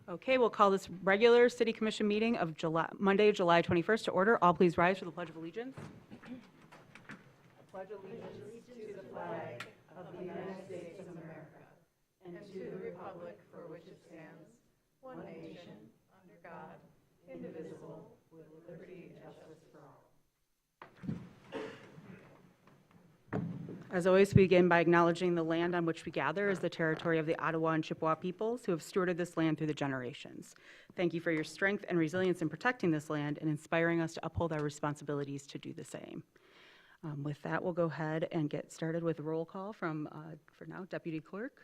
Okay, we'll call this regular city commission meeting of Monday, July 21st to order. All please rise for the Pledge of Allegiance. Pledge allegiance to the flag of the United States of America and to the republic for which it stands, one nation, under God, indivisible, with liberty and justice for all. As always, we begin by acknowledging the land on which we gather is the territory of the Ottawa and Chippewa peoples who have stewarded this land through the generations. Thank you for your strength and resilience in protecting this land and inspiring us to uphold our responsibilities to do the same. With that, we'll go ahead and get started with a roll call from, for now, Deputy Clerk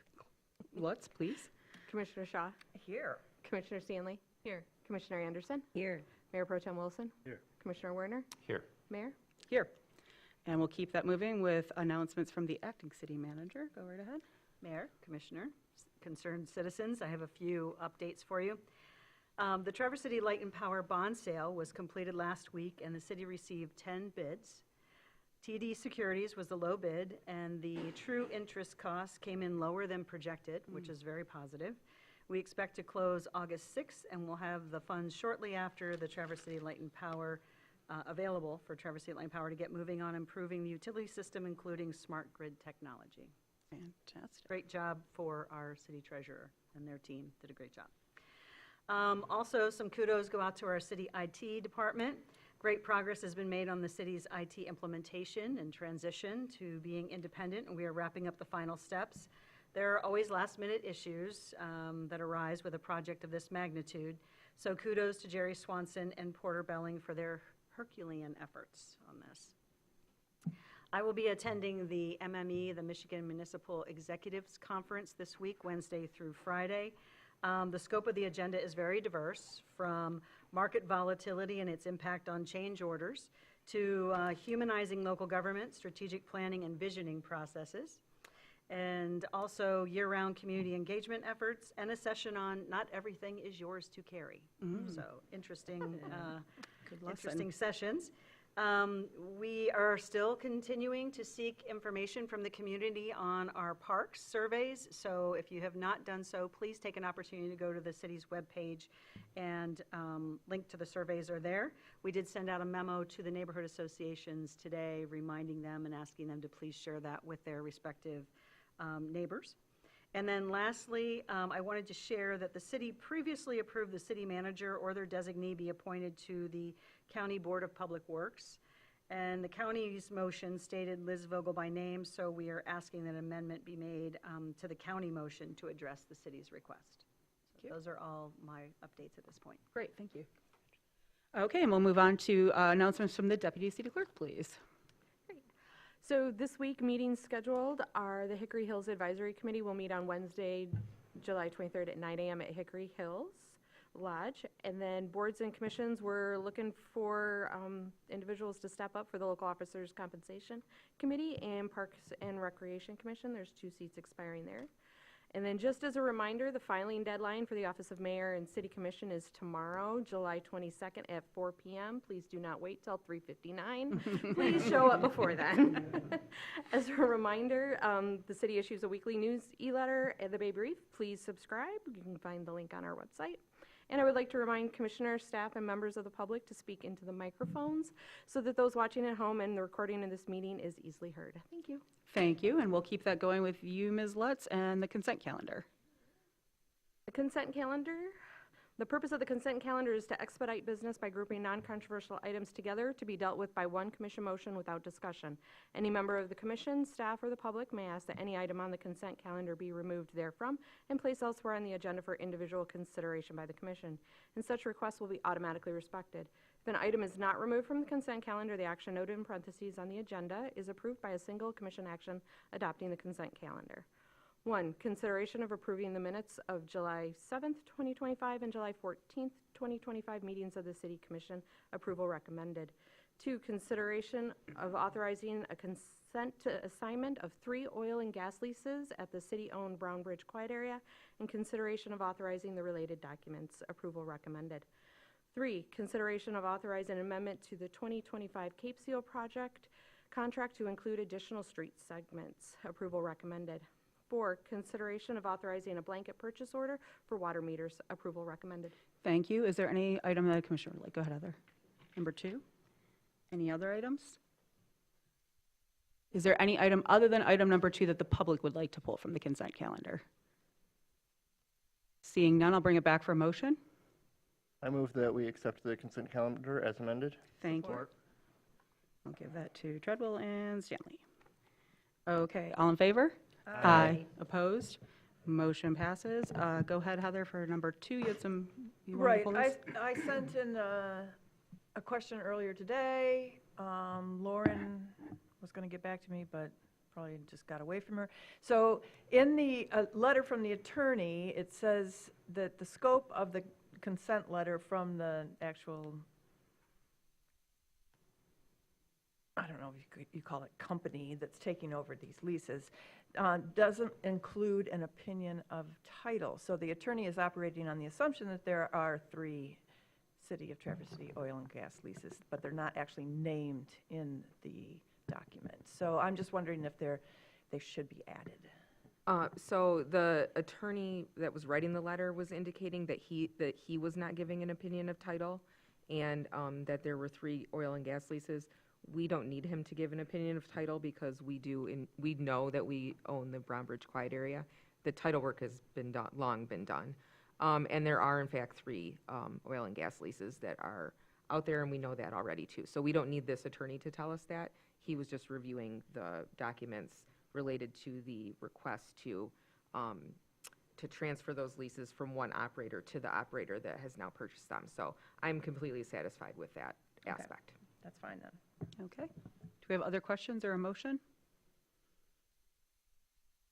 Lutz, please. Commissioner Shaw. Here. Commissioner Stanley. Here. Commissioner Anderson. Here. Mayor Pro Tem Wilson. Here. Commissioner Werner. Here. Mayor. Here. And we'll keep that moving with announcements from the acting city manager. Go right ahead. Mayor, Commissioner, concerned citizens, I have a few updates for you. The Traverse City Light and Power bond sale was completed last week, and the city received 10 bids. TD Securities was the low bid, and the true interest cost came in lower than projected, which is very positive. We expect to close August 6th, and we'll have the funds shortly after the Traverse City Light and Power available for Traverse City Light and Power to get moving on improving the utility system, including smart grid technology. Fantastic. Great job for our city treasurer and their team, did a great job. Also, some kudos go out to our city IT department. Great progress has been made on the city's IT implementation and transition to being independent, and we are wrapping up the final steps. There are always last-minute issues that arise with a project of this magnitude, so kudos to Jerry Swanson and Porter Belling for their Herculean efforts on this. I will be attending the MME, the Michigan Municipal Executives Conference, this week, Wednesday through Friday. The scope of the agenda is very diverse, from market volatility and its impact on change orders to humanizing local government, strategic planning and visioning processes, and also year-round community engagement efforts, and a session on not everything is yours to carry. So interesting, interesting sessions. We are still continuing to seek information from the community on our parks surveys. So if you have not done so, please take an opportunity to go to the city's webpage, and link to the surveys are there. We did send out a memo to the neighborhood associations today reminding them and asking them to please share that with their respective neighbors. And then lastly, I wanted to share that the city previously approved the city manager or their designee be appointed to the County Board of Public Works. And the county's motion stated Liz Vogel by name, so we are asking that an amendment be made to the county motion to address the city's request. So those are all my updates at this point. Great, thank you. Okay, and we'll move on to announcements from the Deputy City Clerk, please. So this week, meetings scheduled are the Hickory Hills Advisory Committee will meet on Wednesday, July 23rd at 9 a.m. at Hickory Hills Lodge. And then boards and commissions, we're looking for individuals to step up for the Local Officers Compensation Committee and Parks and Recreation Commission. There's 2 seats expiring there. And then just as a reminder, the filing deadline for the Office of Mayor and City Commission is tomorrow, July 22nd at 4 p.m. Please do not wait till 3:59. Please show up before then. As a reminder, the city issues a weekly news e-letter and the Bay Brief. Please subscribe. You can find the link on our website. And I would like to remind commissioners, staff, and members of the public to speak into the microphones so that those watching at home and the recording of this meeting is easily heard. Thank you. Thank you, and we'll keep that going with you, Ms. Lutz, and the consent calendar. The consent calendar. The purpose of the consent calendar is to expedite business by grouping non-controversial items together to be dealt with by one commission motion without discussion. Any member of the commission, staff, or the public may ask that any item on the consent calendar be removed therefrom and placed elsewhere on the agenda for individual consideration by the commission, and such requests will be automatically respected. If an item is not removed from the consent calendar, the action noted in parentheses on the agenda is approved by a single commission action adopting the consent calendar. 1, consideration of approving the minutes of July 7th, 2025 and July 14th, 2025 meetings of the City Commission. Approval recommended. 2, consideration of authorizing a consent to assignment of 3 oil and gas leases at the city-owned Brown Bridge Quiet Area, and consideration of authorizing the related documents. Approval recommended. 3, consideration of authorizing an amendment to the 2025 Cape Seal project contract to include additional street segments. Approval recommended. 4, consideration of authorizing a blanket purchase order for water meters. Approval recommended. Thank you. Is there any item that a commissioner would like? Go ahead, Heather. Number 2. Any other items? Is there any item other than item number 2 that the public would like to pull from the consent calendar? Seeing none, I'll bring it back for a motion. I move that we accept the consent calendar as amended. Thank you. I'll give that to Treadwell and Stanley. Okay, all in favor? Aye. Opposed? Motion passes. Go ahead, Heather, for number 2. You had some, you wanted to Right, pull this? I sent in a question earlier today. Lauren was going to get back to me, but probably just got away from her. So in the letter from the attorney, it says that the scope of the consent letter from the actual, I don't know if you call it company that's taking over these leases, doesn't include an opinion of title. So the attorney is operating on the assumption that there are 3 City of Traverse City oil and gas leases, but they're not actually named in the document. So I'm just wondering if they should be added. So the attorney that was writing the letter was indicating that he was not giving an opinion of title, and that there were 3 oil and gas leases. We don't need him to give an opinion of title because we know that we own the Brown Bridge Quiet area. The title work has been done, long been done. And there are, in fact, 3 oil and gas leases that are out there, and we know that already, too. So we don't need this attorney to tell us that. He was just reviewing the documents related to the request to transfer those leases from one operator to the operator that has now purchased them. So I'm completely satisfied with that aspect. That's fine then. Okay. Do we have other questions or a motion?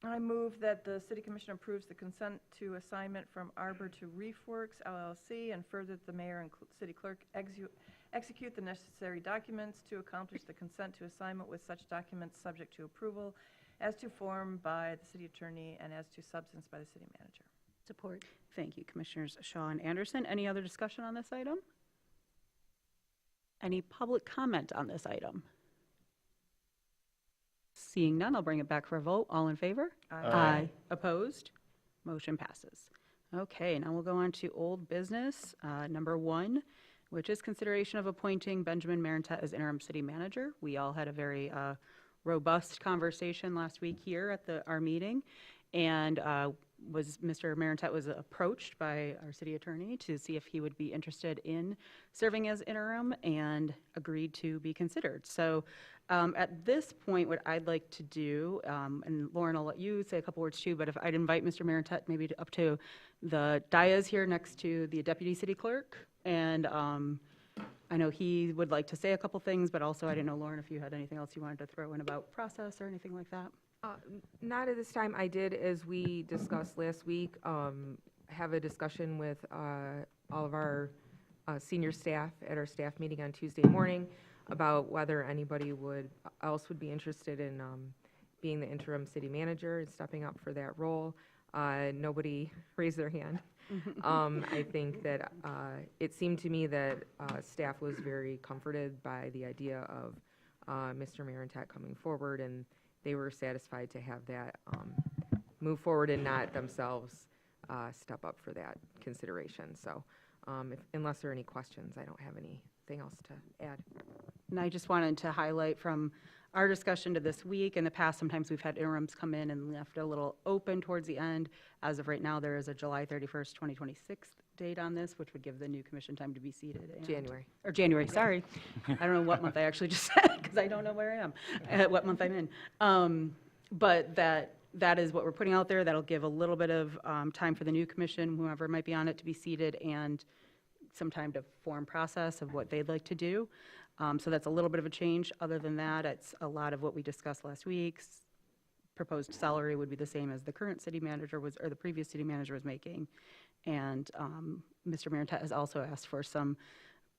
I move that the City Commission approves the consent to assignment from Arbor to ReefWorks LLC, and further that the mayor and city clerk execute the necessary documents to accomplish the consent to assignment, with such documents subject to approval as to form by the city attorney and as to substance by the city manager. Support. Thank you, Commissioners Shaw and Anderson. Any other discussion on this item? Any public comment on this item? Seeing none, I'll bring it back for a vote. All in favor? Aye. Opposed? Motion passes. Okay, now we'll go on to old business, number 1, which is consideration of appointing Benjamin Marentet as interim city manager. We all had a very robust conversation last week here at our meeting, and Mr. Marentet was approached by our city attorney to see if he would be interested in serving as interim, and agreed to be considered. So at this point, what I'd like to do, and Lauren, I'll let you say a couple words too, but if I'd invite Mr. Marentet maybe up to the dais here next to the deputy city clerk, and I know he would like to say a couple things, but also I didn't know, Lauren, if you had anything else you wanted to throw in about process or anything like that. Not at this time. I did, as we discussed last week, have a discussion with all of our senior staff at our staff meeting on Tuesday morning about whether anybody else would be interested in being the interim city manager and stepping up for that role. Nobody raised their hand. I think that it seemed to me that staff was very comforted by the idea of Mr. Marentet coming forward, and they were satisfied to have that move forward and not themselves step up for that consideration. So unless there are any questions, I don't have anything else to add. And I just wanted to highlight from our discussion to this week, in the past, sometimes we've had interims come in and left a little open towards the end. As of right now, there is a July 31st, 2026 date on this, which would give the new commission time to be seated. January, sorry. I don't know what month I actually just said, because I don't know where I am, what month I'm in. But that is what we're putting out there. That'll give a little bit of time for the new commission, whoever might be on it, to be seated, and some time to form process of what they'd like to do. So that's a little bit of a change. Other than that, it's a lot of what we discussed last week. Proposed salary would be the same as the current city manager was, or the previous city manager was making. And Mr. Marentet has also asked for some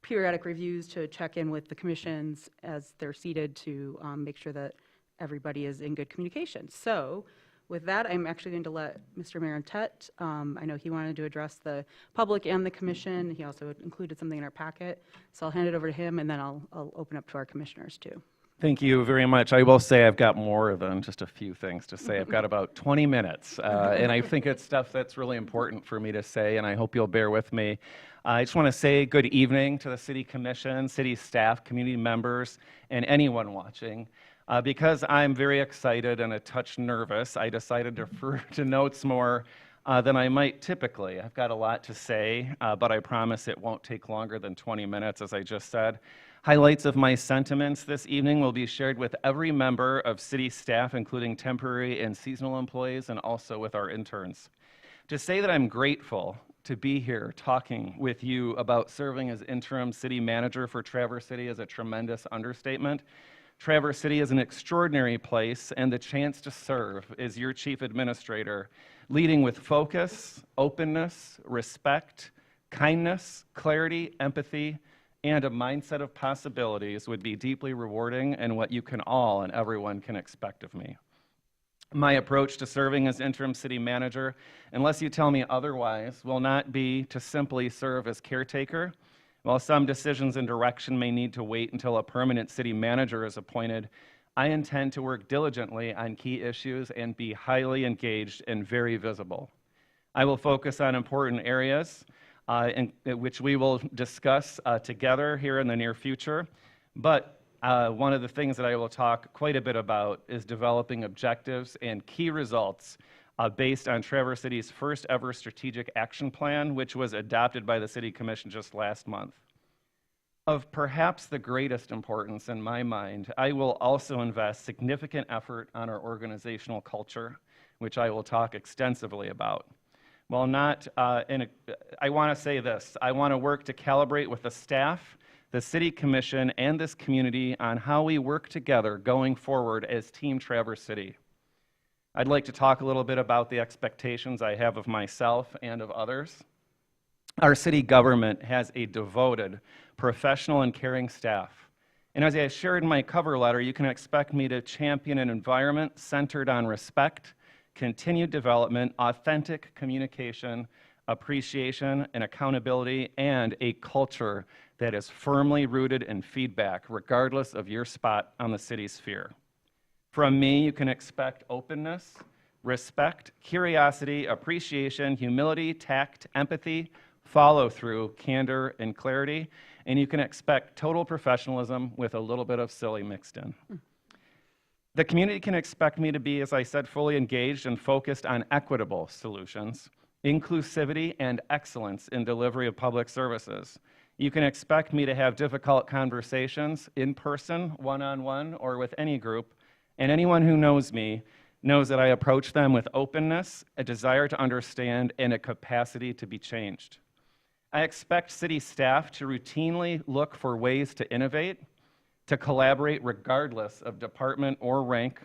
periodic reviews to check in with the commissions as they're seated to make sure that everybody is in good communication. So with that, I'm actually going to let Mr. Marentet, I know he wanted to address the public and the commission. He also included something in our packet. So I'll hand it over to him, and then I'll open up to our commissioners too. Thank you very much. I will say I've got more than just a few things to say. I've got about 20 minutes, and I think it's stuff that's really important for me to say, and I hope you'll bear with me. I just want to say good evening to the City Commission, city staff, community members, and anyone watching. Because I'm very excited and a touch nervous, I decided to refer to notes more than I might typically. I've got a lot to say, but I promise it won't take longer than 20 minutes, as I just said. Highlights of my sentiments this evening will be shared with every member of city staff, including temporary and seasonal employees, and also with our interns. To say that I'm grateful to be here talking with you about serving as interim city manager for Traverse City is a tremendous understatement. Traverse City is an extraordinary place, and the chance to serve as your chief administrator, leading with focus, openness, respect, kindness, clarity, empathy, and a mindset of possibilities would be deeply rewarding and what you can all and everyone can expect of me. My approach to serving as interim city manager, unless you tell me otherwise, will not be to simply serve as caretaker. While some decisions and direction may need to wait until a permanent city manager is appointed, I intend to work diligently on key issues and be highly engaged and very visible. I will focus on important areas which we will discuss together here in the near future. But one of the things that I will talk quite a bit about is developing objectives and key results based on Traverse City's first ever strategic action plan, which was adopted by the City Commission just last month. Of perhaps the greatest importance in my mind, I will also invest significant effort on our organizational culture, which I will talk extensively about. While not, I want to say this, I want to work to calibrate with the staff, the City Commission, and this community on how we work together going forward as Team Traverse City. I'd like to talk a little bit about the expectations I have of myself and of others. Our city government has a devoted, professional, and caring staff. And as I shared in my cover letter, you can expect me to champion an environment centered on respect, continued development, authentic communication, appreciation, and accountability, and a culture that is firmly rooted in feedback, regardless of your spot on the city sphere. From me, you can expect openness, respect, curiosity, appreciation, humility, tact, empathy, follow-through, candor, and clarity, and you can expect total professionalism with a little bit of silly mixed in. The community can expect me to be, as I said, fully engaged and focused on equitable solutions, inclusivity, and excellence in delivery of public services. You can expect me to have difficult conversations in person, one-on-one, or with any group, and anyone who knows me knows that I approach them with openness, a desire to understand, and a capacity to be changed. I expect city staff to routinely look for ways to innovate, to collaborate regardless of department or rank,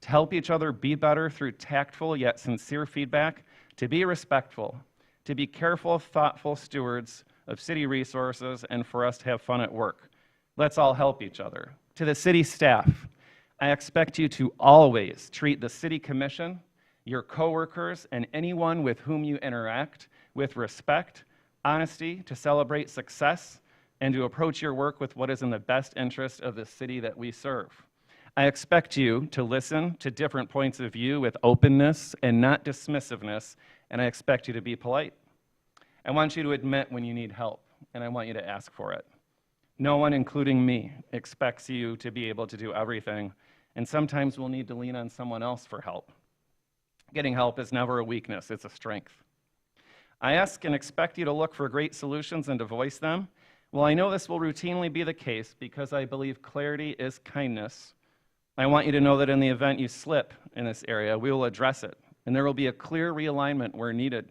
to help each other be better through tactful yet sincere feedback, to be respectful, to be careful, thoughtful stewards of city resources, and for us to have fun at work. Let's all help each other. To the city staff, I expect you to always treat the City Commission, your coworkers, and anyone with whom you interact with respect, honesty, to celebrate success, and to approach your work with what is in the best interest of the city that we serve. I expect you to listen to different points of view with openness and not dismissiveness, and I expect you to be polite. I want you to admit when you need help, and I want you to ask for it. No one, including me, expects you to be able to do everything, and sometimes we'll need to lean on someone else for help. Getting help is never a weakness, it's a strength. I ask and expect you to look for great solutions and to voice them. Well, I know this will routinely be the case because I believe clarity is kindness. I want you to know that in the event you slip in this area, we will address it, and there will be a clear realignment where needed.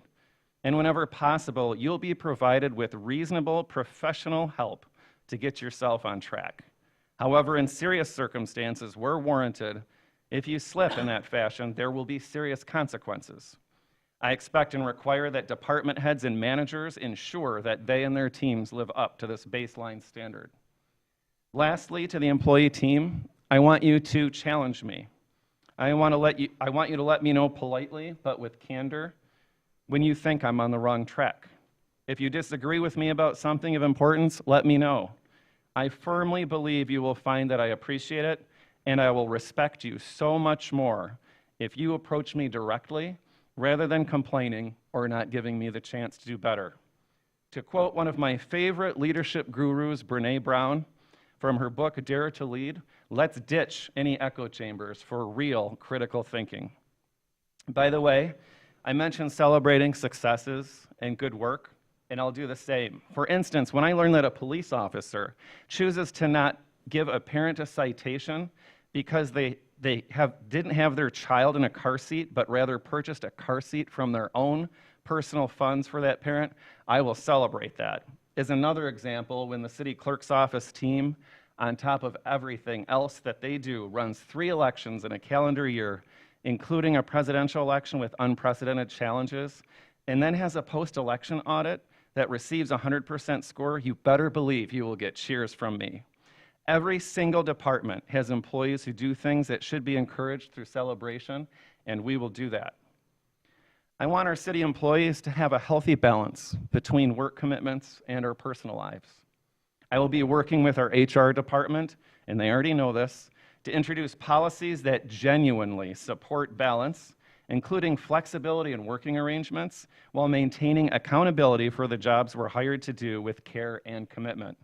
And whenever possible, you'll be provided with reasonable professional help to get yourself on track. However, in serious circumstances where warranted, if you slip in that fashion, there will be serious consequences. I expect and require that department heads and managers ensure that they and their teams live up to this baseline standard. Lastly, to the employee team, I want you to challenge me. I want you to let me know politely, but with candor, when you think I'm on the wrong track. If you disagree with me about something of importance, let me know. I firmly believe you will find that I appreciate it, and I will respect you so much more if you approach me directly rather than complaining or not giving me the chance to do better. To quote one of my favorite leadership gurus, Brené Brown, from her book, Dare to Lead, let's ditch any echo chambers for real critical thinking. By the way, I mentioned celebrating successes and good work, and I'll do the same. For instance, when I learn that a police officer chooses to not give a parent a citation because they didn't have their child in a car seat, but rather purchased a car seat from their own personal funds for that parent, I will celebrate that. As another example, when the city clerk's office team, on top of everything else that they do, runs 3 elections in a calendar year, including a presidential election with unprecedented challenges, and then has a post-election audit that receives a 100% score, you better believe you will get cheers from me. Every single department has employees who do things that should be encouraged through celebration, and we will do that. I want our city employees to have a healthy balance between work commitments and our personal lives. I will be working with our HR department, and they already know this, to introduce policies that genuinely support balance, including flexibility in working arrangements, while maintaining accountability for the jobs we're hired to do with care and commitment.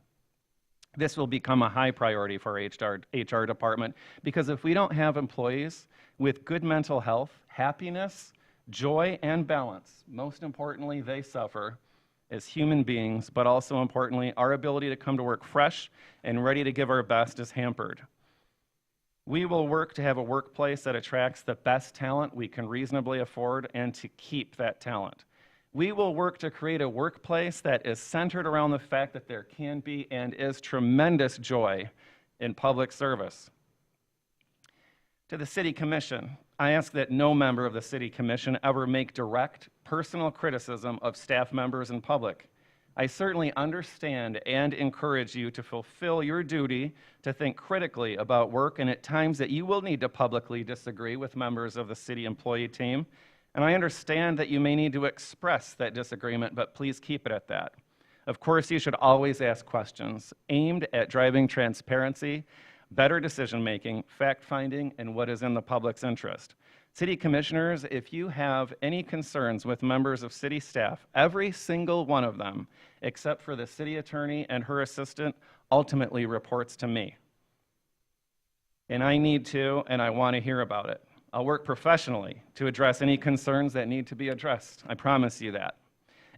This will become a high priority for our HR department, because if we don't have employees with good mental health, happiness, joy, and balance, most importantly, they suffer as human beings, but also importantly, our ability to come to work fresh and ready to give our best is hampered. We will work to have a workplace that attracts the best talent we can reasonably afford and to keep that talent. We will work to create a workplace that is centered around the fact that there can be and is tremendous joy in public service. To the City Commission, I ask that no member of the City Commission ever make direct personal criticism of staff members in public. I certainly understand and encourage you to fulfill your duty to think critically about work, and at times that you will need to publicly disagree with members of the city employee team. And I understand that you may need to express that disagreement, but please keep it at that. Of course, you should always ask questions aimed at driving transparency, better decision-making, fact-finding, and what is in the public's interest. City commissioners, if you have any concerns with members of city staff, every single one of them, except for the city attorney and her assistant, ultimately reports to me. And I need to, and I want to hear about it. I'll work professionally to address any concerns that need to be addressed. I promise you that.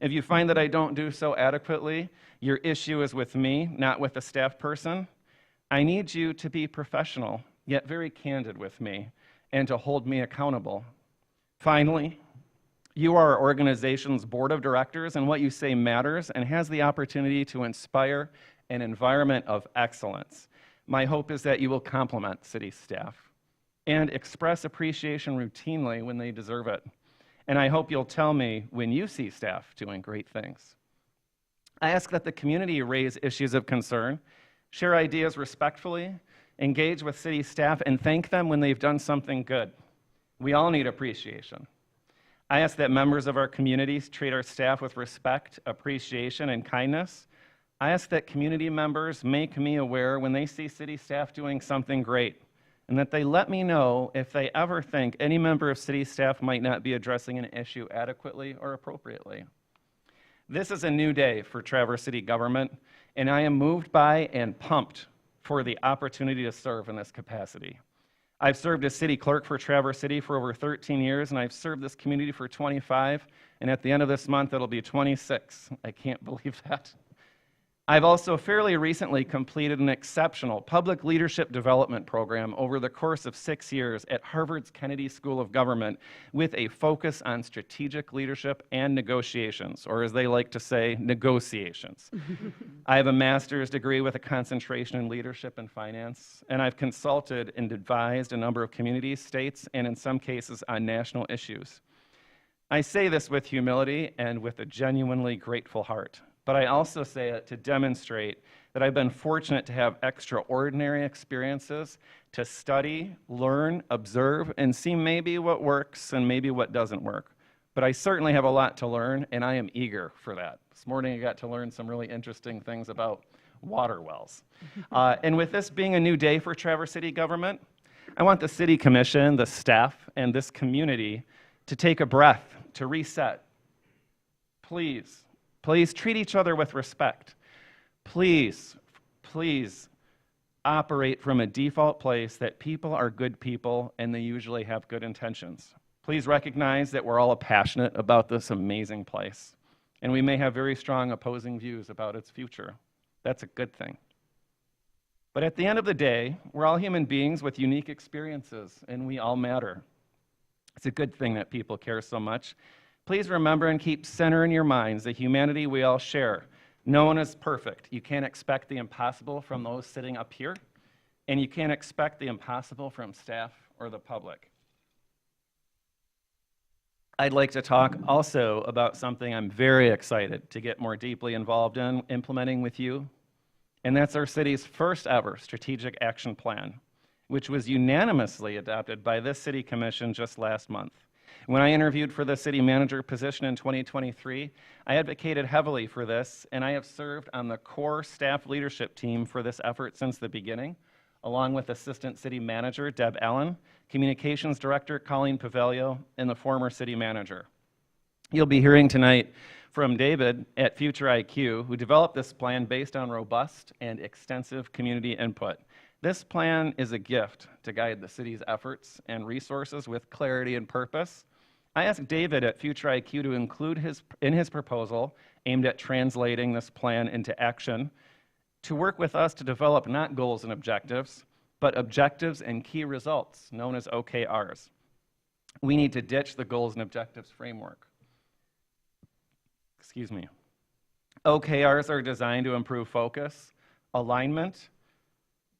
If you find that I don't do so adequately, your issue is with me, not with the staff person. I need you to be professional, yet very candid with me, and to hold me accountable. Finally, you are our organization's board of directors, and what you say matters and has the opportunity to inspire an environment of excellence. My hope is that you will compliment city staff and express appreciation routinely when they deserve it. And I hope you'll tell me when you see staff doing great things. I ask that the community raise issues of concern, share ideas respectfully, engage with city staff, and thank them when they've done something good. We all need appreciation. I ask that members of our communities treat our staff with respect, appreciation, and kindness. I ask that community members make me aware when they see city staff doing something great, and that they let me know if they ever think any member of city staff might not be addressing an issue adequately or appropriately. This is a new day for Traverse City government, and I am moved by and pumped for the opportunity to serve in this capacity. I've served as city clerk for Traverse City for over 13 years, and I've served this community for 25, and at the end of this month, it'll be 26. I can't believe that. I've also fairly recently completed an exceptional public leadership development program over the course of 6 years at Harvard's Kennedy School of Government with a focus on strategic leadership and negotiations, or as they like to say, negotiations. I have a master's degree with a concentration in leadership and finance, and I've consulted and advised a number of communities, states, and in some cases on national issues. I say this with humility and with a genuinely grateful heart. But I also say it to demonstrate that I've been fortunate to have extraordinary experiences to study, learn, observe, and see maybe what works and maybe what doesn't work. But I certainly have a lot to learn, and I am eager for that. This morning I got to learn some really interesting things about water wells. And with this being a new day for Traverse City government, I want the City Commission, the staff, and this community to take a breath, to reset. Please, please treat each other with respect. Please, please operate from a default place that people are good people and they usually have good intentions. Please recognize that we're all passionate about this amazing place, and we may have very strong opposing views about its future. That's a good thing. But at the end of the day, we're all human beings with unique experiences, and we all matter. It's a good thing that people care so much. Please remember and keep center in your minds the humanity we all share. No one is perfect. You can't expect the impossible from those sitting up here, and you can't expect the impossible from staff or the public. I'd like to talk also about something I'm very excited to get more deeply involved in implementing with you, and that's our city's first ever strategic action plan, which was unanimously adopted by this city commission just last month. When I interviewed for the city manager position in 2023, I advocated heavily for this, and I have served on the core staff leadership team for this effort since the beginning, along with Assistant City Manager Deb Allen, Communications Director Colleen Pavelio, and the former city manager. You'll be hearing tonight from David at Future IQ, who developed this plan based on robust and extensive community input. This plan is a gift to guide the city's efforts and resources with clarity and purpose. I asked David at Future IQ to include in his proposal, aimed at translating this plan into action, to work with us to develop not goals and objectives, but objectives and key results, known as OKRs. We need to ditch the goals and objectives framework. Excuse me. OKRs are designed to improve focus, alignment,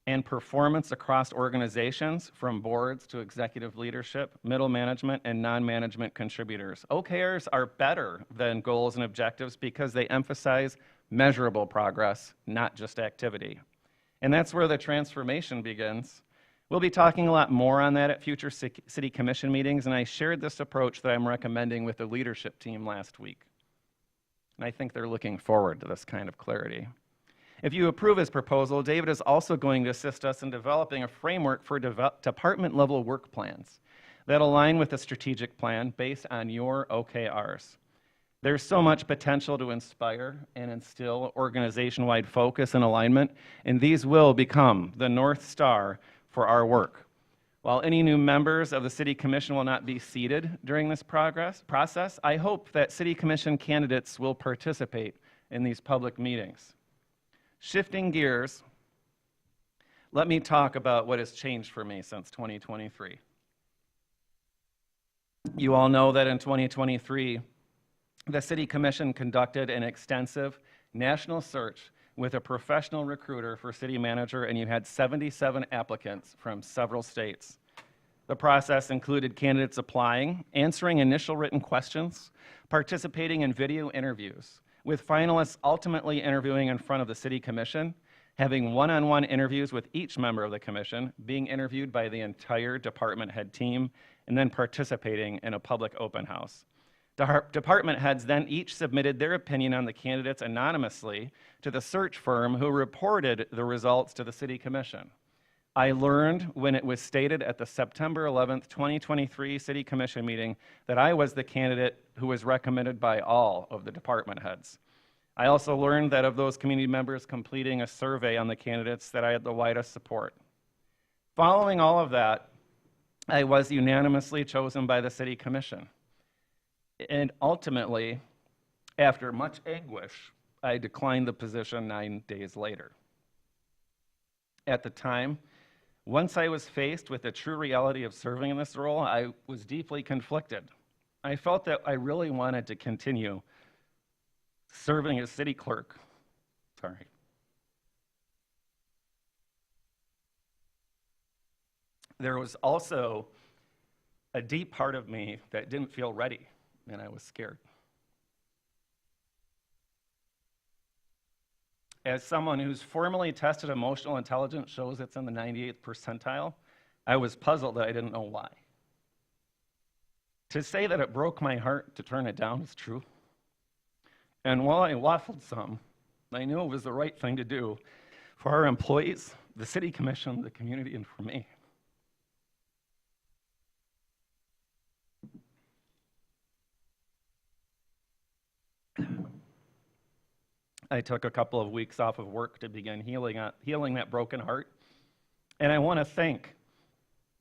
and performance across organizations, from boards to executive leadership, middle management, and non-management contributors. OKRs are better than goals and objectives because they emphasize measurable progress, not just activity. And that's where the transformation begins. We'll be talking a lot more on that at future city commission meetings, and I shared this approach that I'm recommending with the leadership team last week. And I think they're looking forward to this kind of clarity. If you approve his proposal, David is also going to assist us in developing a framework for department-level work plans that align with the strategic plan based on your OKRs. There's so much potential to inspire and instill organization-wide focus and alignment, and these will become the North Star for our work. While any new members of the City Commission will not be seated during this process, I hope that City Commission candidates will participate in these public meetings. Shifting gears, let me talk about what has changed for me since 2023. You all know that in 2023, the City Commission conducted an extensive national search with a professional recruiter for city manager, and you had 77 applicants from several states. The process included candidates applying, answering initial written questions, participating in video interviews, with finalists ultimately interviewing in front of the City Commission, having one-on-one interviews with each member of the commission, being interviewed by the entire department head team, and then participating in a public open house. Department heads then each submitted their opinion on the candidates anonymously to the search firm, who reported the results to the City Commission. I learned when it was stated at the September 11th, 2023 City Commission meeting that I was the candidate who was recommended by all of the department heads. I also learned that of those community members completing a survey on the candidates, that I had the widest support. Following all of that, I was unanimously chosen by the City Commission. And ultimately, after much anguish, I declined the position 9 days later. At the time, once I was faced with the true reality of serving in this role, I was deeply conflicted. I felt that I really wanted to continue serving as city clerk. Sorry. There was also a deep part of me that didn't feel ready, and I was scared. As someone who's formally tested emotional intelligence shows it's in the 98th percentile, I was puzzled that I didn't know why. To say that it broke my heart to turn it down is true. And while I waffled some, I knew it was the right thing to do for our employees, the city commission, the community, and for me. I took a couple of weeks off of work to begin healing that broken heart. And I want to thank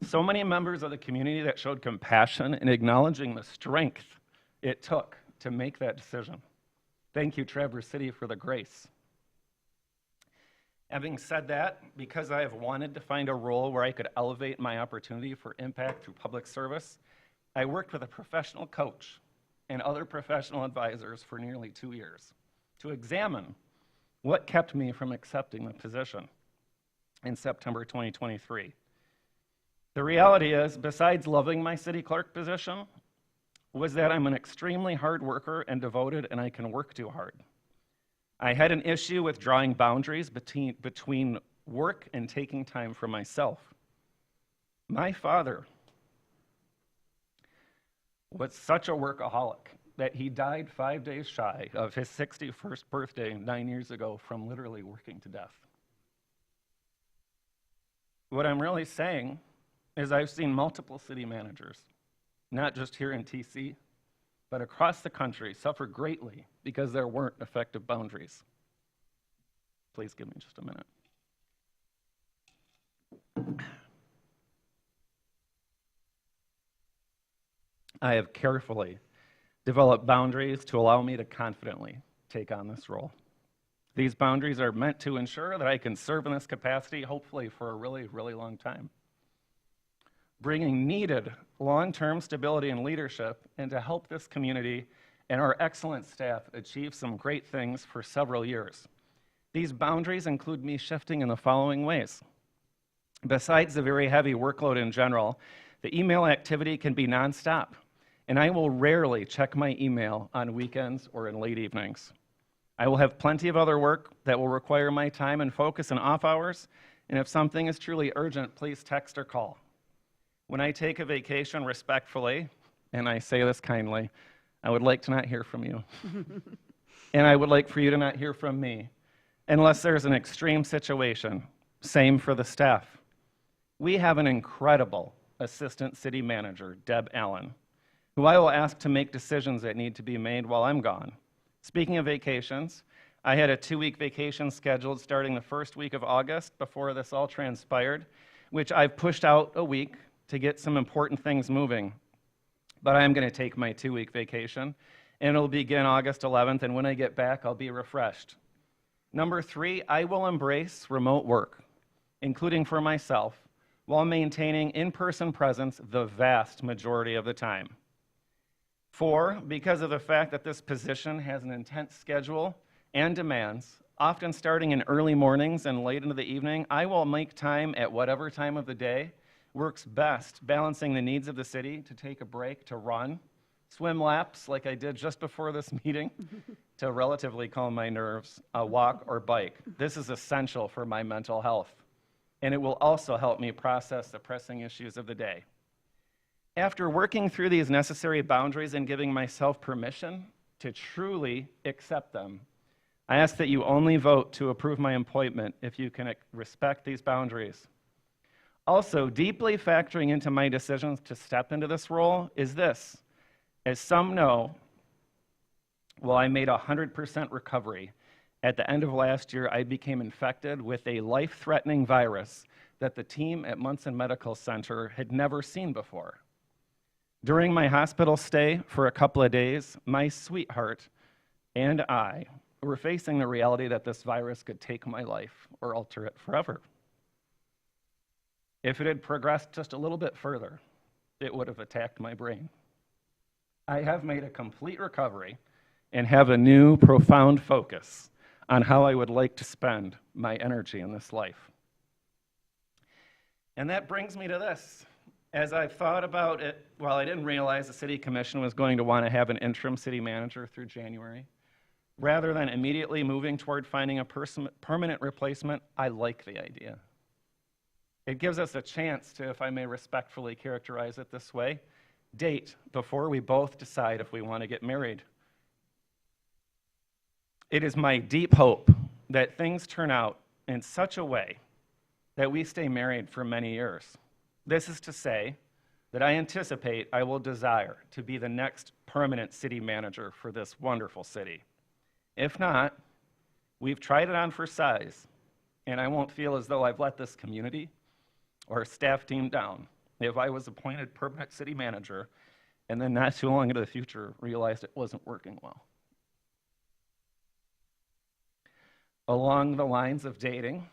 so many members of the community that showed compassion in acknowledging the strength it took to make that decision. Thank you, Traverse City, for the grace. Having said that, because I have wanted to find a role where I could elevate my opportunity for impact through public service, I worked with a professional coach and other professional advisors for nearly 2 years to examine what kept me from accepting the position in September 2023. The reality is, besides loving my city clerk position, was that I'm an extremely hard worker and devoted, and I can work too hard. I had an issue with drawing boundaries between work and taking time for myself. My father was such a workaholic that he died 5 days shy of his 61st birthday 9 years ago from literally working to death. What I'm really saying is I've seen multiple city managers, not just here in TC, but across the country, suffer greatly because there weren't effective boundaries. Please give me just a minute. I have carefully developed boundaries to allow me to confidently take on this role. These boundaries are meant to ensure that I can serve in this capacity, hopefully for a really, really long time, bringing needed long-term stability and leadership, and to help this community and our excellent staff achieve some great things for several years. These boundaries include me shifting in the following ways. Besides the very heavy workload in general, the email activity can be nonstop, and I will rarely check my email on weekends or in late evenings. I will have plenty of other work that will require my time and focus in off hours, and if something is truly urgent, please text or call. When I take a vacation respectfully, and I say this kindly, I would like to not hear from you. And I would like for you to not hear from me, unless there's an extreme situation. Same for the staff. We have an incredible assistant city manager, Deb Allen, who I will ask to make decisions that need to be made while I'm gone. Speaking of vacations, I had a 2-week vacation scheduled starting the first week of August before this all transpired, which I've pushed out a week to get some important things moving. But I am going to take my 2-week vacation, and it'll begin August 11th, and when I get back, I'll be refreshed. Number 3, I will embrace remote work, including for myself, while maintaining in-person presence the vast majority of the time. 4, because of the fact that this position has an intense schedule and demands, often starting in early mornings and late into the evening, I will make time at whatever time of the day works best, balancing the needs of the city to take a break, to run, swim laps like I did just before this meeting, to relatively calm my nerves, walk or bike. This is essential for my mental health, and it will also help me process the pressing issues of the day. After working through these necessary boundaries and giving myself permission to truly accept them, I ask that you only vote to approve my appointment if you can respect these boundaries. Also, deeply factoring into my decisions to step into this role is this. As some know, while I made 100% recovery, at the end of last year, I became infected with a life-threatening virus that the team at Munson Medical Center had never seen before. During my hospital stay for a couple of days, my sweetheart and I were facing the reality that this virus could take my life or alter it forever. If it had progressed just a little bit further, it would have attacked my brain. I have made a complete recovery and have a new, profound focus on how I would like to spend my energy in this life. And that brings me to this. As I've thought about it, well, I didn't realize the City Commission was going to want to have an interim city manager through January. Rather than immediately moving toward finding a permanent replacement, I like the idea. It gives us a chance to, if I may respectfully characterize it this way, date before we both decide if we want to get married. It is my deep hope that things turn out in such a way that we stay married for many years. This is to say that I anticipate I will desire to be the next permanent city manager for this wonderful city. If not, we've tried it on for size, and I won't feel as though I've let this community or staff team down if I was appointed permanent city manager and then not too long into the future realized it wasn't working well. Along the lines of dating,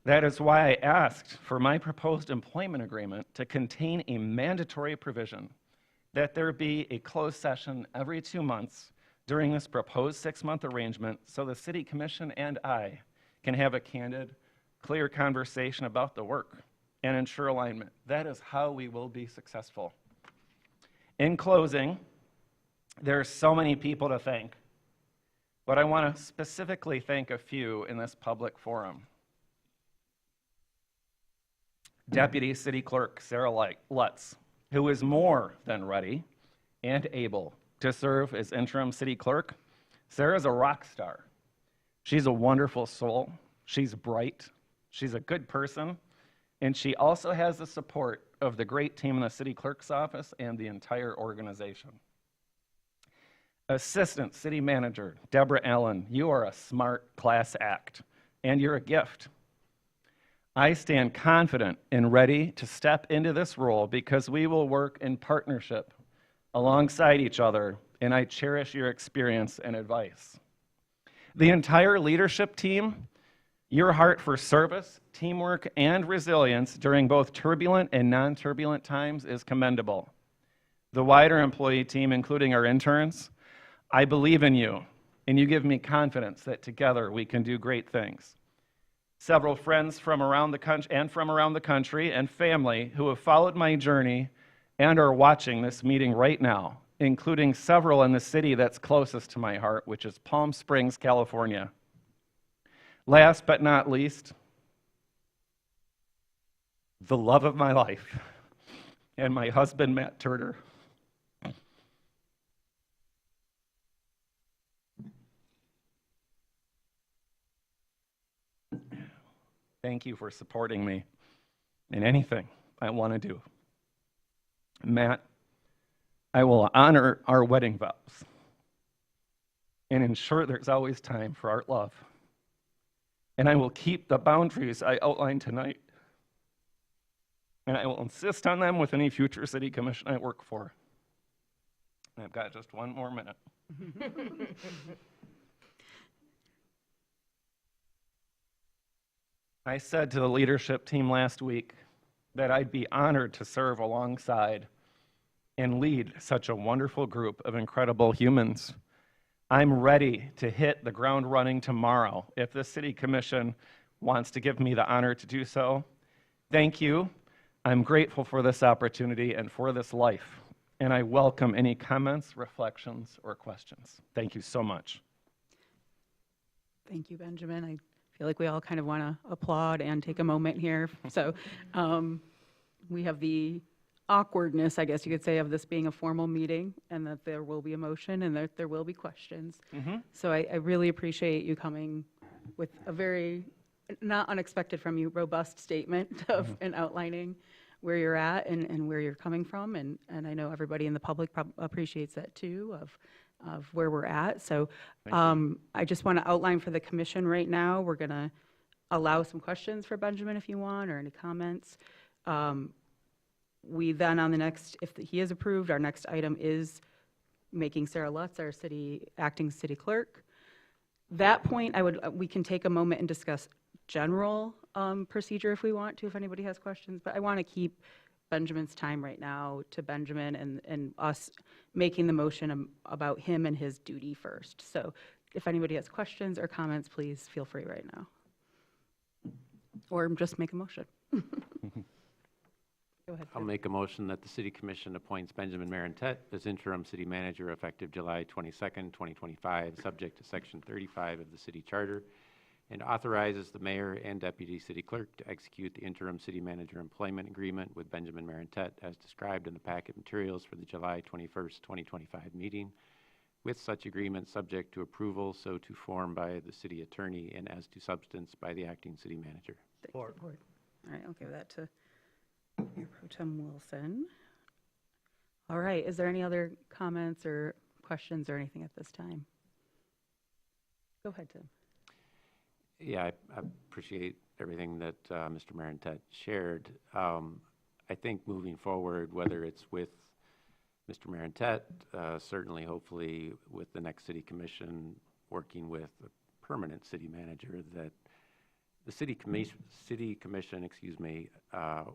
that is why I asked for my proposed employment agreement to contain a mandatory provision that there be a closed session every 2 months during this proposed 6-month arrangement so the City Commission and I can have a candid, clear conversation about the work and ensure alignment. That is how we will be successful. In closing, there are so many people to thank, but I want to specifically thank a few in this public forum. Deputy City Clerk Sarah Lutz, who is more than ready and able to serve as interim city clerk. Sarah's a rock star. She's a wonderful soul. She's bright. She's a good person. And she also has the support of the great team in the city clerk's office and the entire organization. Assistant City Manager Deborah Allen, you are a smart class act, and you're a gift. I stand confident and ready to step into this role because we will work in partnership alongside each other, and I cherish your experience and advice. The entire leadership team, your heart for service, teamwork, and resilience during both turbulent and non-turbulent times is commendable. The wider employee team, including our interns, I believe in you, and you give me confidence that together we can do great things. Several friends from around the country and family who have followed my journey and are watching this meeting right now, including several in the city that's closest to my heart, which is Palm Springs, California. Last but not least, the love of my life and my husband, Matt Turner. Thank you for supporting me in anything I want to do. Matt, I will honor our wedding vows and ensure there's always time for our love. And I will keep the boundaries I outlined tonight. And I will insist on them with any future city commission I work for. And I've got just one more minute. I said to the leadership team last week that I'd be honored to serve alongside and lead such a wonderful group of incredible humans. I'm ready to hit the ground running tomorrow if the City Commission wants to give me the honor to do so. Thank you. I'm grateful for this opportunity and for this life, and I welcome any comments, reflections, or questions. Thank you so much. Thank you, Benjamin. I feel like we all kind of want to applaud and take a moment here. So we have the awkwardness, I guess you could say, of this being a formal meeting and that there will be a motion and that there will be questions. So I really appreciate you coming with a very, not unexpected from you, robust statement of and outlining where you're at and where you're coming from. And I know everybody in the public appreciates that too, of where we're at. So I just want to outline for the commission right now, we're going to allow some questions for Benjamin if you want, or any comments. We then on the next, if he is approved, our next item is making Sarah Lutz our acting city clerk. That point, we can take a moment and discuss general procedure if we want to, if anybody has questions, but I want to keep Benjamin's time right now to Benjamin and us making the motion about him and his duty first. So if anybody has questions or comments, please feel free right now. Or just make a motion. Go ahead. I'll make a motion that the City Commission appoints Benjamin Marantet as interim city manager effective July 22nd, 2025, subject to Section 35 of the City Charter, and authorizes the mayor and deputy city clerk to execute the interim city manager employment agreement with Benjamin Marantet as described in the packet materials for the July 21st, 2025 meeting, with such agreement subject to approval, so to form by the city attorney and as to substance by the acting city manager. All right, I'll give that to Mayor Pro Tem Wilson. All right, is there any other comments or questions or anything at this time? Go ahead, Tim. Yeah, I appreciate everything that Mr. Marantet shared. I think moving forward, whether it's with Mr. Marantet, certainly hopefully with the next city commission, working with a permanent city manager, that the city commission,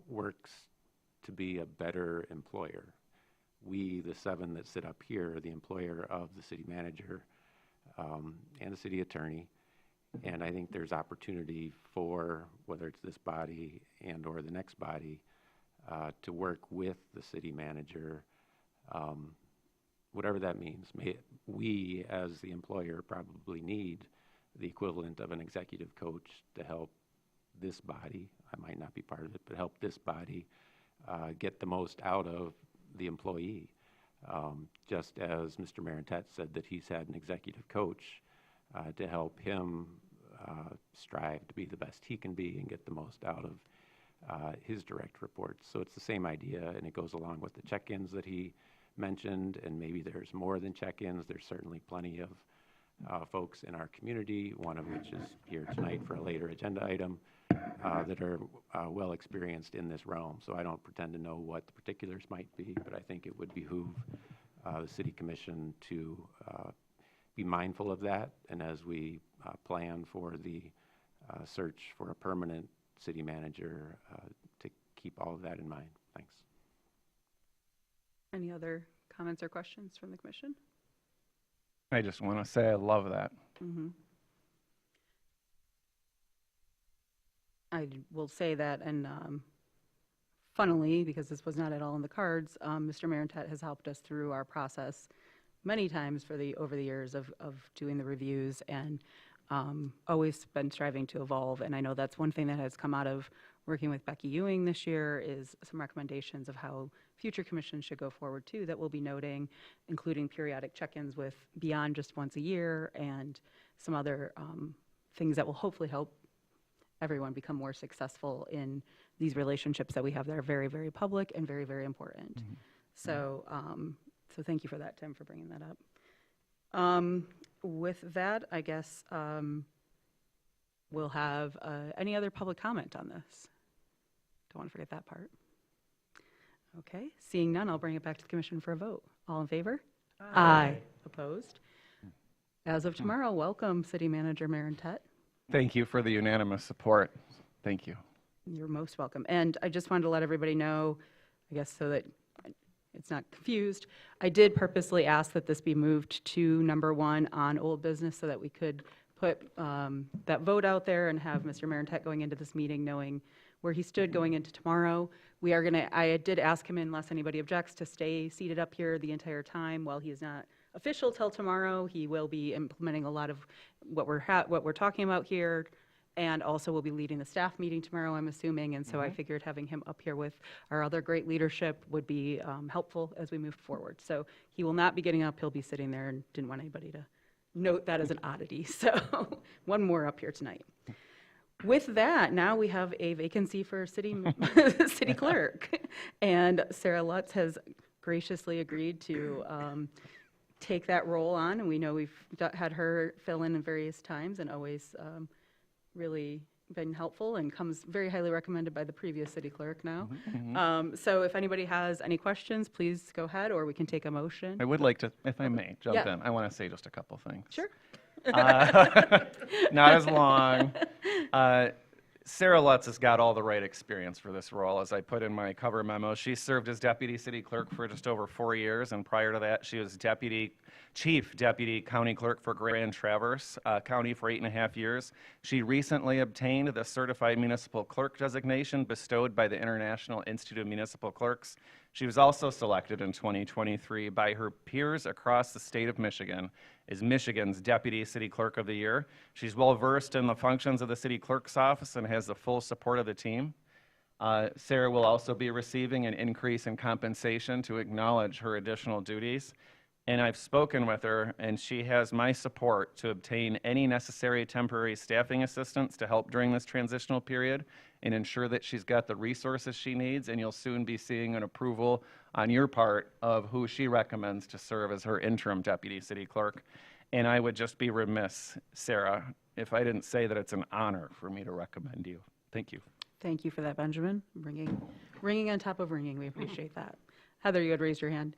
works to be a better employer. We, the 7 that sit up here, are the employer of the city manager and the city attorney. And I think there's opportunity for, whether it's this body and or the next body, to work with the city manager, whatever that means. We, as the employer, probably need the equivalent of an executive coach to help this body. I might not be part of it, but help this body get the most out of the employee. Just as Mr. Marantet said that he's had an executive coach to help him strive to be the best he can be and get the most out of his direct reports. So it's the same idea, and it goes along with the check-ins that he mentioned, and maybe there's more than check-ins. There's certainly plenty of folks in our community, one of which is here tonight for a later agenda item, that are well experienced in this realm. So I don't pretend to know what the particulars might be, but I think it would behoove the City Commission to be mindful of that, and as we plan for the search for a permanent city manager, to keep all of that in mind. Thanks. Any other comments or questions from the commission? I just want to say I love that. I will say that, and funnily, because this was not at all in the cards, Mr. Marantet has helped us through our process many times over the years of doing the reviews, and always been striving to evolve. And I know that's one thing that has come out of working with Becky Ewing this year, is some recommendations of how future commissions should go forward too, that we'll be noting, including periodic check-ins with beyond just once a year, and some other things that will hopefully help everyone become more successful in these relationships that we have that are very, very public and very, very important. So, so thank you for that, Tim, for bringing that up. With that, I guess we'll have any other public comment on this. Don't want to forget that part. Okay, seeing none, I'll bring it back to the commission for a vote. All in favor? Aye. Opposed? As of tomorrow, welcome, City Manager Marantet. Thank you for the unanimous support. Thank you. You're most welcome. And I just wanted to let everybody know, I guess so that it's not confused, I did purposely ask that this be moved to number 1 on old business so that we could put that vote out there and have Mr. Marantet going into this meeting knowing where he stood going into tomorrow. We are going to, I did ask him, unless anybody objects, to stay seated up here the entire time. While he is not official till tomorrow, he will be implementing a lot of what we're talking about here, and also will be leading the staff meeting tomorrow, I'm assuming. And so I figured having him up here with our other great leadership would be helpful as we move forward. So he will not be getting up, he'll be sitting there, and didn't want anybody to note that as an oddity. So one more up here tonight. With that, now we have a vacancy for city clerk. And Sarah Lutz has graciously agreed to take that role on, and we know we've had her fill in various times and always really been helpful, and comes very highly recommended by the previous city clerk now. So if anybody has any questions, please go ahead, or we can take a motion. I would like to, if I may, jump Yeah. in. I want to say just a couple things. Sure. Not as long. Sarah Lutz has got all the right experience for this role. As I put in my cover memo, she served as deputy city clerk for just over 4 years, and prior to that, she was chief deputy county clerk for Grand Traverse County for 8.5 years. She recently obtained the certified municipal clerk designation bestowed by the International Institute of Municipal Clerks. She was also selected in 2023 by her peers across the state of Michigan as Michigan's Deputy City Clerk of the Year. She's well-versed in the functions of the city clerk's office and has the full support of the team. Sarah will also be receiving an increase in compensation to acknowledge her additional duties. and I've spoken with her, and she has my support to obtain any necessary temporary staffing assistance to help during this transitional period and ensure that she's got the resources she needs, and you'll soon be seeing an approval on your part of who she recommends to serve as her interim deputy city clerk. And I would just be remiss, Sarah, if I didn't say that it's an honor for me to recommend you. Thank you. Thank you for that, Benjamin. Ringing on top of ringing. We appreciate that. Heather, you had raised your hand.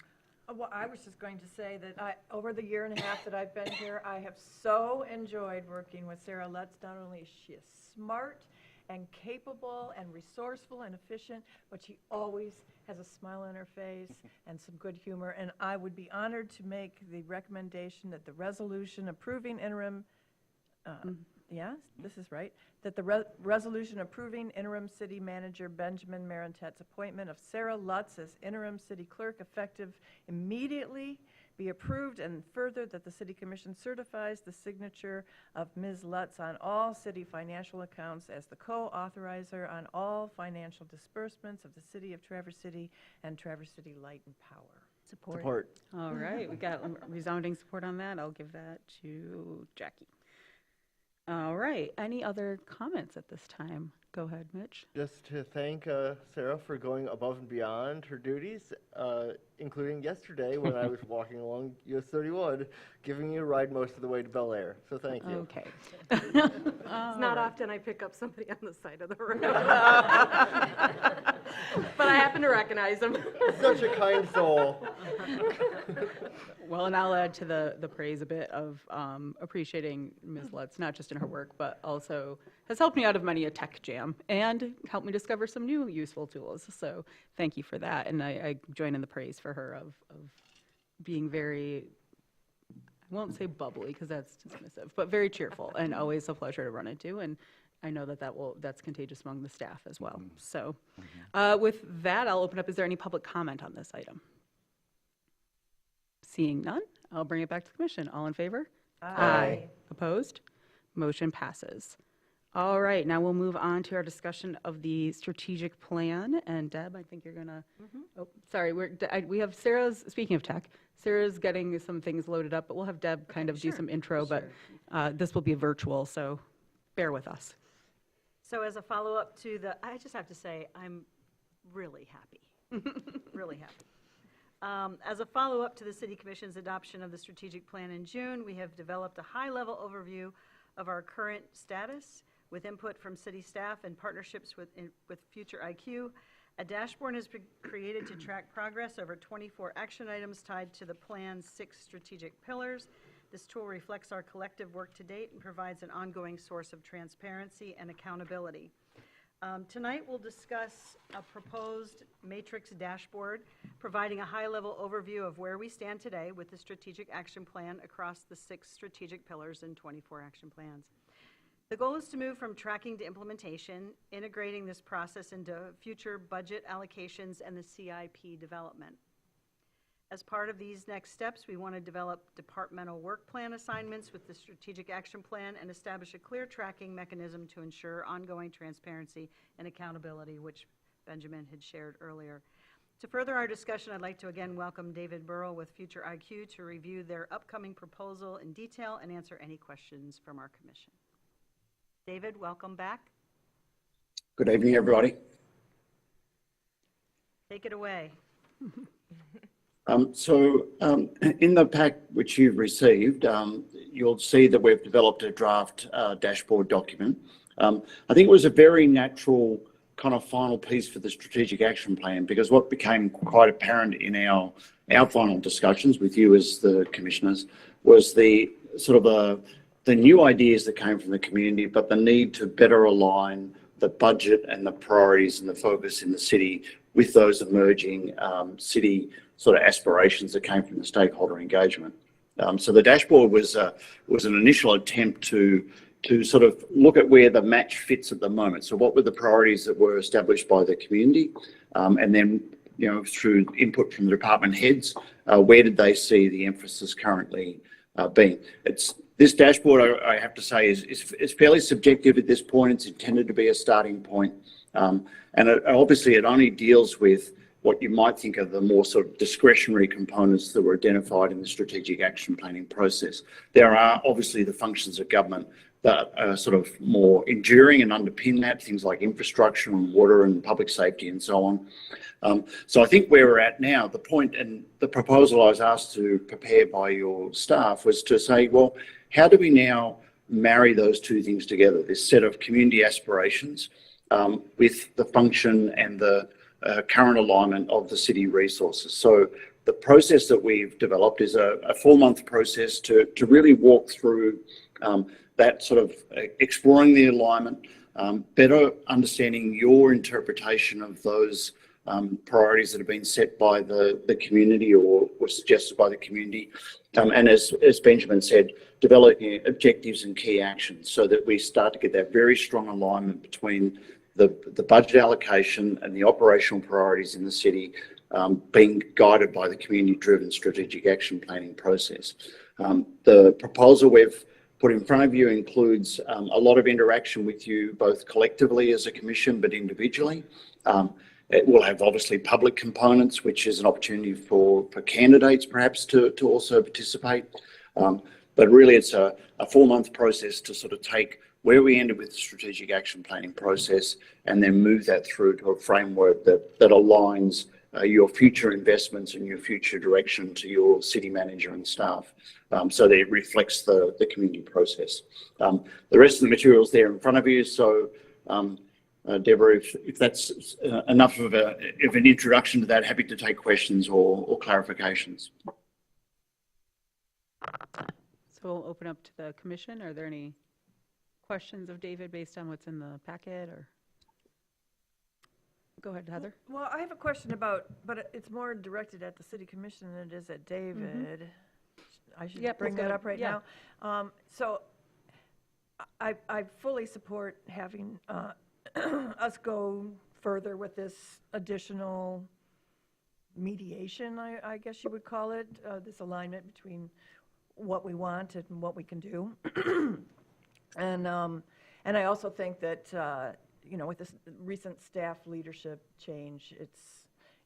Well, I was just going to say that over the year and a half that I've been here, I have so enjoyed working with Sarah Lutz. Not only is she smart and capable and resourceful and efficient, but she always has a smile on her face and some good humor. And I would be honored to make the recommendation that the resolution approving interim, yes, this is right, that the resolution approving interim city manager Benjamin Marentet's appointment of Sarah Lutz as interim city clerk effective immediately be approved, and further that the city commission certifies the signature of Ms. Lutz on all city financial accounts as the co-authorizer on all financial disbursements of the city of Traverse City and Traverse City Light and Power. Support. All right, we got resounding support on that. I'll give that to Jackie. All right, any other comments at this time? Go ahead, Mitch. Just to thank Sarah for going above and beyond her duties, including yesterday when I was walking along US 31, giving you a ride most of the way to Bel Air. So thank you. Okay. It's not often I pick up somebody on the side of the road. But I happen to recognize him. Such a kind soul. Well, and I'll add to the praise a bit of appreciating Ms. Lutz, not just in her work, but also has helped me out of many a tech jam and helped me discover some new useful tools. So thank you for that. And I join in the praise for her of being very, I won't say bubbly because that's dismissive, but very cheerful and always a pleasure to run into. And I know that's contagious among the staff as well. So with that, I'll open up. Is there any public comment on this item? Seeing none, I'll bring it back to the commission. All in favor? Aye. Opposed? Motion passes. All right, now we'll move on to our discussion of the strategic plan. And Deb, I think you're gonna, oh, sorry, we have Sarah's, speaking of tech, Sarah's getting some things loaded up, but we'll have Deb kind of do some intro, but this will be virtual, so bear with us. So as a follow-up to I just have to say, I'm really happy, really happy. As a follow-up to the City Commission's adoption of the strategic plan in June, we have developed a high-level overview of our current status with input from city staff and partnerships with Future IQ. A dashboard has been created to track progress over 24 action items tied to the plan's 6 strategic pillars. This tool reflects our collective work to date and provides an ongoing source of transparency and accountability. Tonight, we'll discuss a proposed matrix dashboard, providing a high-level overview of where we stand today with the strategic action plan across the 6 strategic pillars and 24 action plans. The goal is to move from tracking to implementation, integrating this process into future budget allocations and the CIP development. As part of these next steps, we want to develop departmental work plan assignments with the strategic action plan and establish a clear tracking mechanism to ensure ongoing transparency and accountability, which Benjamin had shared earlier. To further our discussion, I'd like to again welcome David Burrell with Future IQ to review their upcoming proposal in detail and answer any questions from our commission. David, welcome back. Good evening, everybody. Take it away. In the pack which you've received, you'll see that we've developed a draft dashboard document. I think it was a very natural kind of final piece for the strategic action plan, because what became quite apparent in our final discussions with you as the commissioners was the sort of the new ideas that came from the community, but the need to better align the budget and the priorities and the focus in the city with those emerging city sort of aspirations that came from the stakeholder engagement. So the dashboard was an initial attempt to sort of look at where the match fits at the moment. So what were the priorities that were established by the community, and then through input from the department heads, where did they see the emphasis currently being? This dashboard, I have to say, is fairly subjective at this point. It's intended to be a starting point, and obviously it only deals with what you might think of the more sort of discretionary components that were identified in the strategic action planning process. There are obviously the functions of government that are sort of more enduring and underpin that, things like infrastructure and water and public safety and so on. So I think where we're at now, the point and the proposal I was asked to prepare by your staff was to say, well, how do we now marry those two things together, this set of community aspirations with the function and the current alignment of the city resources. So the process that we've developed is a 4-month process to really walk through that sort of exploring the alignment, better understanding your interpretation of those priorities that have been set by the community or suggested by the community. And as Benjamin said, developing objectives and key actions so that we start to get that very strong alignment between the budget allocation and the operational priorities in the city being guided by the community-driven strategic action planning process. The proposal we've put in front of you includes a lot of interaction with you, both collectively as a commission, but individually. It will have obviously public components, which is an opportunity for candidates perhaps to also participate. But really it's a 4-month process to sort of take where we ended with the strategic action planning process and then move that through to a framework that aligns your future investments and your future direction to your city manager and staff, so that it reflects the community process. The rest of the materials there in front of you. So Deborah, if that's enough of an introduction to that, happy to take questions or clarifications. So we'll open up to the commission. Are there any questions of David based on what's in the packet, or? Go ahead, Heather. Well, I have a question about, but it's more directed at the city commission than it is at David. I should Yep, bring let's go that to- up right yeah. now. So I fully support having us go further with this additional mediation, I guess you would call it, this alignment between what we want and what we can do. And I also think that, you know, with this recent staff leadership change,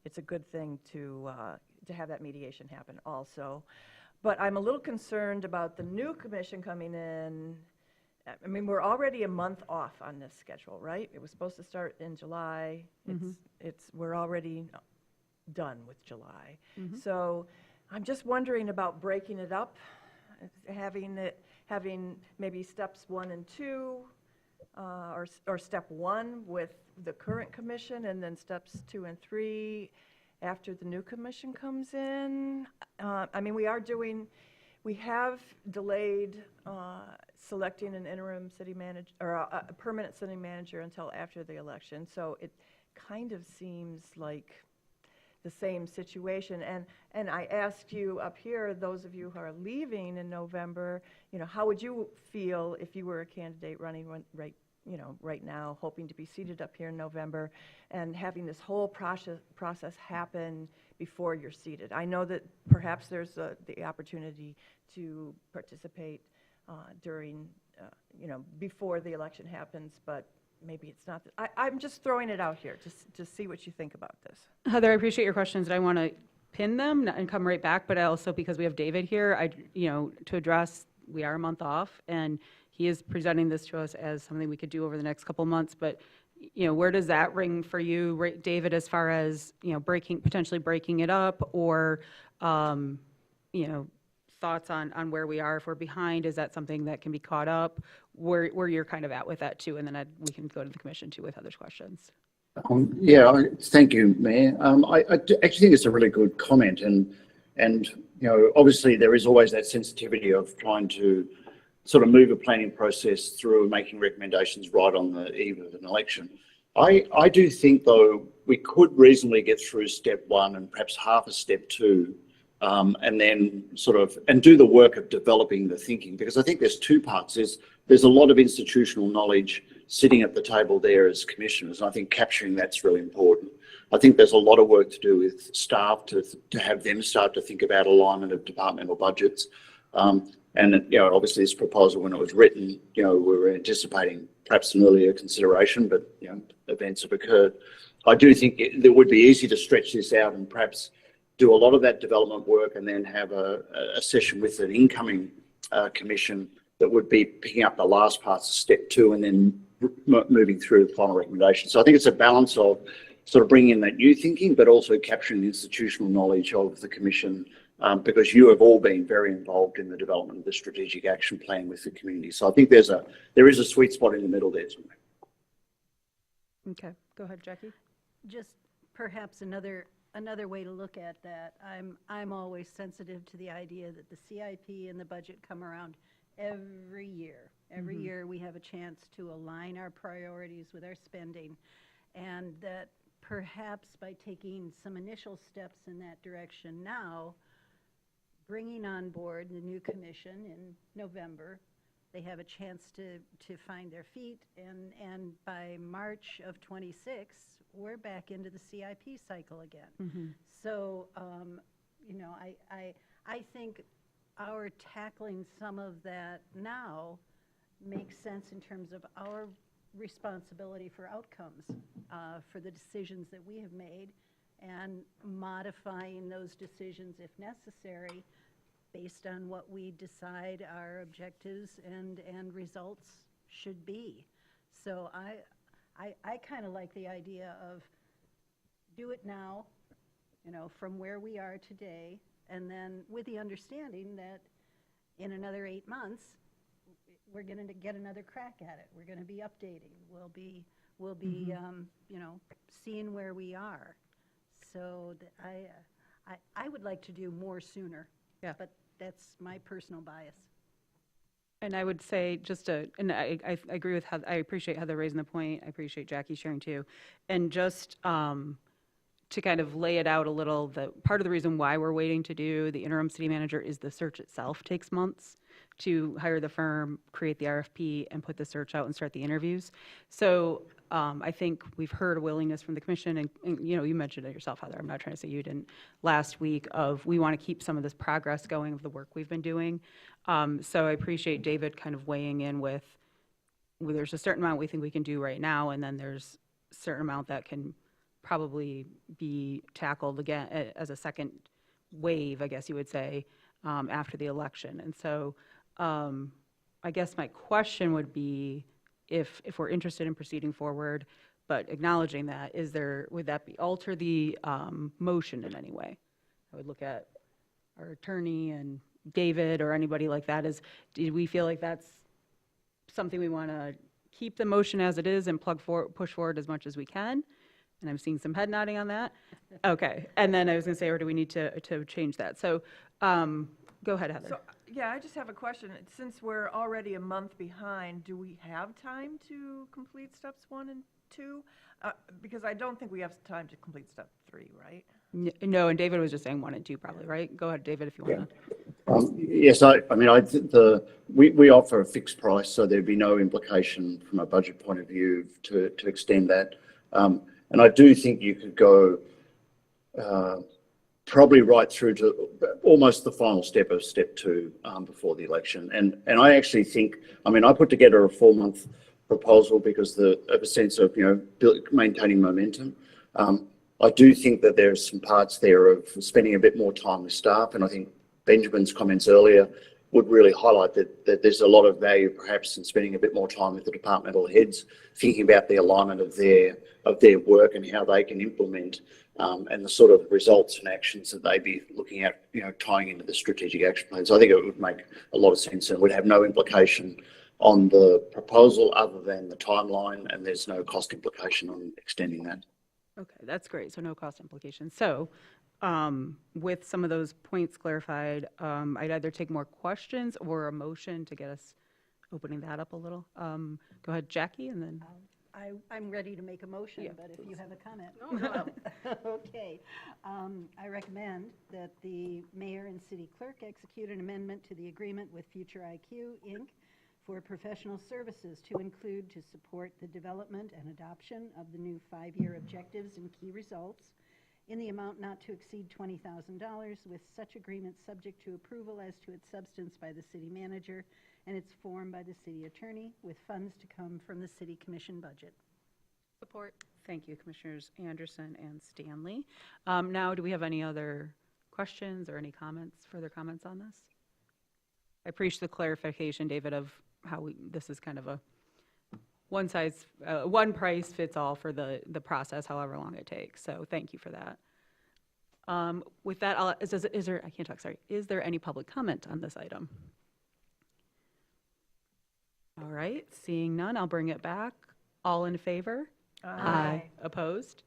it's a good thing to have that mediation happen also. But I'm a little concerned about the new commission coming in. I mean, we're already a month off on this schedule, right? It was supposed to start in July. We're already done with July. So I'm just wondering about breaking it up, having maybe steps 1 and 2, or step 1 with the current commission, and then steps 2 and 3 after the new commission comes in. I mean, we have delayed selecting an interim city manager, or a permanent city manager until after the election. So it kind of seems like the same situation. And I asked you up here, those of you who are leaving in November, you know, how would you feel if you were a candidate running right now, hoping to be seated up here in November, and having this whole process happen before you're seated? I know that perhaps there's the opportunity to participate during, before the election happens, but maybe it's not. I'm just throwing it out here to see what you think about this. Heather, I appreciate your questions, and I want to pin them and come right back, but I also, because we have David here, to address, we are a month off, and he is presenting this to us as something we could do over the next couple months, but, where does that ring for you, David, as far as, potentially breaking it up, or, thoughts on where we are, if we're behind? Is that something that can be caught up? Where you're kind of at with that too, and then we can go to the commission too with Heather's questions. Thank you, Mayor. I actually think it's a really good comment, and obviously there is always that sensitivity of trying to sort of move a planning process through and making recommendations right on the eve of an election. I do think, though, we could reasonably get through step 1 and perhaps half a step 2, and then and do the work of developing the thinking, because I think there's 2 parts. There's a lot of institutional knowledge sitting at the table there as commissioners, and I think capturing that's really important. I think there's a lot of work to do with staff to have them start to think about alignment of departmental budgets. And obviously this proposal, when it was written, we were anticipating perhaps an earlier consideration, but events have occurred. I do think it would be easy to stretch this out and perhaps do a lot of that development work and then have a session with an incoming commission that would be picking up the last parts of step 2 and then moving through the final recommendation. So I think it's a balance of sort of bringing in that new thinking, but also capturing the institutional knowledge of the commission, because you have all been very involved in the development of the strategic action plan with the community. So I think there is a sweet spot in the middle there. Okay, go ahead, Jackie. Just perhaps another way to look at that. I'm always sensitive to the idea that the CIP and the budget come around every year. Every year we have a chance to align our priorities with our spending, and that perhaps by taking some initial steps in that direction now, bringing on board the new commission in November, they have a chance to find their feet, and by March of 26, we're back into the CIP cycle again. So, you know, I think our tackling some of that now makes sense in terms of our responsibility for outcomes, for the decisions that we have made, and modifying those decisions if necessary based on what we decide our objectives and results should be. So I kind of like the idea of do it now, you know, from where we are today, and then with the understanding that in another 8 months, we're going to get another crack at it. We're going to be updating. We'll be you know, seeing where we are. So I would like to do more sooner. Yeah. But that's my personal bias. And I would say and I agree with Heather, I appreciate Heather raising the point. I appreciate Jackie sharing too. And just to kind of lay it out a little, part of the reason why we're waiting to do the interim city manager is the search itself takes months to hire the firm, create the RFP, and put the search out and start the interviews. So I think we've heard a willingness from the commission, and you know, you mentioned it yourself, Heather, I'm not trying to say you didn't, last week, of we want to keep some of this progress going of the work we've been doing. So I appreciate David kind of weighing in with there's a certain amount we think we can do right now, and then there's a certain amount that can probably be tackled again as a second wave, I guess you would say, after the election. And so I guess my question would be, if we're interested in proceeding forward, but acknowledging that, would that alter the motion in any way? I would look at our attorney and David or anybody like that. Do we feel like that's something we want to keep the motion as it is and push forward as much as we can? And I'm seeing some head nodding on that. Okay. And then I was going to say, or do we need to change that? So go ahead, Heather. So, yeah, I just have a question. Since we're already a month behind, do we have time to complete steps 1 and 2? Because I don't think we have time to complete step 3, right? No, and David was just saying 1 and 2 probably, right? Go ahead, David, if you want to. Yes, I mean, we offer a fixed price, so there'd be no implication from a budget point of view to extend that. And I do think you could go probably right through to almost the final step of step 2 before the election. And I actually think, I mean, I put together a 4-month proposal because of a sense of, you know, maintaining momentum. I do think that there's some parts there of spending a bit more time with staff, and I think Benjamin's comments earlier would really highlight that there's a lot of value perhaps in spending a bit more time with the departmental heads, thinking about the alignment of their work and how they can implement and the sort of results and actions that they'd be looking at, you know, tying into the strategic action plan. So I think it would make a lot of sense and would have no implication on the proposal other than the timeline, and there's no cost implication on extending that. Okay, that's great. So no cost implications. So with some of those points clarified, I'd either take more questions or a motion to get us opening that up a little. Go ahead, Jackie, and then. I'm ready to make a motion, but if you have a comment. No. Okay. I recommend that the mayor and city clerk execute an amendment to the agreement with Future IQ, Inc. for professional services to include to support the development and adoption of the new 5-year objectives and key results in the amount not to exceed $20,000, with such agreement subject to approval as to its substance by the city manager and its form by the city attorney, with funds to come from the city commission budget. Support. Thank you, Commissioners Anderson and Stanley. Now, do we have any other questions or any comments, further comments on this? I appreciate the clarification, David, of how this is kind of a one size, one price fits all for the process, however long it takes. So thank you for that. With that, is there, I can't talk, sorry. Is there any public comment on this item? All right, seeing none, I'll bring it back. All in favor? Aye. Opposed?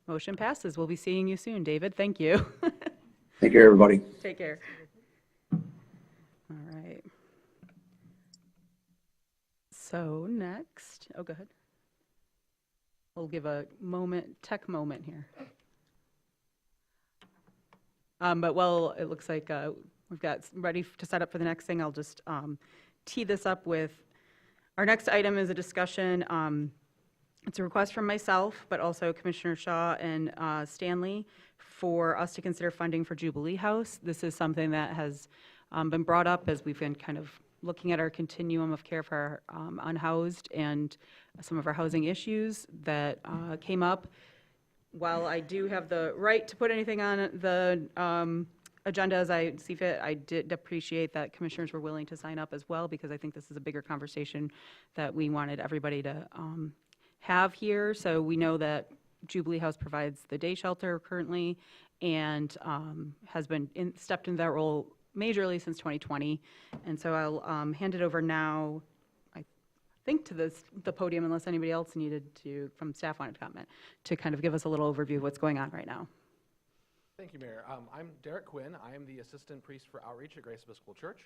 Motion passes. We'll be seeing you soon, David. Thank you. Thank you, everybody. Take care. All right. So next, oh, go ahead. We'll give a tech moment here. But well, it looks like we've got ready to set up for the next thing. I'll just tee this up with, our next item is a discussion. It's a request from myself, but also Commissioner Shaw and Stanley for us to consider funding for Jubilee House. This is something that has been brought up as we've been kind of looking at our continuum of care for our unhoused and some of our housing issues that came up. While I do have the right to put anything on the agenda as I see fit, I did appreciate that commissioners were willing to sign up as well, because I think this is a bigger conversation that we wanted everybody to have here. So we know that Jubilee House provides the day shelter currently and has been stepped into that role majorly since 2020. And so I'll hand it over now, I think, to the podium, unless anybody else needed to, from staff wanted to comment, to kind of give us a little overview of what's going on right now. Thank you, Mayor. I'm Derek Quinn. I am the Assistant Priest for Outreach at Grace Episcopal Church.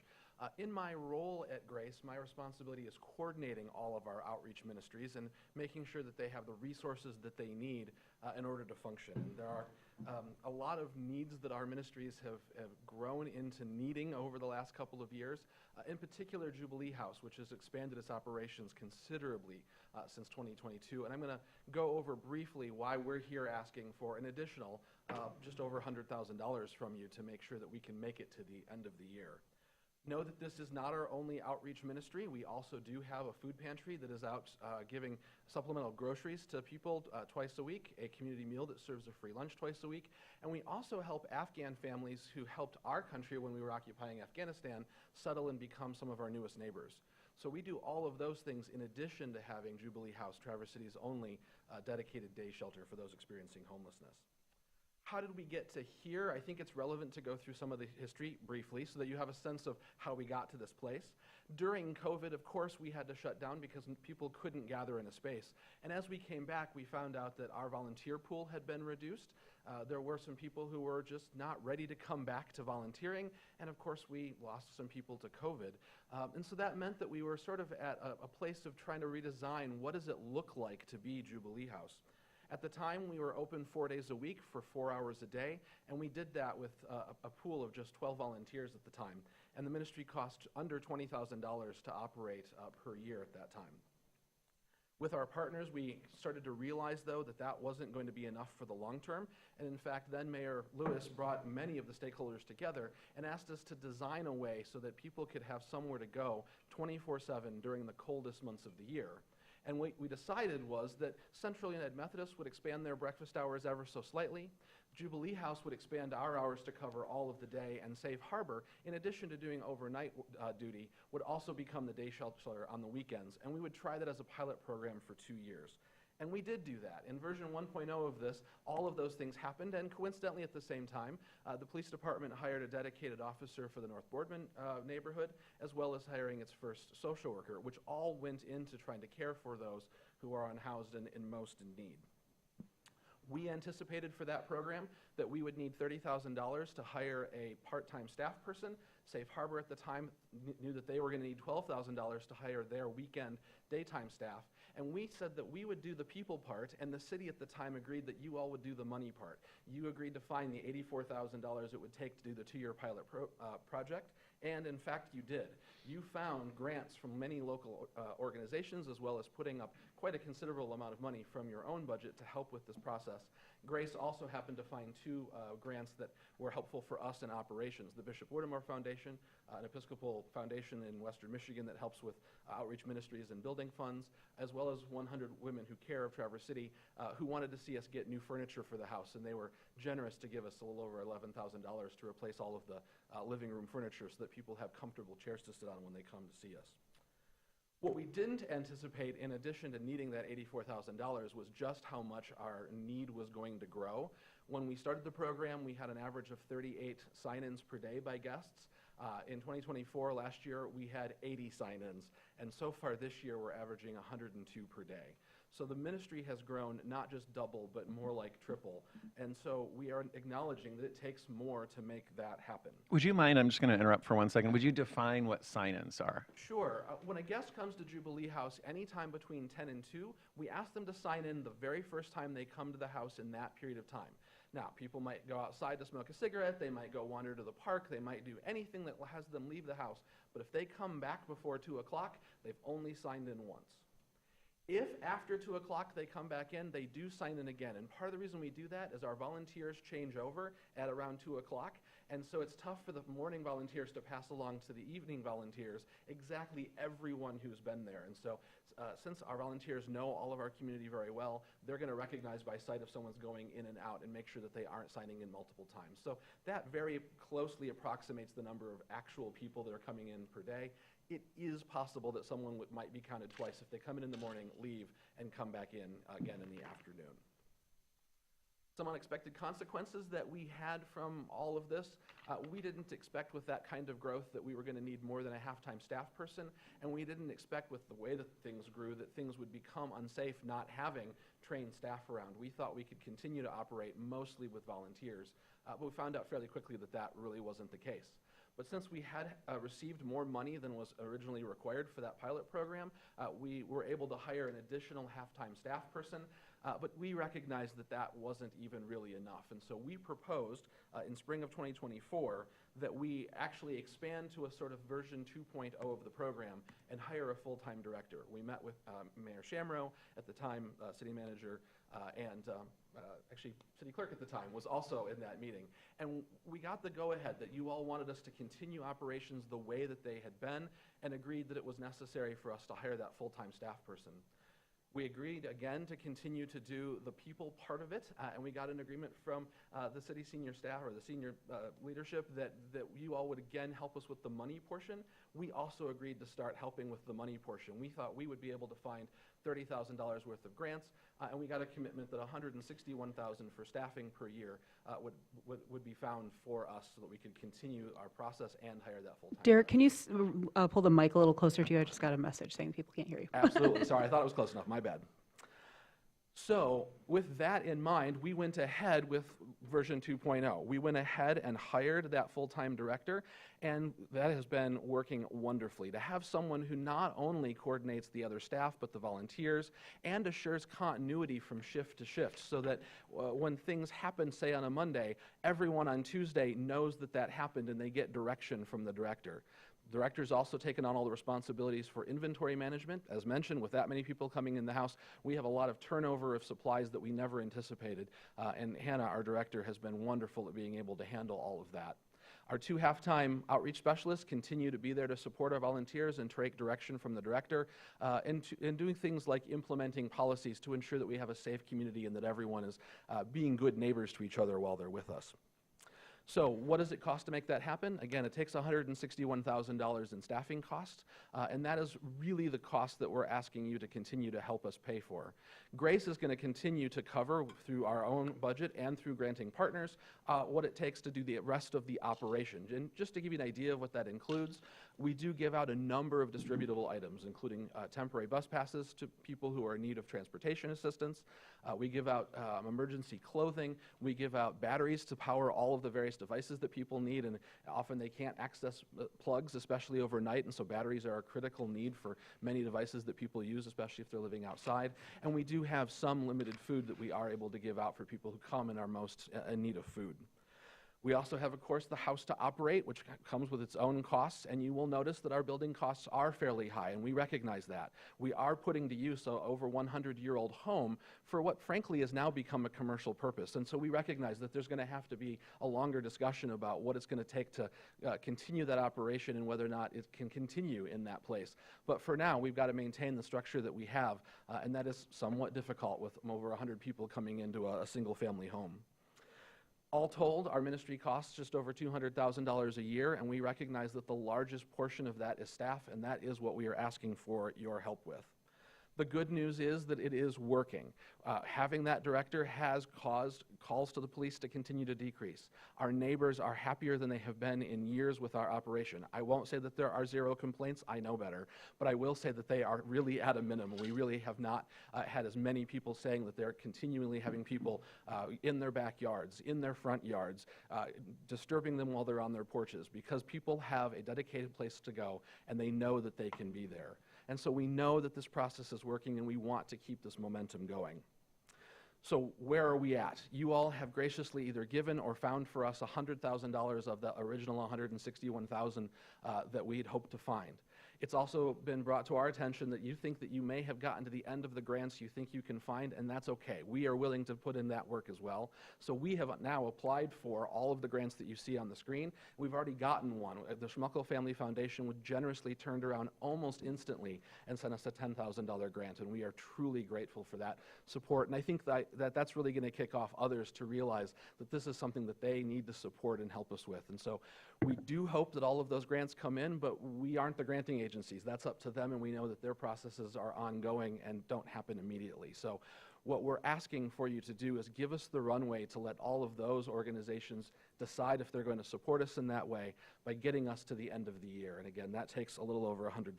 In my role at Grace, my responsibility is coordinating all of our outreach ministries and making sure that they have the resources that they need in order to function. And there are a lot of needs that our ministries have grown into needing over the last couple of years. In particular, Jubilee House, which has expanded its operations considerably since 2022. And I'm going to go over briefly why we're here asking for an additional just over $100,000 from you to make sure that we can make it to the end of the year. Know that this is not our only outreach ministry. We also do have a food pantry that is out giving supplemental groceries to people twice a week, a community meal that serves a free lunch twice a week, and we also help Afghan families who helped our country when we were occupying Afghanistan settle and become some of our newest neighbors. So we do all of those things in addition to having Jubilee House, Traverse City's only dedicated day shelter for those experiencing homelessness. How did we get to here? I think it's relevant to go through some of the history briefly so that you have a sense of how we got to this place. During COVID, of course, we had to shut down because people couldn't gather in a space. And as we came back, we found out that our volunteer pool had been reduced. There were some people who were just not ready to come back to volunteering. And of course, we lost some people to COVID. And so that meant that we were sort of at a place of trying to redesign what does it look like to be Jubilee House. At the time, we were open 4 days a week for 4 hours a day, and we did that with a pool of just 12 volunteers at the time. And the ministry cost under $20,000 to operate per year at that time. With our partners, we started to realize, though, that that wasn't going to be enough for the long term. And in fact, then Mayor Lewis brought many of the stakeholders together and asked us to design a way so that people could have somewhere to go 24/7 during the coldest months of the year. And what we decided was that Central United Methodist would expand their breakfast hours ever so slightly. Jubilee House would expand our hours to cover all of the day, and Safe Harbor, in addition to doing overnight duty, would also become the day shelter on the weekends. And we would try that as a pilot program for 2 years. And we did do that. In version 1.0 of this, all of those things happened, and coincidentally at the same time, the police department hired a dedicated officer for the North Boardman neighborhood, as well as hiring its first social worker, which all went into trying to care for those who are unhoused and most in need. We anticipated for that program that we would need $30,000 to hire a part-time staff person. Safe Harbor at the time knew that they were going to need $12,000 to hire their weekend daytime staff. And we said that we would do the people part, and the city at the time agreed that you all would do the money part. You agreed to find the $84,000 it would take to do the 2-year pilot project, and in fact you did. You found grants from many local organizations, as well as putting up quite a considerable amount of money from your own budget to help with this process. Grace also happened to find two grants that were helpful for us in operations. The Bishop Whittemore Foundation, an Episcopal foundation in Western Michigan that helps with outreach ministries and building funds, as well as 100 Women Who Care of Traverse City, who wanted to see us get new furniture for the house, and they were generous to give us a little over $11,000 to replace all of the living room furniture so that people have comfortable chairs to sit on when they come to see us. What we didn't anticipate, in addition to needing that $84,000, was just how much our need was going to grow. When we started the program, we had an average of 38 sign-ins per day by guests. In 2024, last year, we had 80 sign-ins, and so far this year, we're averaging 102 per day. So the ministry has grown not just double, but more like triple. And so we are acknowledging that it takes more to make that happen. Would you mind, I'm just going to interrupt for 1 second, would you define what sign-ins are? Sure. When a guest comes to Jubilee House anytime between 10 and 2, we ask them to sign in the very first time they come to the house in that period of time. Now, people might go outside to smoke a cigarette, they might go wander to the park, they might do anything that has them leave the house, but if they come back before 2 o'clock, they've only signed in once. If after 2 o'clock they come back in, they do sign in again. And part of the reason we do that is our volunteers change over at around 2 o'clock. And so it's tough for the morning volunteers to pass along to the evening volunteers exactly everyone who's been there. And so since our volunteers know all of our community very well, they're going to recognize by sight if someone's going in and out and make sure that they aren't signing in multiple times. So that very closely approximates the number of actual people that are coming in per day. It is possible that someone might be counted twice if they come in the morning, leave, and come back in again in the afternoon. Some unexpected consequences that we had from all of this. We didn't expect with that kind of growth that we were going to need more than a half-time staff person, and we didn't expect with the way that things grew that things would become unsafe not having trained staff around. We thought we could continue to operate mostly with volunteers, but we found out fairly quickly that that really wasn't the case. But since we had received more money than was originally required for that pilot program, we were able to hire an additional half-time staff person, but we recognized that that wasn't even really enough. And so we proposed in spring of 2024 that we actually expand to a sort of version 2.0 of the program and hire a full-time director. We met with Mayor Shamrow at the time, city manager, and actually city clerk at the time was also in that meeting. And we got the go-ahead that you all wanted us to continue operations the way that they had been and agreed that it was necessary for us to hire that full-time staff person. We agreed again to continue to do the people part of it, and we got an agreement from the city senior staff or the senior leadership that you all would again help us with the money portion. We also agreed to start helping with the money portion. We thought we would be able to find $30,000 worth of grants, and we got a commitment that $161,000 for staffing per year would be found for us so that we could continue our process and hire that full-time. Derek, can you pull the mic a little closer to you? I just got a message saying people can't hear you. Absolutely. Sorry, I thought it was close enough. My bad. So with that in mind, we went ahead with version 2.0. We went ahead and hired that full-time director, and that has been working wonderfully. To have someone who not only coordinates the other staff, but the volunteers, and assures continuity from shift to shift, so that when things happen, say on a Monday, everyone on Tuesday knows that that happened and they get direction from the director. The director's also taken on all the responsibilities for inventory management. As mentioned, with that many people coming in the house, we have a lot of turnover of supplies that we never anticipated. And Hannah, our director, has been wonderful at being able to handle all of that. Our 2 half-time outreach specialists continue to be there to support our volunteers and take direction from the director, and doing things like implementing policies to ensure that we have a safe community and that everyone is being good neighbors to each other while they're with us. So what does it cost to make that happen? Again, it takes $161,000 in staffing costs, and that is really the cost that we're asking you to continue to help us pay for. Grace is going to continue to cover through our own budget and through granting partners what it takes to do the rest of the operation. And just to give you an idea of what that includes, we do give out a number of distributable items, including temporary bus passes to people who are in need of transportation assistance. We give out emergency clothing. We give out batteries to power all of the various devices that people need, and often they can't access plugs, especially overnight, and so batteries are a critical need for many devices that people use, especially if they're living outside. And we do have some limited food that we are able to give out for people who come and are most in need of food. We also have, of course, the House to Operate, which comes with its own costs, and you will notice that our building costs are fairly high, and we recognize that. We are putting to use an over 100-year-old home for what, frankly, has now become a commercial purpose, and so we recognize that there's going to have to be a longer discussion about what it's going to take to continue that operation and whether or not it can continue in that place. But for now, we've got to maintain the structure that we have, and that is somewhat difficult with over 100 people coming into a single-family home. All told, our ministry costs just over $200,000 a year, and we recognize that the largest portion of that is staff, and that is what we are asking for your help with. The good news is that it is working. Having that director has caused calls to the police to continue to decrease. Our neighbors are happier than they have been in years with our operation. I won't say that there are zero complaints, I know better, but I will say that they are really at a minimum. We really have not had as many people saying that they're continually having people in their backyards, in their front yards, disturbing them while they're on their porches, because people have a dedicated place to go and they know that they can be there. And so we know that this process is working, and we want to keep this momentum going. So where are we at? You all have graciously either given or found for us $100,000 of the original $161,000 that we'd hoped to find. It's also been brought to our attention that you think that you may have gotten to the end of the grants you think you can find, and that's okay. We are willing to put in that work as well. So we have now applied for all of the grants that you see on the screen. We've already gotten one. The Schmuckel Family Foundation would generously turned around almost instantly and sent us a $10,000 grant, and we are truly grateful for that support. And I think that's really going to kick off others to realize that this is something that they need to support and help us with. And so we do hope that all of those grants come in, but we aren't the granting agencies. That's up to them, and we know that their processes are ongoing and don't happen immediately. So what we're asking for you to do is give us the runway to let all of those organizations decide if they're going to support us in that way by getting us to the end of the year. And again, that takes a little over $100,000.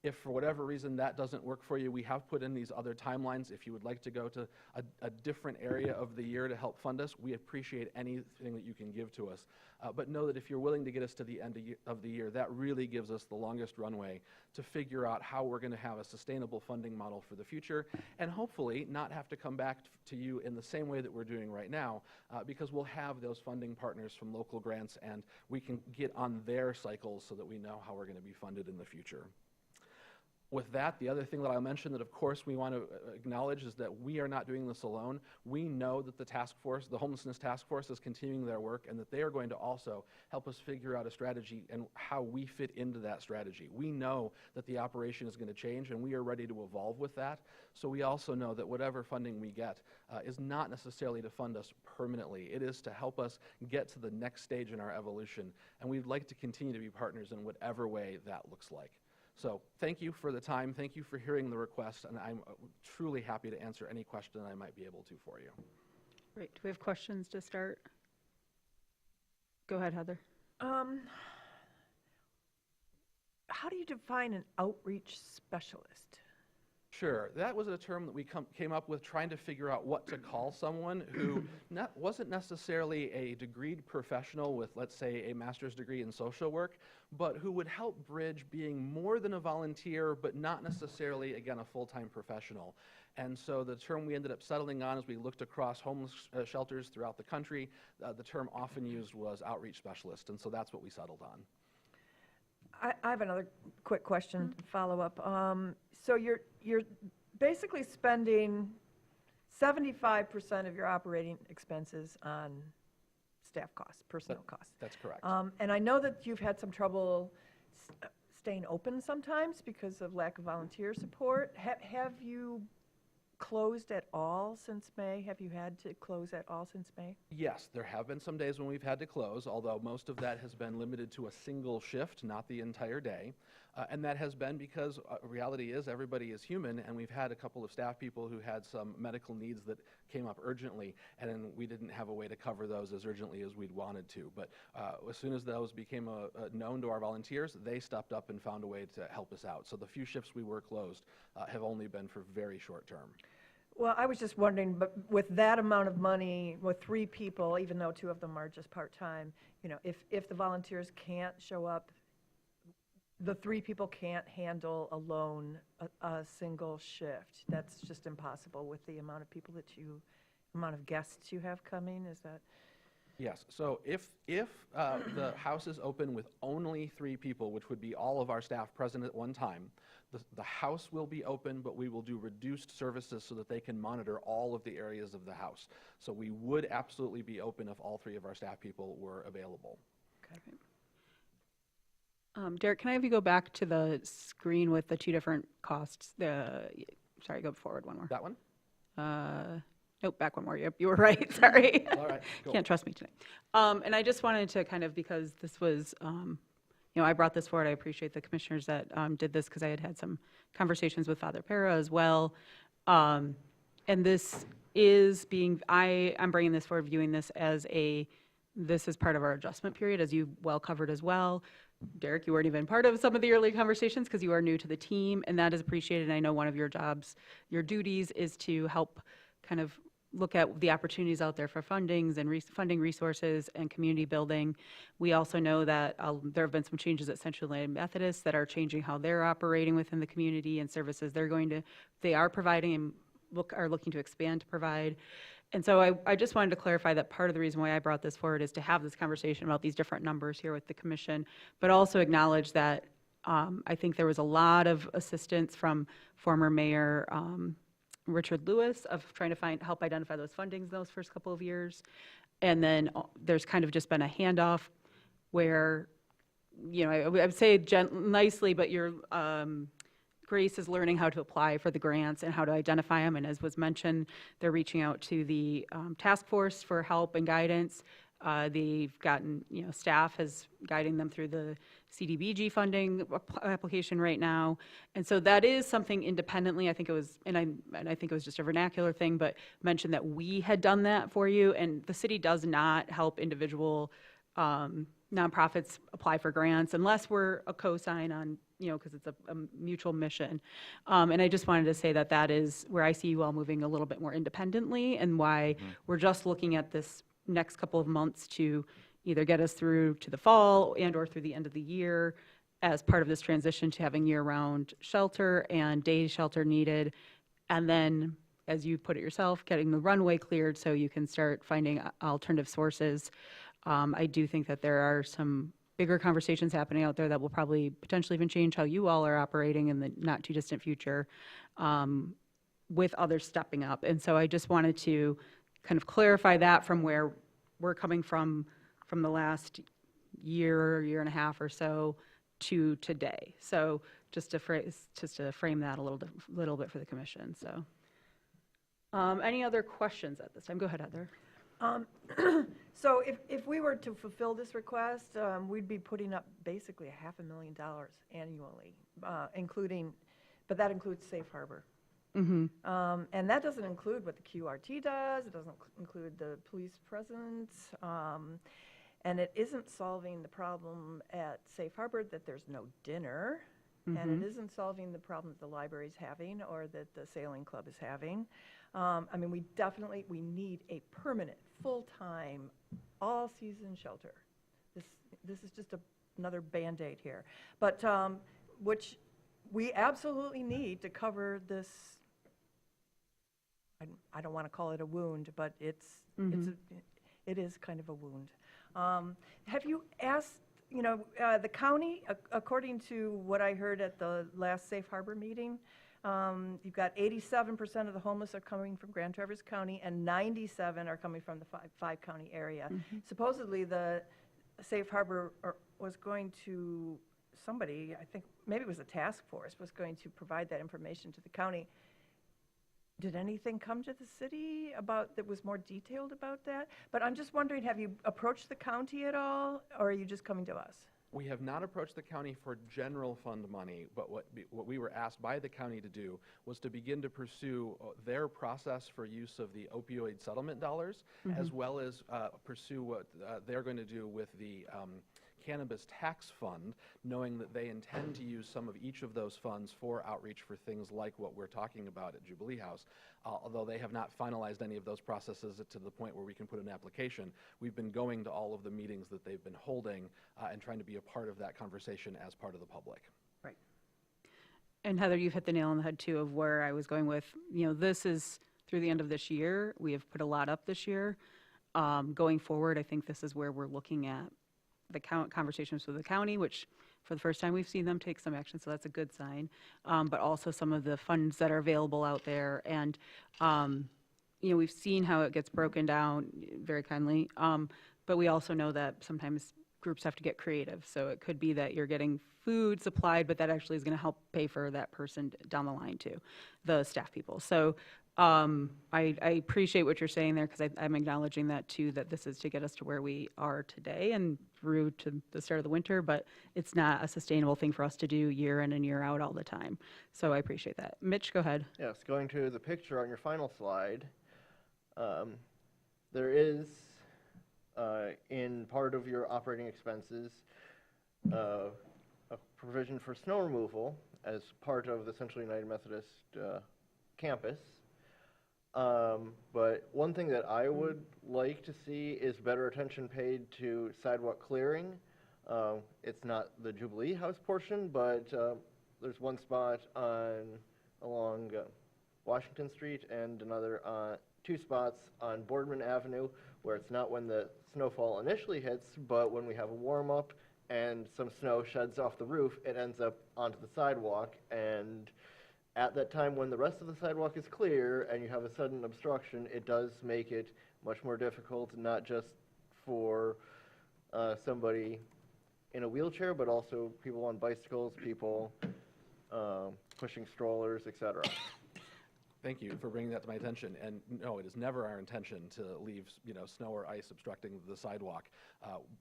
If for whatever reason that doesn't work for you, we have put in these other timelines. If you would like to go to a different area of the year to help fund us, we appreciate anything that you can give to us. But know that if you're willing to get us to the end of the year, that really gives us the longest runway to figure out how we're going to have a sustainable funding model for the future, and hopefully not have to come back to you in the same way that we're doing right now, because we'll have those funding partners from local grants, and we can get on their cycles so that we know how we're going to be funded in the future. With that, the other thing that I'll mention that, of course, we want to acknowledge is that we are not doing this alone. We know that the task force, the homelessness task force, is continuing their work, and that they are going to also help us figure out a strategy and how we fit into that strategy. We know that the operation is going to change, and we are ready to evolve with that. So we also know that whatever funding we get is not necessarily to fund us permanently. It is to help us get to the next stage in our evolution, and we'd like to continue to be partners in whatever way that looks like. So thank you for the time. Thank you for hearing the request, and I'm truly happy to answer any question I might be able to for you. Great. Do we have questions to start? Go ahead, Heather. How do you define an outreach specialist? Sure. That was a term that we came up with trying to figure out what to call someone who wasn't necessarily a degreed professional with, let's say, a master's degree in social work, but who would help bridge being more than a volunteer, but not necessarily, again, a full-time professional. And so the term we ended up settling on as we looked across homeless shelters throughout the country, the term often used was outreach specialist, and so that's what we settled on. I have another quick question to follow up. So you're basically spending 75% of your operating expenses on staff costs, personnel costs. That's correct. And I know that you've had some trouble staying open sometimes because of lack of volunteer support. Have you closed at all since May? Have you had to close at all since May? Yes, there have been some days when we've had to close, although most of that has been limited to a single shift, not the entire day. And that has been because reality is everybody is human, and we've had a couple of staff people who had some medical needs that came up urgently, and then we didn't have a way to cover those as urgently as we'd wanted to. But as soon as those became known to our volunteers, they stepped up and found a way to help us out. So the few shifts we were closed have only been for very short term. Well, I was just wondering, but with that amount of money, with 3 people, even though 2 of them are just part-time, you know, if the volunteers can't show up, the 3 people can't handle alone a single shift. That's just impossible with the amount of people amount of guests you have coming, is that? Yes, so if the House is open with only 3 people, which would be all of our staff present at one time, the House will be open, but we will do reduced services so that they can monitor all of the areas of the House. So we would absolutely be open if all 3 of our staff people were available. Derek, can I have you go back to the screen with the 2 different costs? Sorry, go forward one more. That one? Nope, back one more. Yep, you were right. Sorry. All right, cool. Can't trust me today. And I just wanted to kind of, because this was, I brought this forward. I appreciate the commissioners that did this, because I had some conversations with Father Para as well. And this is I'm bringing this forward, viewing this as this is part of our adjustment period, as you well covered as well. Derek, you weren't even part of some of the early conversations because you are new to the team, and that is appreciated. I know one of your jobs, your duties, is to help kind of look at the opportunities out there for fundings and funding resources and community building. We also know that there have been some changes at Central United Methodist that are changing how they're operating within the community and services they are providing and are looking to expand to provide. And so I just wanted to clarify that part of the reason why I brought this forward is to have this conversation about these different numbers here with the commission, but also acknowledge that I think there was a lot of assistance from former Mayor Richard Lewis of trying to help identify those fundings those first couple of years. And then there's kind of just been a handoff where, I would say nicely, but Grace is learning how to apply for the grants and how to identify them. And as was mentioned, they're reaching out to the task force for help and guidance. They've gotten, staff is guiding them through the CDBG funding application right now. And so that is something independently, I think it was, and I think it was just a vernacular thing, but mentioned that we had done that for you. And the city does not help individual nonprofits apply for grants unless we're a co-sign on, because it's a mutual mission. And I just wanted to say that is where I see you all moving a little bit more independently, and why we're just looking at this next couple of months to either get us through to the fall and or through the end of the year as part of this transition to having year-round shelter and day shelter needed. And then, as you put it yourself, getting the runway cleared so you can start finding alternative sources. I do think that there are some bigger conversations happening out there that will probably potentially even change how you all are operating in the not too distant future, with others stepping up. And so I just wanted to kind of clarify that from where we're coming from the last year and a half or so to today. So just to frame that a little bit for the commission. So any other questions at this time? Go ahead, Heather. So if we were to fulfill this request, we'd be putting up basically $500,000 annually, but that includes Safe Harbor. And that doesn't include what the QRT does. It doesn't include the police presence. And it isn't solving the problem at Safe Harbor that there's no dinner. And it isn't solving the problem that the library's having or that the sailing club is having. I mean, we need a permanent, full-time, all-season shelter. This is just another Band-Aid here. But which we absolutely need to cover this, I don't want to call it a wound, but it is kind of a wound. Have you asked, the county, according to what I heard at the last Safe Harbor meeting, you've got 87% of the homeless are coming from Grand Traverse County, and 97 are coming from the five-county area. Supposedly, the Safe Harbor was going to, somebody, I think, maybe it was a task force, was going to provide that information to the county. Did anything come to the city that was more detailed about that? But I'm just wondering, have you approached the county at all, or are you just coming to us? We have not approached the county for general fund money, but what we were asked by the county to do was to begin to pursue their process for use of the opioid settlement dollars, as well as pursue what they're going to do with the cannabis tax fund, knowing that they intend to use some of each of those funds for outreach for things like what we're talking about at Jubilee House. Although they have not finalized any of those processes to the point where we can put an application, we've been going to all of the meetings that they've been holding and trying to be a part of that conversation as part of the public. Right. And Heather, you've hit the nail on the head too of where I was going with, this is through the end of this year. We have put a lot up this year. Going forward, I think this is where we're looking at the conversations with the county, which for the first time we've seen them take some action, so that's a good sign. But also some of the funds that are available out there. And, we've seen how it gets broken down very kindly. But we also know that sometimes groups have to get creative. So it could be that you're getting food supplied, but that actually is going to help pay for that person down the line too, the staff people. So I appreciate what you're saying there, because I'm acknowledging that too, that this is to get us to where we are today and through to the start of the winter, but it's not a sustainable thing for us to do year in and year out all the time. So I appreciate that. Mitch, go ahead. Yes, going to the picture on your final slide, there is, in part of your operating expenses, a provision for snow removal as part of the Central United Methodist campus. But one thing that I would like to see is better attention paid to sidewalk clearing. It's not the Jubilee House portion, but there's one spot along Washington Street and two spots on Boardman Avenue where it's not when the snowfall initially hits, but when we have a warm-up and some snow sheds off the roof, it ends up onto the sidewalk. And at that time when the rest of the sidewalk is clear and you have a sudden obstruction, it does make it much more difficult, not just for somebody in a wheelchair, but also people on bicycles, people pushing strollers, etc. Thank you for bringing that to my attention. And no, it is never our intention to leave, snow or ice obstructing the sidewalk.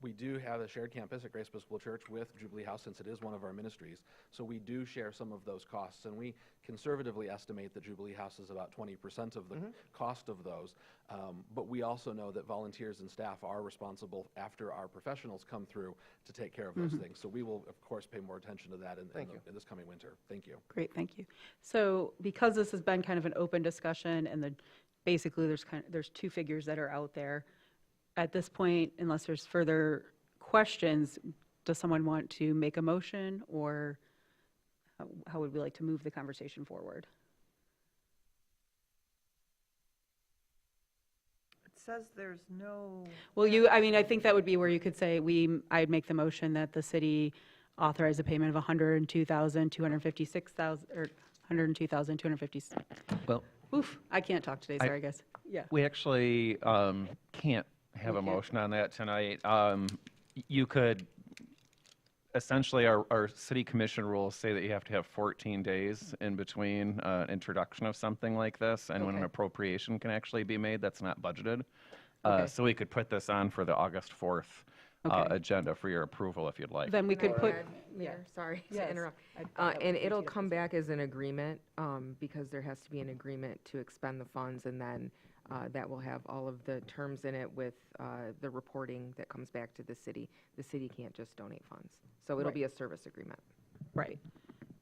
We do have a shared campus at Grace Episcopal Church with Jubilee House, since it is one of our ministries. So we do share some of those costs, and we conservatively estimate that Jubilee House is about 20% of the cost of those. But we also know that volunteers and staff are responsible after our professionals come through to take care of those things. So we will, of course, pay more attention to that in this coming winter. Thank you. Great, thank you. So because this has been kind of an open discussion, and basically there's two figures that are out there, at this point, unless there's further questions, does someone want to make a motion, or how would we like to move the conversation forward? It says there's no. Well, I think that would be where you could say, I'd make the motion that the city authorize a payment of $102,256, or $102,250. Well, Oof, I can't talk today, sorry, guys. Yeah. we actually can't have a motion on that tonight. You could, essentially, our city commission rules say that you have to have 14 days in between introduction of something like this and when an Okay. appropriation can actually be made that's not budgeted. Okay. So we could put this on for the August 4th Okay. agenda for your approval if you'd like. Then we Can I could put, add, Mayor, sorry Yes. to interrupt. I thought that And was it'll easy to come say. back as an agreement, because there has to be an agreement to expend the funds, and then that will have all of the terms in it with the reporting that comes back to the city. The city can't just donate funds. So it'll be a service agreement. right.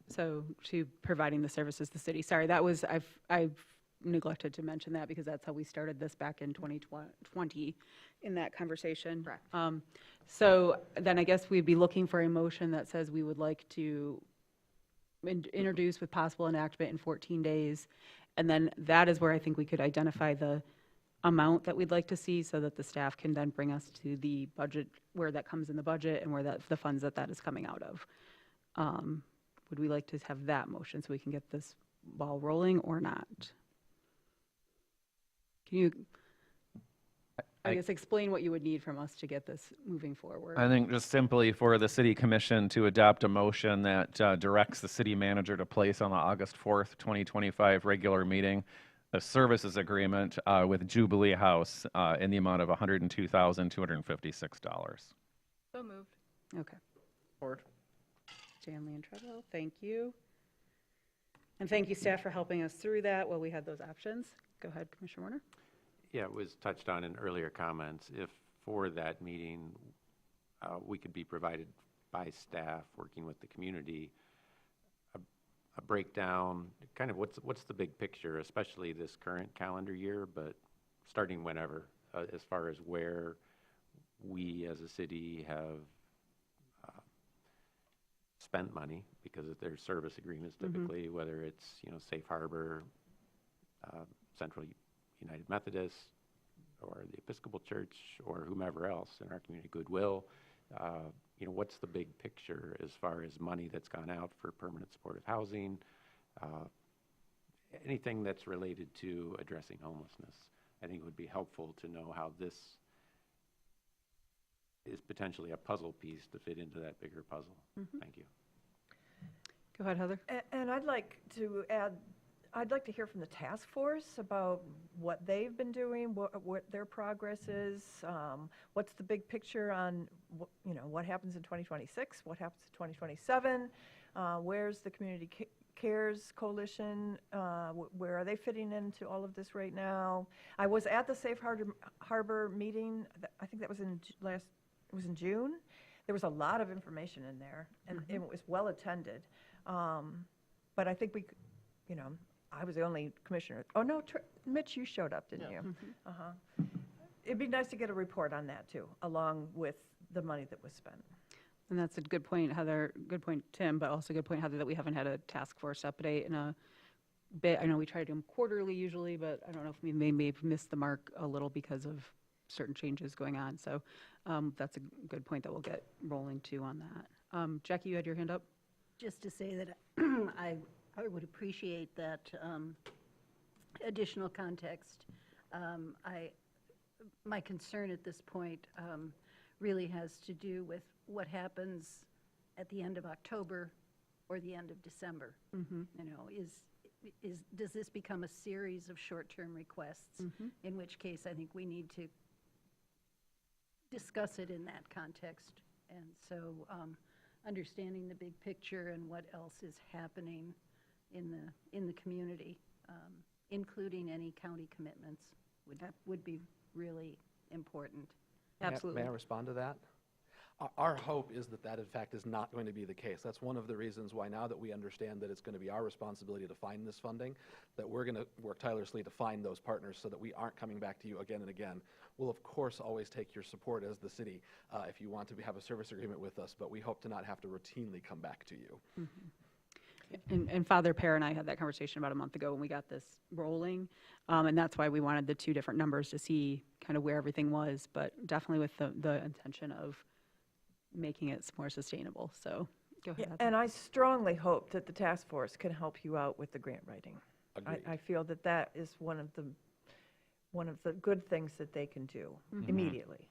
So to providing the services to the city. Sorry, I've neglected to mention that because that's how we started this back in 2020 in that conversation. Correct. So then I guess we'd be looking for a motion that says we would like to introduce with possible enactment in 14 days. And then that is where I think we could identify the amount that we'd like to see so that the staff can then bring us to the budget, where that comes in the budget and where the funds that is coming out of. Would we like to have that motion so we can get this ball rolling or not? Can you, I guess, explain what you would need from us to get this moving forward? I think just simply for the city commission to adopt a motion that directs the city manager to place on the August 4th, 2025 regular meeting a services agreement with Jubilee House in the amount of $102,256. So moved. Okay. Support. Stanley and Treadwell, thank you. And thank you, staff, for helping us through that while we had those options. Go ahead, Commissioner Warner. Yeah, it was touched on in earlier comments. If for that meeting, we could be provided by staff working with the community, a breakdown, kind of what's the big picture, especially this current calendar year, but starting whenever, as far as where we as a city have spent money, because there's service agreements typically, whether it's, Safe Harbor, Central United Methodist, or the Episcopal Church or whomever else in our community, Goodwill, what's the big picture as far as money that's gone out for permanent supportive housing, anything that's related to addressing homelessness. I think it would be helpful to know how this is potentially a puzzle piece to fit into that bigger puzzle. Thank you. Go ahead, Heather. And I'd like to add, I'd like to hear from the task force about what they've been doing, what their progress is, what's the big picture on, what happens in 2026, what happens in 2027, where's the Community Cares Coalition, where are they fitting into all of this right now? I was at the Safe Harbor meeting, I think that was in June. There was a lot of information in there, and it was well attended. But I think I was the only commissioner. Oh, no, Mitch, you showed up, didn't you? It'd be nice to get a report on that, too, along with the money that was spent. And that's a good point, Heather. Good point, Tim, but also a good point, Heather, that we haven't had a task force update in a bit. I know we try to do them quarterly usually, but I don't know if we may have missed the mark a little because of certain changes going on. So that's a good point that we'll get rolling too on that. Jackie, you had your hand up? Just to say that I would appreciate that additional context. My concern at this point really has to do with what happens at the end of October or the end of December. Does this become a series of short-term requests? In which case, I think we need to discuss it in that context. And so understanding the big picture and what else is happening in the community, including any county commitments, would be really important. Absolutely. May I respond to that? Our hope is that in fact is not going to be the case. That's one of the reasons why, now that we understand that it's going to be our responsibility to find this funding, that we're going to work tirelessly to find those partners so that we aren't coming back to you again and again. We'll of course always take your support as the city if you want to have a service agreement with us, but we hope to not have to routinely come back to you. And Father Pear and I had that conversation about a month ago when we got this rolling, and that's why we wanted the two different numbers to see kind of where everything was, but definitely with the intention of making it more sustainable. So go ahead. Heather. And I strongly hope that the task force can help you out with the grant writing. Agreed. I feel that is one of the good things that they can do immediately.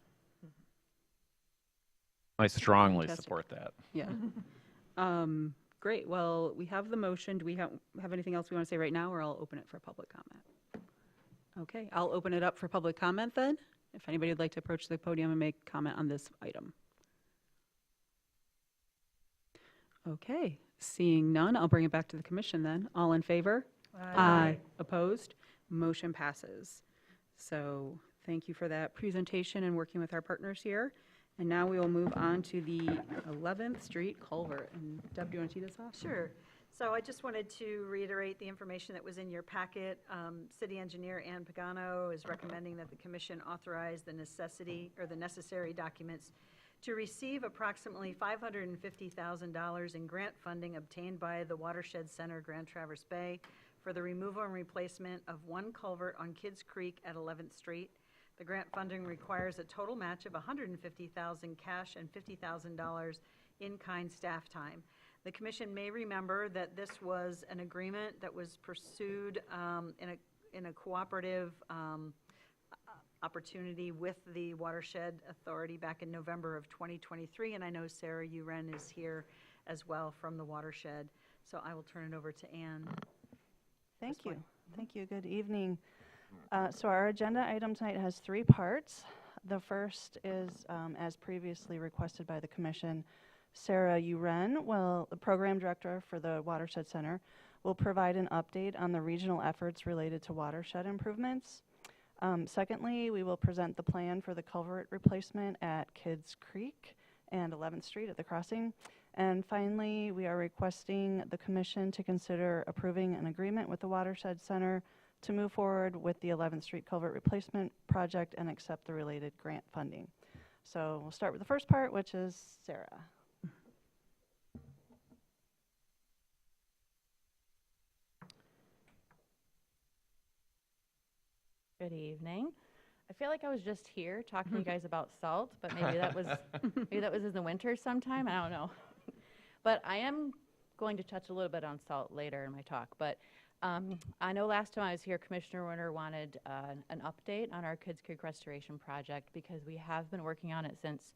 I strongly Fantastic. support that. Yeah. Great. Well, we have the motion. Do we have anything else we want to say right now, or I'll open it for public comment? Okay, I'll open it up for public comment then. If anybody would like to approach the podium and make comment on this item. Okay, seeing none, I'll bring it back to the commission then. All in favor? Aye. Opposed? Motion passes. So thank you for that presentation and working with our partners here. And now we will move on to the 11th Street culvert. And Deb, do you want to tee this off? Sure. So I just wanted to reiterate the information that was in your packet. City Engineer Ann Pagano is recommending that the commission authorize the necessary documents to receive approximately $550,000 in grant funding obtained by the Watershed Center Grand Traverse Bay for the removal and replacement of one culvert on Kids Creek at 11th Street. The grant funding requires a total match of $150,000 cash and $50,000 in-kind staff time. The commission may remember that this was an agreement that was pursued in a cooperative opportunity with the Watershed Authority back in November of 2023, and I know Sarah Uren is here as well from the Watershed. So I will turn it over to Ann. Thank you. Thank you. Good evening. So our agenda item tonight has three parts. The first is, as previously requested by the commission, Sarah Uren, the program director for the Watershed Center, will provide an update on the regional efforts related to watershed improvements. Secondly, we will present the plan for the culvert replacement at Kids Creek and 11th Street at the crossing. And finally, we are requesting the commission to consider approving an agreement with the Watershed Center to move forward with the 11th Street culvert replacement project and accept the related grant funding. So we'll start with the first part, which is Sarah. Good evening. I feel like I was just here talking to you guys about salt, but maybe that was in the winter sometime. I don't know. But I am going to touch a little bit on salt later in my talk. But I know last time I was here, Commissioner Werner wanted an update on our Kids Creek Restoration Project because we have been working on it since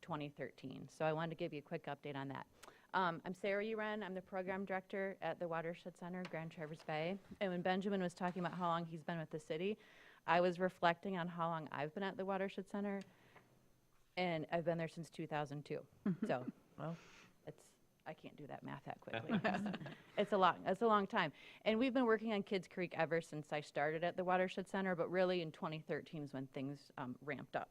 2013. So I wanted to give you a quick update on that. I'm Sarah Uren. I'm the program director at the Watershed Center, Grand Traverse Bay. And when Benjamin was talking about how long he's been with the city, I was reflecting on how long I've been at the Watershed Center, and I've been there since 2002. So, well, I can't do that math that quickly. It's a long time. And we've been working on Kids Creek ever since I started at the Watershed Center, but really in 2013 is when things ramped up.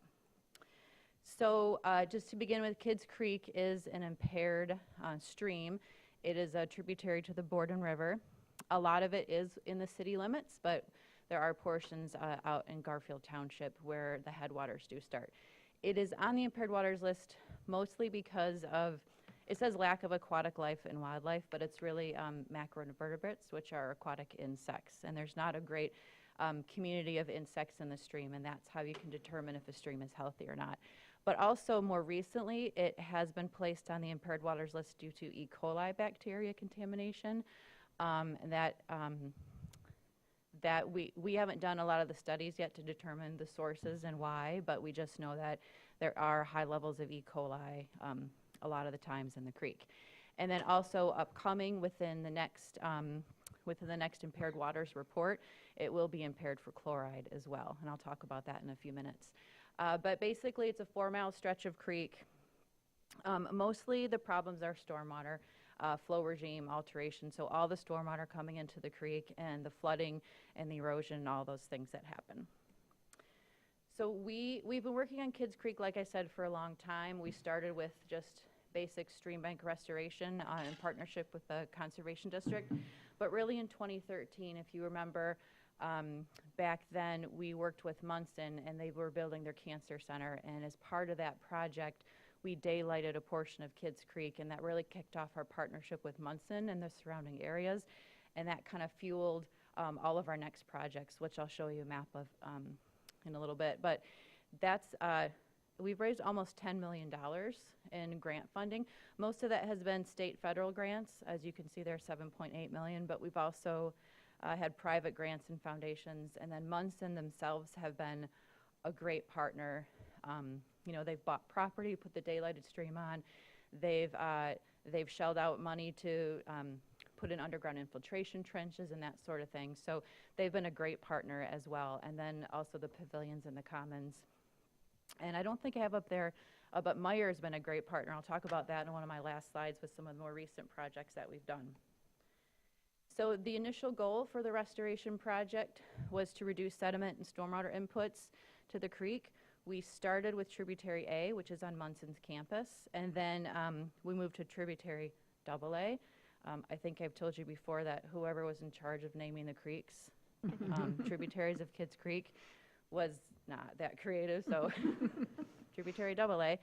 So just to begin with, Kids Creek is an impaired stream. It is a tributary to the Borden River. A lot of it is in the city limits, but there are portions out in Garfield Township where the headwaters do start. It is on the impaired waters list mostly because of, it says lack of aquatic life and wildlife, but it's really macroinvertebrates, which are aquatic insects. And there's not a great community of insects in the stream, and that's how you can determine if a stream is healthy or not. But also more recently, it has been placed on the impaired waters list due to E. coli bacteria contamination. That we haven't done a lot of the studies yet to determine the sources and why, but we just know that there are high levels of E. coli a lot of the times in the creek. And then also upcoming within the next impaired waters report, it will be impaired for chloride as well, and I'll talk about that in a few minutes. But basically, it's a 4-mile stretch of creek. Mostly the problems are stormwater, flow regime alteration, so all the stormwater coming into the creek and the flooding and the erosion and all those things that happen. So we've been working on Kids Creek, like I said, for a long time. We started with just basic stream bank restoration in partnership with the Conservation District. But really in 2013, if you remember, back then we worked with Munson and they were building their cancer center. And as part of that project, we daylighted a portion of Kids Creek, and that really kicked off our partnership with Munson and the surrounding areas. And that kind of fueled all of our next projects, which I'll show you a map of in a little bit. But that's, we've raised almost $10 million in grant funding. Most of that has been state federal grants. As you can see there, $7.8 million, but we've also had private grants and foundations. And then Munson themselves have been a great partner. You know, they've bought property, put the daylighted stream on. They've shelled out money to put in underground infiltration trenches and that sort of thing. So they've been a great partner as well. And then also the pavilions and the commons. And I don't think I have up there, but Meyer's been a great partner. I'll talk about that in one of my last slides with some of the more recent projects that we've done. So the initial goal for the restoration project was to reduce sediment and stormwater inputs to the creek. We started with Tributary A, which is on Munson's campus, and then we moved to Tributary AA. I think I've told you before that whoever was in charge of naming the creeks, tributaries of Kids Creek, was not that creative, so Tributary AA,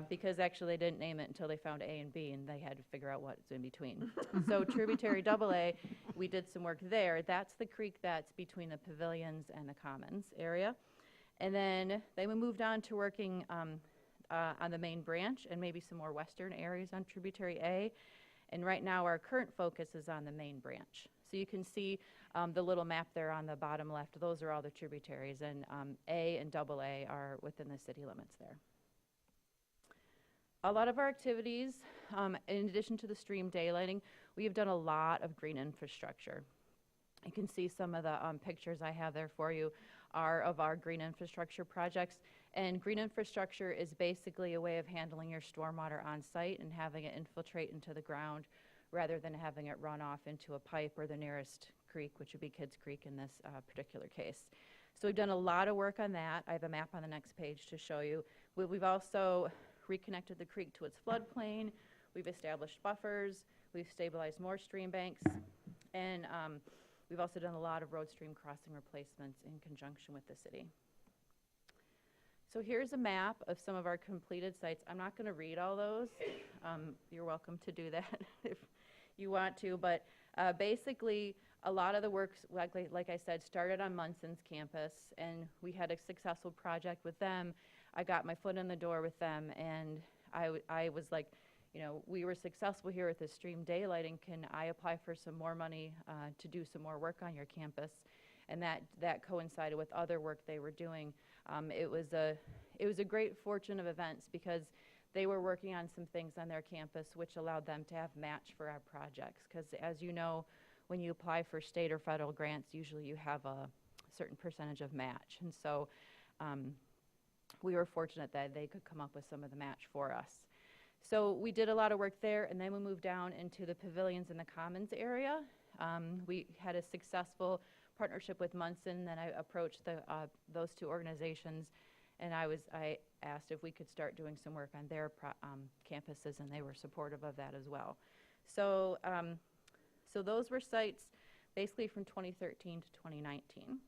because actually they didn't name it until they found A and B, and they had to figure out what's in between. So Tributary AA, we did some work there. That's the creek that's between the pavilions and the commons area. And then we moved on to working on the main branch and maybe some more western areas on Tributary A. And right now our current focus is on the main branch. So you can see the little map there on the bottom left. Those are all the tributaries, and A and AA are within the city limits there. A lot of our activities, in addition to the stream daylighting, we have done a lot of green infrastructure. You can see some of the pictures I have there for you are of our green infrastructure projects. And green infrastructure is basically a way of handling your stormwater on site and having it infiltrate into the ground rather than having it run off into a pipe or the nearest creek, which would be Kids Creek in this particular case. So we've done a lot of work on that. I have a map on the next page to show you. We've also reconnected the creek to its floodplain. We've established buffers. We've stabilized more stream banks. And we've also done a lot of road stream crossing replacements in conjunction with the city. So here's a map of some of our completed sites. I'm not going to read all those. You're welcome to do that if you want to, but Basically, a lot of the work, like I said, started on Munson's campus, and we had a successful project with them. I got my foot in the door with them, and I was like, you know, we were successful here with the stream daylighting. Can I apply for some more money to do some more work on your campus? And that coincided with other work they were doing. It was a great fortune of events because they were working on some things on their campus which allowed them to have match for our projects. Because as you know, when you apply for state or federal grants, usually you have a certain percentage of match. And so we were fortunate that they could come up with some of the match for us. So we did a lot of work there, and then we moved down into the pavilions in the Commons area. We had a successful partnership with Munson. Then I approached those two organizations, and I asked if we could start doing some work on their campuses, and they were supportive of that as well. So, so those were sites basically from 2013 to 2019.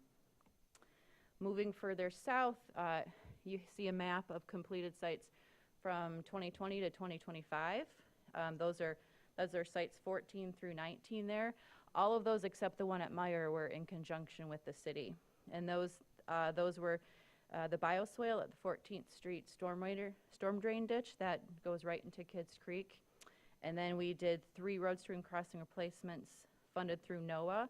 Moving further south, you see a map of completed sites from 2020 to 2025. Those are sites 14 through 19 there. All of those except the one at Meyer were in conjunction with the city. And those were the bioswale at the 14th Street storm drain ditch that goes right into Kids Creek. And then we did 3 road stream crossing replacements funded through NOAA.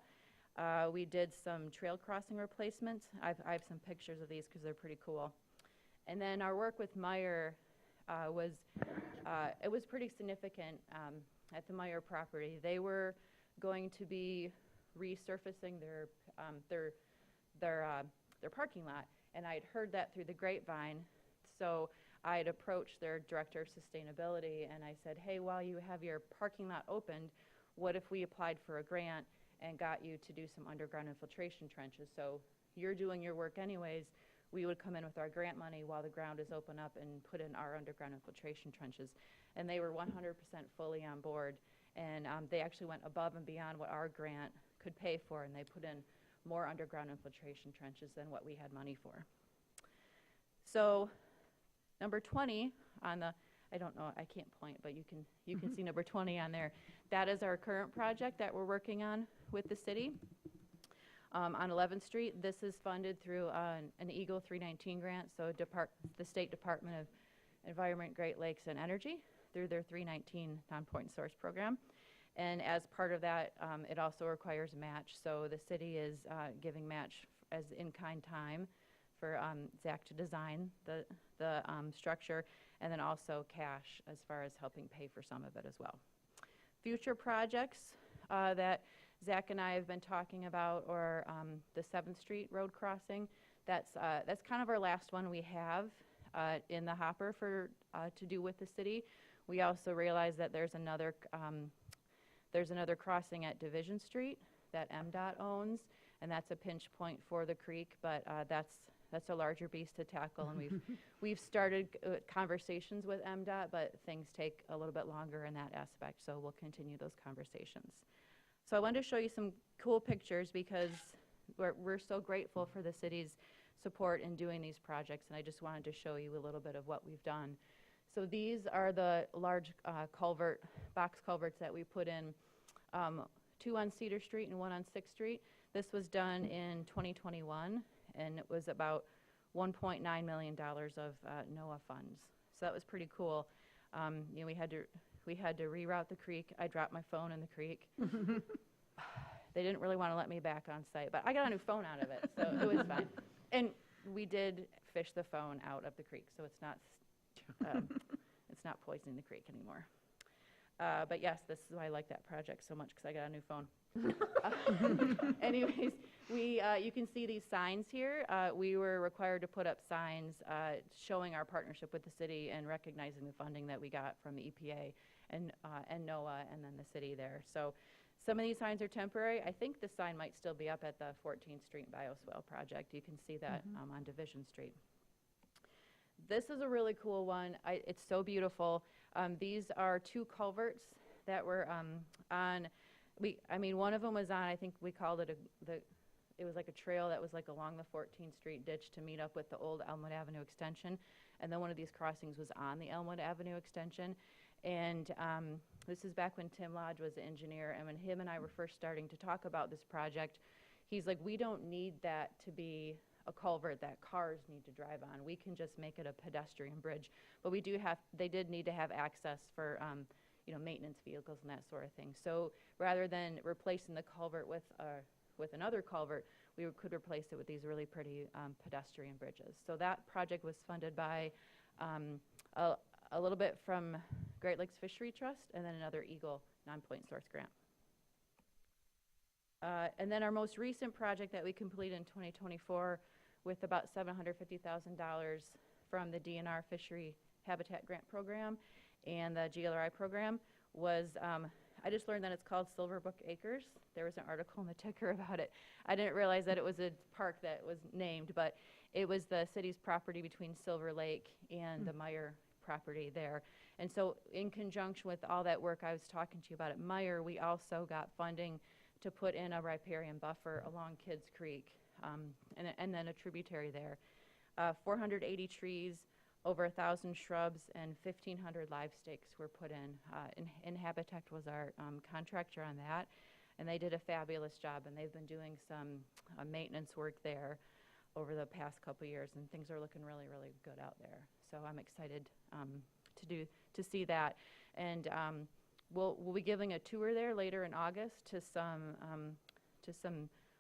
We did some trail crossing replacements. I have some pictures of these because they're pretty cool. And then our work with Meyer was pretty significant at the Meyer property. They were going to be resurfacing their parking lot, and I had heard that through the grapevine. So I had approached their director of sustainability, and I said, hey, while you have your parking lot opened, what if we applied for a grant and got you to do some underground infiltration trenches? So you're doing your work anyways. We would come in with our grant money while the ground is open up and put in our underground infiltration trenches. And they were 100% fully on board. And they actually went above and beyond what our grant could pay for, and they put in more underground infiltration trenches than what we had money for. So number 20 on the, I don't know, I can't point, but you can see number 20 on there. That is our current project that we're working on with the city. On 11th Street, this is funded through an Eagle 319 grant, so the State Department of Environment, Great Lakes, and Energy through their 319 non-point source program. And as part of that, it also requires match, so the city is giving match as in-kind time for Zach to design the structure, and then also cash as far as helping pay for some of it as well. Future projects that Zach and I have been talking about, or the 7th Street road crossing. That's kind of our last one we have in the hopper for to do with the city. We also realize that there's another crossing at Division Street that MDOT owns, and that's a pinch point for the creek, but that's a larger beast to tackle, and we've started conversations with MDOT, but things take a little bit longer in that aspect, so we'll continue those conversations. So I wanted to show you some cool pictures because we're so grateful for the city's support in doing these projects, and I just wanted to show you a little bit of what we've done. So these are the large box culverts that we put in, 2 on Cedar Street and 1 on 6th Street. This was done in 2021, and it was about $1.9 million of NOAA funds. So that was pretty cool. You know, we had to reroute the creek. I dropped my phone in the creek. They didn't really want to let me back on site, but I got a new phone out of it, so it was fine. And we did fish the phone out of the creek, so it's not poisoning the creek anymore. But yes, this is why I like that project so much, because I got a new phone. Anyways, you can see these signs here. We were required to put up signs showing our partnership with the city and recognizing the funding that we got from the EPA and NOAA and then the city there. So some of these signs are temporary. I think the sign might still be up at the 14th Street Bioswale project. You can see that on Division Street. This is a really cool one. It's so beautiful. These are 2 culverts that were on. One of them was on, I think we called it it was like a trail that was like along the 14th Street ditch to meet up with the old Elmwood Avenue extension. And then one of these crossings was on the Elmwood Avenue extension. And This is back when Tim Lodge was the engineer, and when him and I were first starting to talk about this project, he's like, we don't need that to be a culvert that cars need to drive on. We can just make it a pedestrian bridge. But they did need to have access for, maintenance vehicles and that sort of thing. So rather than replacing the culvert with another culvert, we could replace it with these really pretty pedestrian bridges. So that project was funded by a little bit from Great Lakes Fishery Trust and then another Eagle non-point source grant. And then our most recent project that we completed in 2024 with about $750,000 from the DNR Fishery Habitat Grant Program and the GLRI program was, I just learned that it's called Silverbrook Acres. There was an article in the Ticker about it. I didn't realize that it was a park that was named, but it was the city's property between Silver Lake and the Meyer property there. And so in conjunction with all that work I was talking to you about at Meyer, we also got funding to put in a riparian buffer along Kids Creek, and then a tributary there. 480 trees, over 1,000 shrubs, and 1,500 live stakes were put in. Habitat was our contractor on that, and they did a fabulous job, and they've been doing some maintenance work there over the past couple years, and things are looking really, really good out there. So I'm excited to see that. And we'll be giving a tour there later in August to some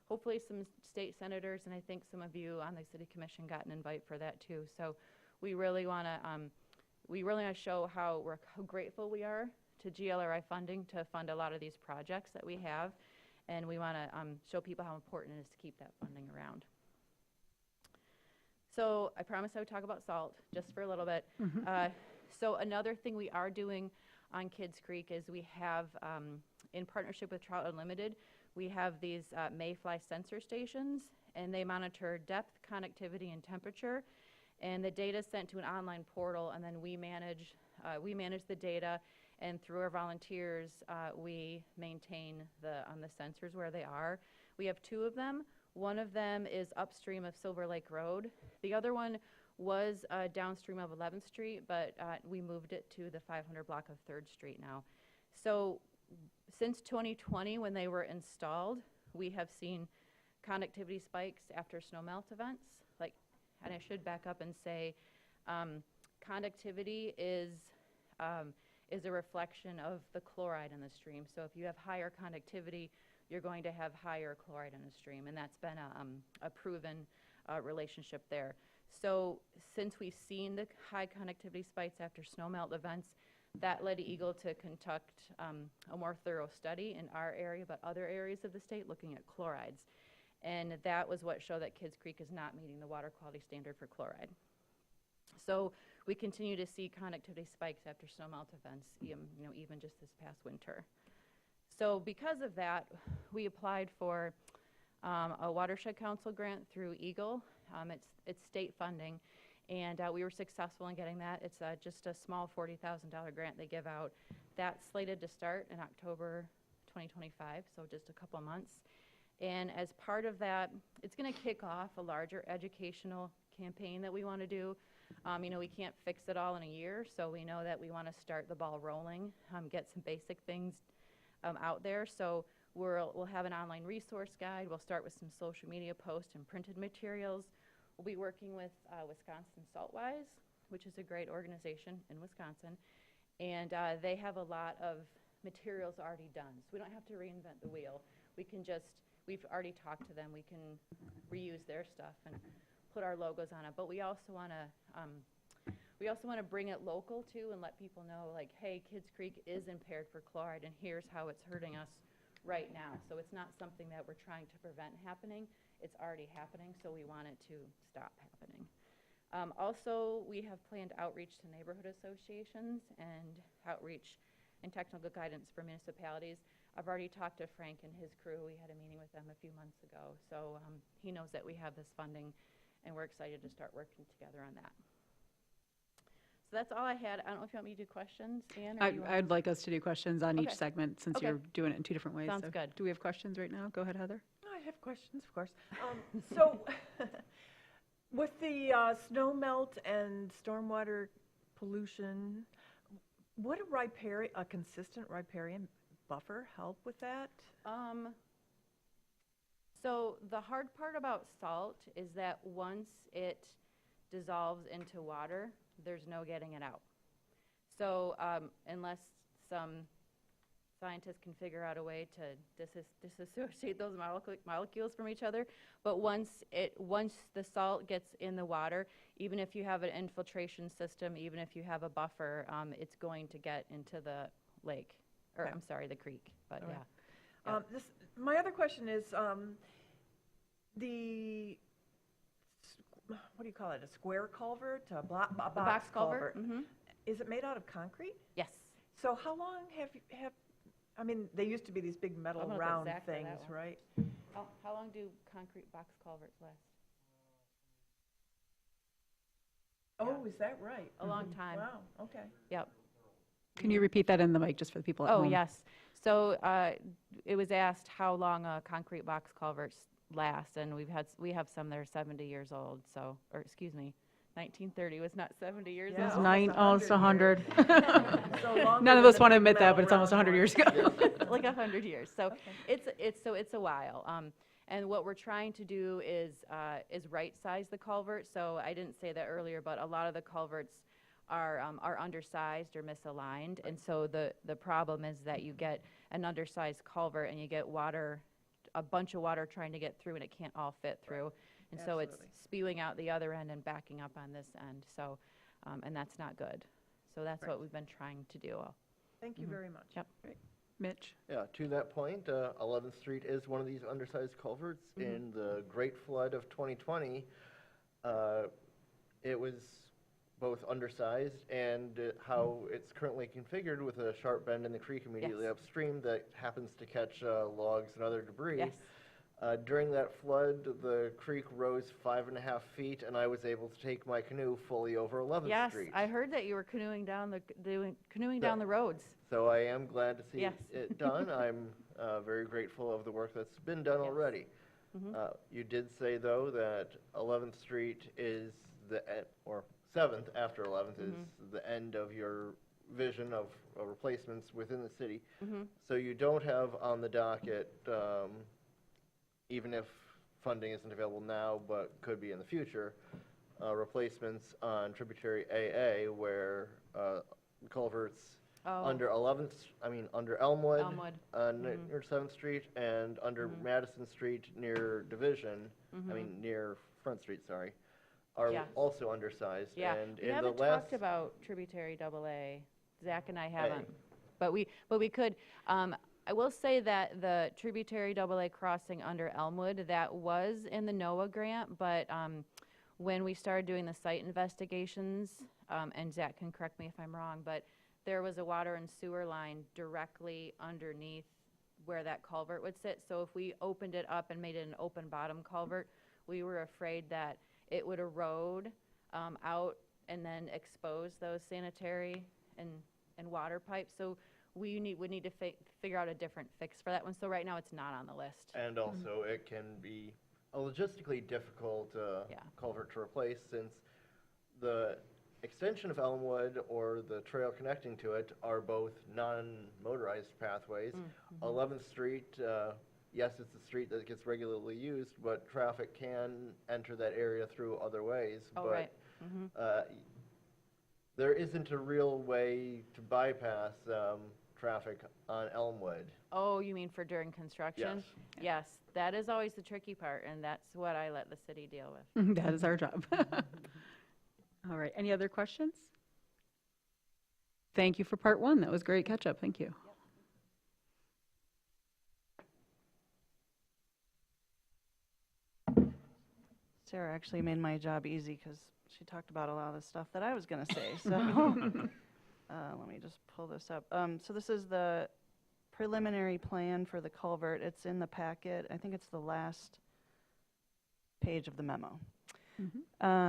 hopefully some state senators, and I think some of you on the city commission got an invite for that too. So we really want to show how grateful we are to GLRI funding to fund a lot of these projects that we have, and we want to show people how important it is to keep that funding around. So I promised I would talk about salt just for a little bit. So another thing we are doing on Kids Creek is we have, in partnership with Trout Unlimited, we have these mayfly sensor stations, and they monitor depth, connectivity, and temperature. And the data is sent to an online portal, and then we manage the data, and through our volunteers, we maintain the sensors where they are. We have 2 of them. One of them is upstream of Silver Lake Road. The other one was downstream of 11th Street, but we moved it to the 500 block of 3rd Street now. So since 2020, when they were installed, we have seen connectivity spikes after snowmelt events. And I should back up and say, conductivity is a reflection of the chloride in the stream. So if you have higher conductivity, you're going to have higher chloride in the stream, and that's been a proven relationship there. So since we've seen the high conductivity spikes after snowmelt events, that led Eagle to conduct a more thorough study in our area, but other areas of the state, looking at chlorides. And that was what showed that Kids Creek is not meeting the water quality standard for chloride. So we continue to see conductivity spikes after snowmelt events, even just this past winter. So because of that, we applied for a Watershed Council grant through Eagle. It's state funding, and we were successful in getting that. It's just a small $40,000 grant they give out. That's slated to start in October 2025, so just a couple months. And as part of that, it's going to kick off a larger educational campaign that we want to do. We can't fix it all in a year, so we know that we want to start the ball rolling, get some basic things out there. So we'll have an online resource guide. We'll start with some social media posts and printed materials. We'll be working with Wisconsin Saltwise, which is a great organization in Wisconsin. And they have a lot of materials already done, so we don't have to reinvent the wheel. We've already talked to them. We can reuse their stuff and put our logos on it. But we also want to bring it local too, and let people know, hey, Kids Creek is impaired for chloride, and here's how it's hurting us right now. So it's not something that we're trying to prevent happening. It's already happening, so we want it to stop happening. Also, we have planned outreach to neighborhood associations and outreach and technical guidance for municipalities. I've already talked to Frank and his crew. We had a meeting with them a few months ago. So he knows that we have this funding, and we're excited to start working together on that. So that's all I had. I don't know if you want me to do questions, Ann? I'd like us to do questions on each Okay. segment, since Okay. you're doing it in 2 different ways. Sounds So good. Do we have questions right now? Go ahead, Heather. I have questions, of course. So with the snow melt and stormwater pollution, Would a consistent riparian buffer help with that? So the hard part about salt is that once it dissolves into water, there's no getting it out. So unless some scientists can figure out a way to disassociate those molecules from each other, but once the salt gets in the water, even if you have an infiltration system, even if you have a buffer, it's going to get into the lake, or I'm sorry, the creek, but All right. yeah. My other question is, what do you call it, a square culvert, a box culvert? Mm-hmm. Is it made out of concrete? Yes. So how long I mean, they used to be these big metal I'm gonna look round exact for that things, one. right? How long do concrete box culverts last? Oh, is that right? A long time. Wow, okay. Yep. Can you repeat that in the mic, just for the people at home? Oh, yes. So it was asked how long concrete box culverts last, and we have some that are 70 years old. So, or excuse me, 1930 was not 70 years Yeah. old. Almost 100. So longer None of than us the want to big admit that, metal but it's almost round 100 years ago. Like 100 years. So it's a while. And what we're trying to do is right size the culvert. So I didn't say that earlier, but a lot of the culverts are undersized or misaligned, and so the problem is that you get an undersized culvert and you get a bunch of water trying to get through, and it can't all fit through, and so it's Absolutely. spewing out the other end and backing up on this end. So, and that's not good. So that's what we've been trying to do. Thank you very much. Yep. Mitch? Yeah, to that point, 11th Street is one of these undersized culverts. In the Great Flood of 2020, it was both undersized and how it's currently configured with a sharp bend in the creek immediately Yes. upstream that happens to catch logs and other debris. Yes. During that flood, the creek rose 5.5 feet, and I was able to take my canoe fully over 11th Yes, Street. I heard that you were canoeing down the roads. So I am glad to see Yes. it done. I'm very grateful of the work that's been done Yes. already. Mhm. You did say, though, that 11th Street is or 7th after 11th is the end of your vision of replacements within the city. Mhm. So you don't have on the docket, even if funding isn't available now but could be in the future, replacements on tributary AA where culverts Oh. under under Elmwood, Elmwood. near 7th Street, and under Madison Street near Division, near Front Street, sorry, are Yes. also undersized. Yeah, And we in the haven't last, talked about tributary AA. Zach and I haven't, but we could. I will say that the tributary AA crossing under Elmwood, that was in the NOAA grant, but when we started doing the site investigations, and Zach can correct me if I'm wrong, but there was a water and sewer line directly underneath where that culvert would sit. So if we opened it up and made it an open bottom culvert, we were afraid that it would erode out and then expose those sanitary and water pipes. So we would need to figure out a different fix for that one. So right now, it's not on the list. and also it can be a logistically difficult Yeah. culvert to replace, since the extension of Elmwood or the trail connecting to it are both non-motorized pathways. 11th Street, yes, it's a street that gets regularly used, but traffic can enter that area through other ways. Oh, But right. there isn't a real way to bypass traffic on Elmwood. Oh, you mean for during construction? Yes. Yes, that is always the tricky part, and that's what I let the city deal with. That is our job. All right, any other questions? Thank you for part one. That was great catch-up. Thank you. Sarah actually made my job easy because she talked about a lot of the stuff that I was going to say. So let me just pull this up. So this is the preliminary plan for the culvert. It's in the packet. I think it's the last page of the memo.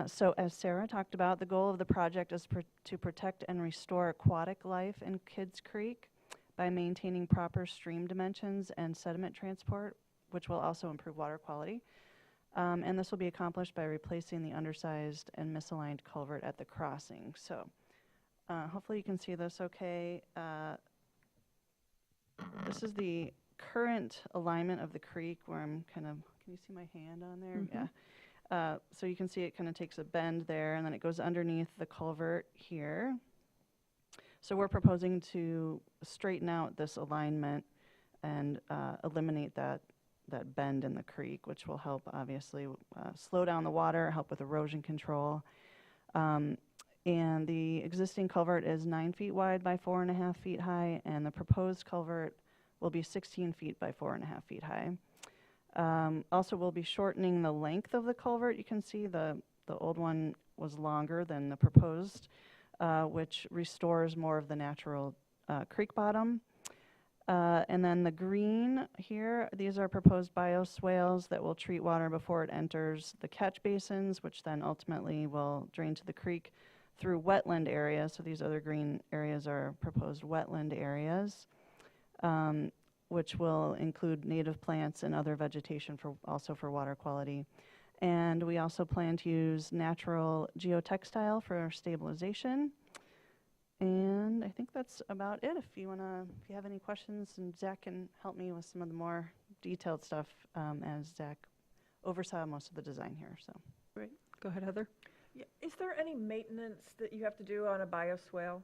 So as Sarah talked about, the goal of the project is to protect and restore aquatic life in Kids Creek by maintaining proper stream dimensions and sediment transport, which will also improve water quality. And this will be accomplished by replacing the undersized and misaligned culvert at the crossing. So hopefully you can see this okay. This is the current alignment of the creek where I'm kind of, can you see my hand on there? Yeah. So you can see it kind of takes a bend there, and then it goes underneath the culvert here. So we're proposing to straighten out this alignment and eliminate that bend in the creek, which will help obviously slow down the water, help with erosion control. And the existing culvert is 9 feet wide by 4.5 feet high, and the proposed culvert will be 16 feet by 4.5 feet high. Also, we'll be shortening the length of the culvert. You can see the old one was longer than the proposed, which restores more of the natural creek bottom. And then the green here, these are proposed bioswales that will treat water before it enters the catch basins, which then ultimately will drain to the creek through wetland areas. So these other green areas are proposed wetland areas, which will include native plants and other vegetation also for water quality. And we also plan to use natural geotextile for stabilization. And I think that's about it. If you have any questions, and Zach can help me with some of the more detailed stuff, as Zach oversaw most of the design here. So, Great. Go ahead, Heather. Yeah, is there any maintenance that you have to do on a bioswale?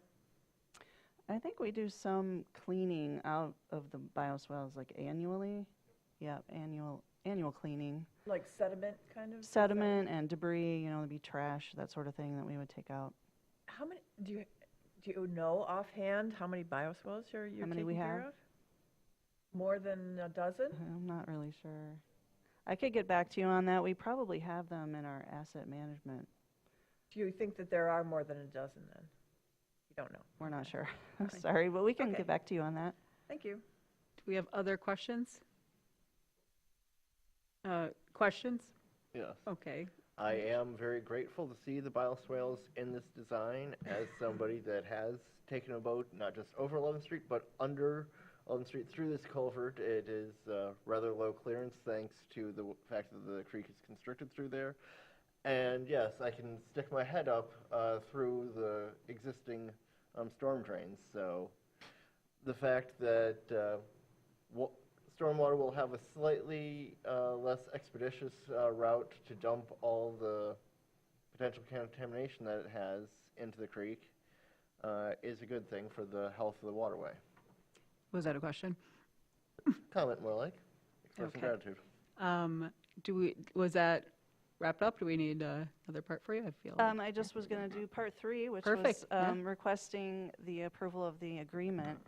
I think we do some cleaning out of the bioswales like annually. Yeah, annual cleaning. Like sediment kind of? Sediment and debris, there'd be trash, that sort of thing that we would take out. How many, do you know offhand how many bioswales you're many we taking care have? of? More than a dozen? I'm not really sure. I could get back to you on that. We probably have them in our asset management. Do you think that there are more than a dozen then? You don't know. We're not sure. Sorry, but we can Okay. get back to you on that. Thank you. Do we have other questions? Questions? Yes. Okay. I am very grateful to see the bioswales in this design as somebody that has taken a boat, not just over 11th Street, but under 11th Street through this culvert. It is rather low clearance thanks to the fact that the creek is constricted through there. And yes, I can stick my head up through the existing storm drains. So the fact that stormwater will have a slightly less expeditious route to dump all the potential contamination that it has into the creek is a good thing for the health of the waterway. Was that a question? Comment more like, expressing Okay. gratitude. Was that wrapped up? Do we need another part for you? I feel like. I just was going to do part 3, which Perfect, was yeah. Requesting the approval of the agreement.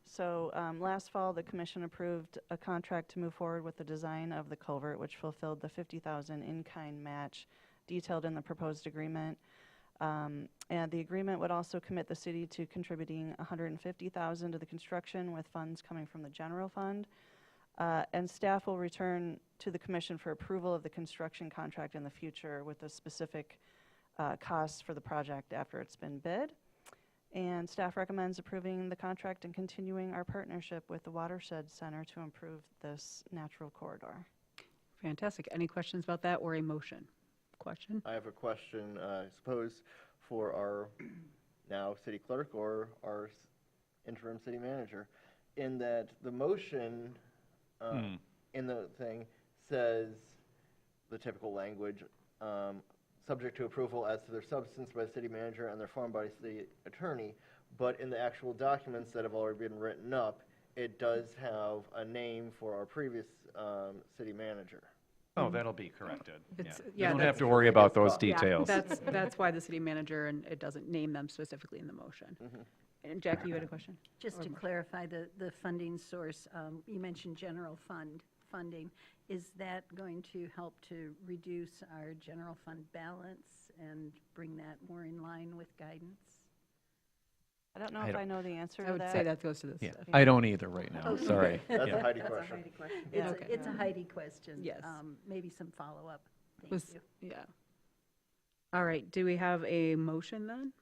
So last fall, the commission approved a contract to move forward with the design of the culvert, which fulfilled the $50,000 in-kind match detailed in the proposed agreement. And the agreement would also commit the city to contributing $150,000 to the construction with funds coming from the general fund. And staff will return to the commission for approval of the construction contract in the future with the specific costs for the project after it's been bid. And staff recommends approving the contract and continuing our partnership with the Watershed Center to improve this natural corridor. Fantastic. Any questions about that or a motion? Question? I have a question, I suppose, for our now city clerk or our interim city manager, in that the motion in the thing says the typical language, subject to approval as to their substance by the city manager and their form by the attorney, but in the actual documents that have already been written up, it does have a name for our previous city manager. Oh, that'll be corrected. It's- You yeah, don't that's- have to worry about those Yeah, details. That's why the city manager, and it doesn't name them specifically in the motion. And Jackie, you had a question? Just Or to motion? clarify the funding source, you mentioned general fund funding. Is that going to help to reduce our general fund balance and bring that more in line with guidance? I don't know I if don't- I know the answer I to would that. say that goes to the Yeah, staff. I don't either right now, Okay. sorry. That's Yeah. a Heidi question. It's Okay. a Heidi question. Yes. Maybe some follow-up. Thank Was- you. Yeah. All right, do we have a motion then?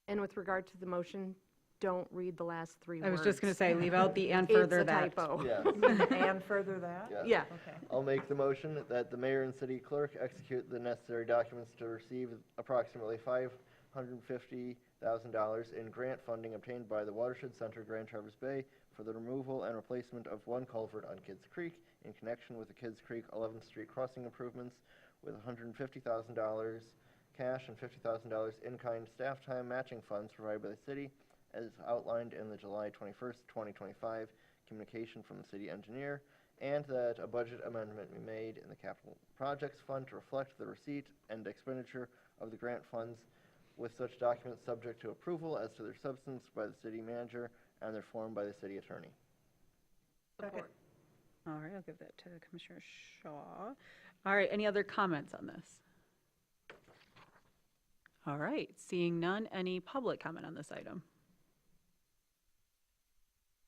And with regard to the motion, don't read the last 3 words. I was just going to say, leave out the and It's further a that. typo. Yes. And further that? Yes. Yeah. Okay. I'll make the motion that the mayor and city clerk execute the necessary documents to receive approximately $150,000 in grant funding obtained by the Watershed Center Grand Traverse Bay for the removal and replacement of one culvert on Kids Creek in connection with the Kids Creek 11th Street crossing improvements, with $150,000 cash and $50,000 in-kind staff time matching funds provided by the city, as outlined in the July 21st, 2025 communication from the city engineer, and that a budget amendment be made in the capital projects fund to reflect the receipt and expenditure of the grant funds, with such documents subject to approval as to their substance by the city manager and their form by the city attorney. Second. All right, I'll give that to Commissioner Shaw. All right, any other comments on this? All right, seeing none, any public comment on this item?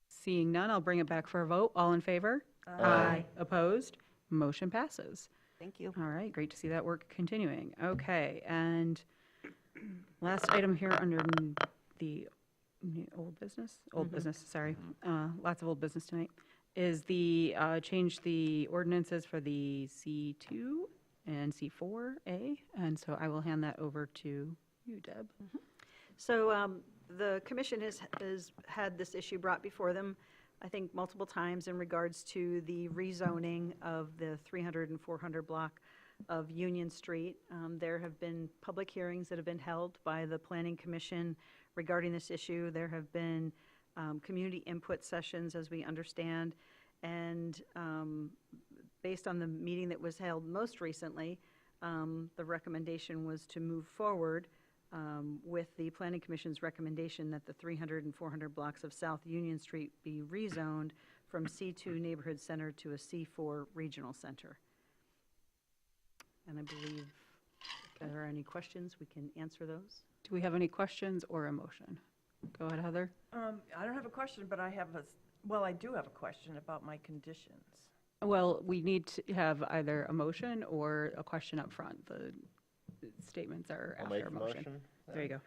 Seeing none, I'll bring it back for a vote. All in favor? Aye. Opposed? Motion passes. Thank you. All right, great to see that work continuing. Okay, and last item here under the old business, sorry, lots of old business tonight, is the change the ordinances for the C2 and C4A, and so I will hand that over to you, Deb. So the commission has had this issue brought before them, I think, multiple times in regards to the rezoning of the 300 and 400 block of Union Street. There have been public hearings that have been held by the Planning Commission regarding this issue. There have been community input sessions, as we understand, and based on the meeting that was held most recently, the recommendation was to move forward with the Planning Commission's recommendation that the 300 and 400 blocks of South Union Street be rezoned from C2 Neighborhood Center to a C4 Regional Center. And I believe if there are any questions, we can answer those. Do we have any questions or a motion? Go ahead, Heather. I don't have a question, but I do have a question about my conditions. Well, we need to have either a motion or a question up front. The statements are I'll after make a a motion. motion. There you go.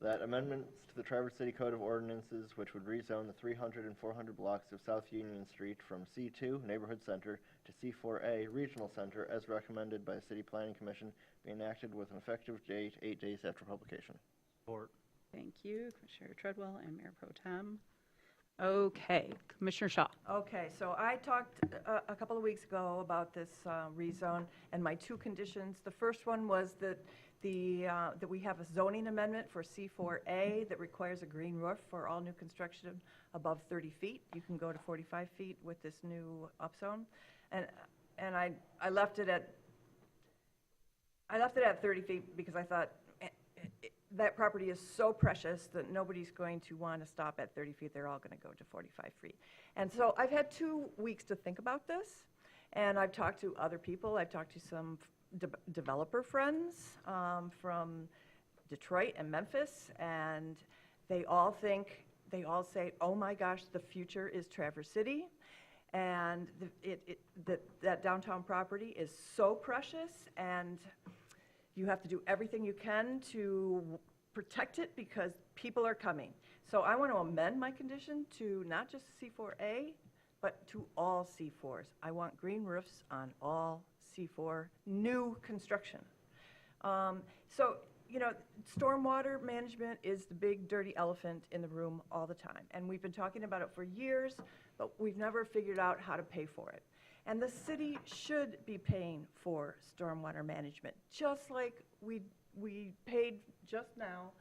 That amendments to the Traverse City Code of Ordinances, which would rezone the 300 and 400 blocks of South Union Street from C2 Neighborhood Center to C4A Regional Center, as recommended by the City Planning Commission, be enacted with an effective date 8 days after publication. Support. Thank you, Commissioner Treadwell and Mayor Pro Tem. Okay, Commissioner Shaw. Okay, so I talked a couple of weeks ago about this rezone and my two conditions. The first one was that that we have a zoning amendment for C4A that requires a green roof for all new construction above 30 feet. You can go to 45 feet with this new upzone. And I left it at 30 feet because I thought that property is so precious that nobody's going to want to stop at 30 feet. They're all going to go to 45 feet. And so I've had 2 weeks to think about this, and I've talked to other people. I've talked to some developer friends from Detroit and Memphis, and they all say, oh my gosh, the future is Traverse City. And that downtown property is so precious, and you have to do everything you can to protect it because people are coming. So I want to amend my condition to not just C4A, but to all C4s. I want green roofs on all C4 new construction. So, stormwater management is the big dirty elephant in the room all the time. And we've been talking about it for years, but we've never figured out how to pay for it. And the city should be paying for stormwater management, just like we paid just now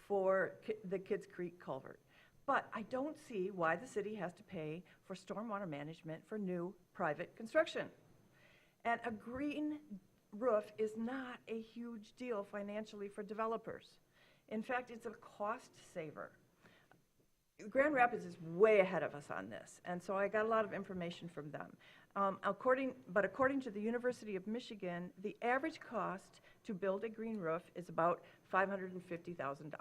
for the Kids Creek culvert. But I don't see why the city has to pay for stormwater management for new private construction. And a green roof is not a huge deal financially for developers. In fact, it's a cost saver. Grand Rapids is way ahead of us on this, and so I got a lot of information from them. According to the University of Michigan, the average cost to build a green roof is about $550,000.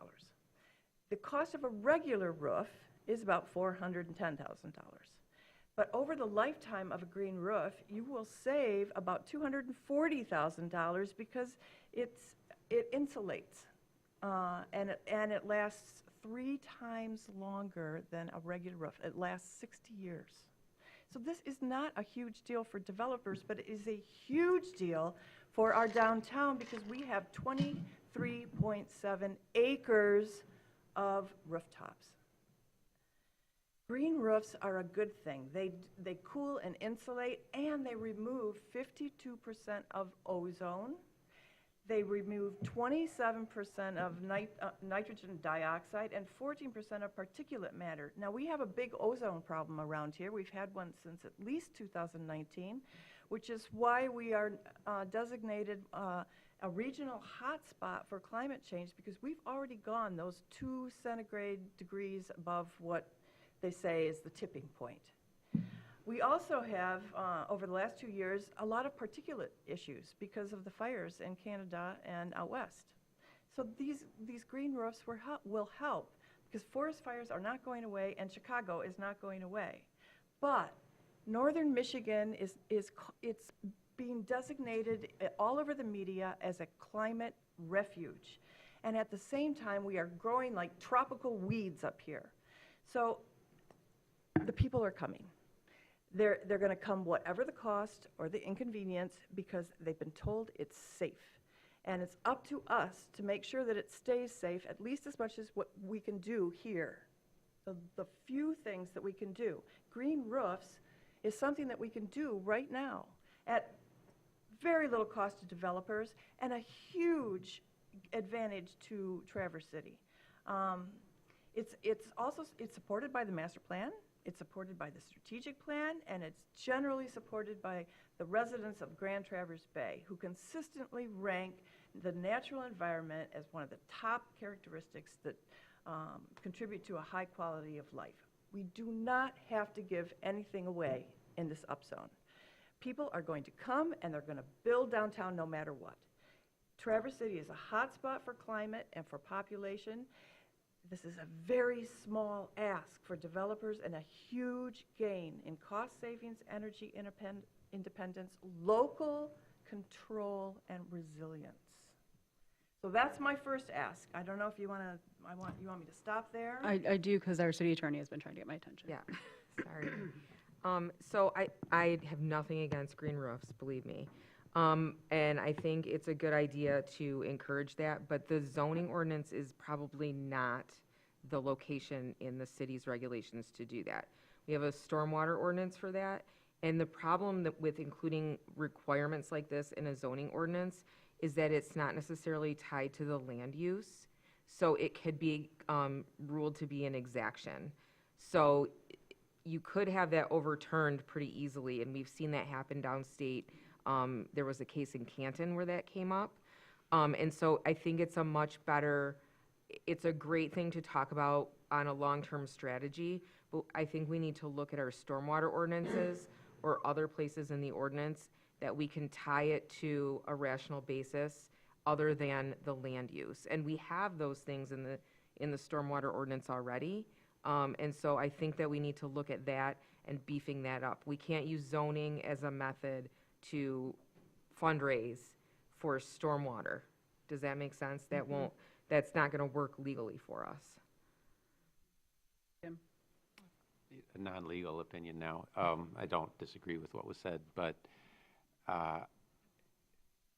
The cost of a regular roof is about $410,000. But over the lifetime of a green roof, you will save about $240,000 because it insulates and it lasts 3 times longer than a regular roof. It lasts 60 years. So this is not a huge deal for developers, but it is a huge deal for our downtown because we have 23.7 acres of rooftops. Green roofs are a good thing. They cool and insulate, and they remove 52% of ozone. They remove 27% of nitrogen dioxide and 14% of particulate matter. Now, we have a big ozone problem around here. We've had one since at least 2019, which is why we are designated a regional hotspot for climate change, because we've already gone those 2 centigrade degrees above what they say is the tipping point. We also have, over the last 2 years, a lot of particulate issues because of the fires in Canada and out west. So these green roofs will help, because forest fires are not going away and Chicago is not going away. But northern Michigan it's being designated all over the media as a climate refuge. And at the same time, we are growing like tropical weeds up here. So the people are coming. They're going to come whatever the cost or the inconvenience, because they've been told it's safe. And it's up to us to make sure that it stays safe, at least as much as what we can do here. The few things that we can do. Green roofs is something that we can do right now at very little cost to developers and a huge advantage to Traverse City. It's supported by the master plan. It's supported by the strategic plan, and it's generally supported by the residents of Grand Traverse Bay, who consistently rank the natural environment as one of the top characteristics that contribute to a high quality of life. We do not have to give anything away in this upzone. People are going to come, and they're going to build downtown no matter what. Traverse City is a hotspot for climate and for population. This is a very small ask for developers and a huge gain in cost savings, energy independence, local control, and resilience. So that's my first ask. I don't know if you want me to stop there? I do, because our city attorney has been trying to get my attention. Yeah, sorry. So I have nothing against green roofs, believe me. And I think it's a good idea to encourage that, but the zoning ordinance is probably not the location in the city's regulations to do that. We have a stormwater ordinance for that, and the problem with including requirements like this in a zoning ordinance is that it's not necessarily tied to the land use, so it could be ruled to be an exaction. So you could have that overturned pretty easily, and we've seen that happen downstate. There was a case in Canton where that came up. And so I think it's a great thing to talk about on a long-term strategy, but I think we need to look at our stormwater ordinances or other places in the ordinance that we can tie it to a rational basis other than the land use. And we have those things in the stormwater ordinance already. And so I think that we need to look at that and beefing that up. We can't use zoning as a method to fundraise for stormwater. Does that make sense? That's not going to work legally for us. Jim? A non-legal opinion now. I don't disagree with what was said, but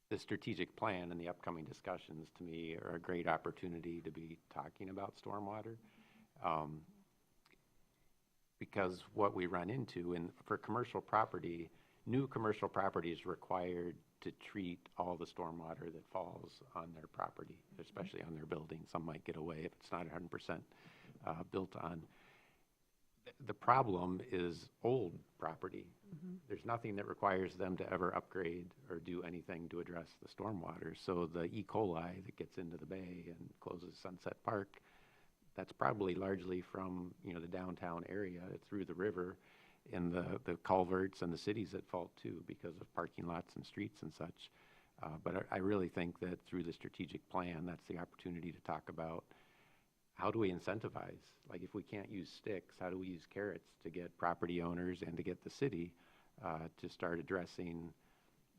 the strategic plan and the upcoming discussions, to me, are a great opportunity to be talking about stormwater. Because what we run into, and for commercial property, new commercial property is required to treat all the stormwater that falls on their property, especially on their building. Some might get away if it's not 100% built on. The problem is old property. There's nothing that requires them to ever upgrade or do anything to address the stormwater. So the E. coli that gets into the bay and closes Sunset Park, that's probably largely from the downtown area through the river, in the culverts and the cities at fault too, because of parking lots and streets and such. But I really think that through the strategic plan, that's the opportunity to talk about how do we incentivize? Like, if we can't use sticks, how do we use carrots to get property owners and to get the city to start addressing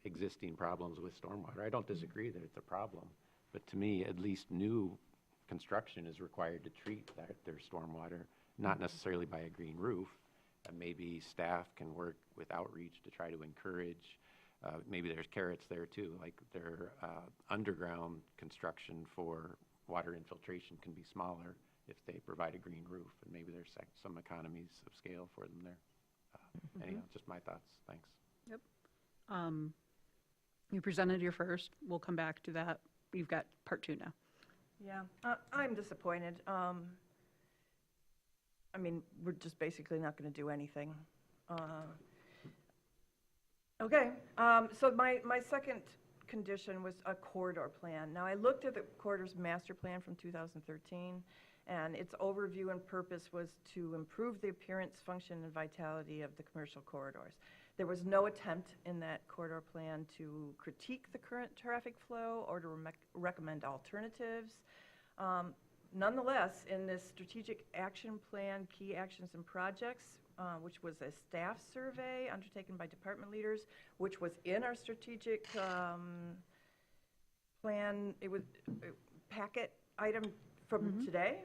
existing problems with stormwater? I don't disagree that it's a problem, but to me, at least new construction is required to treat their stormwater, not necessarily by a green roof. Maybe staff can work with outreach to try to encourage maybe there's carrots there too, like their underground construction for water infiltration can be smaller if they provide a green roof, and maybe there's some economies of scale for them there. Anyhow, just my thoughts. Thanks. Yep. You presented your first. We'll come back to that. You've got part 2 now. Yeah, I'm disappointed. I mean, we're just basically not going to do anything. Okay, so my second condition was a corridor plan. Now, I looked at the corridors master plan from 2013, and its overview and purpose was to improve the appearance, function, and vitality of the commercial corridors. There was no attempt in that corridor plan to critique the current traffic flow or to recommend alternatives. Nonetheless, in this strategic action plan, key actions and projects, which was a staff survey undertaken by department leaders, which was in our strategic plan, it was a packet item from today.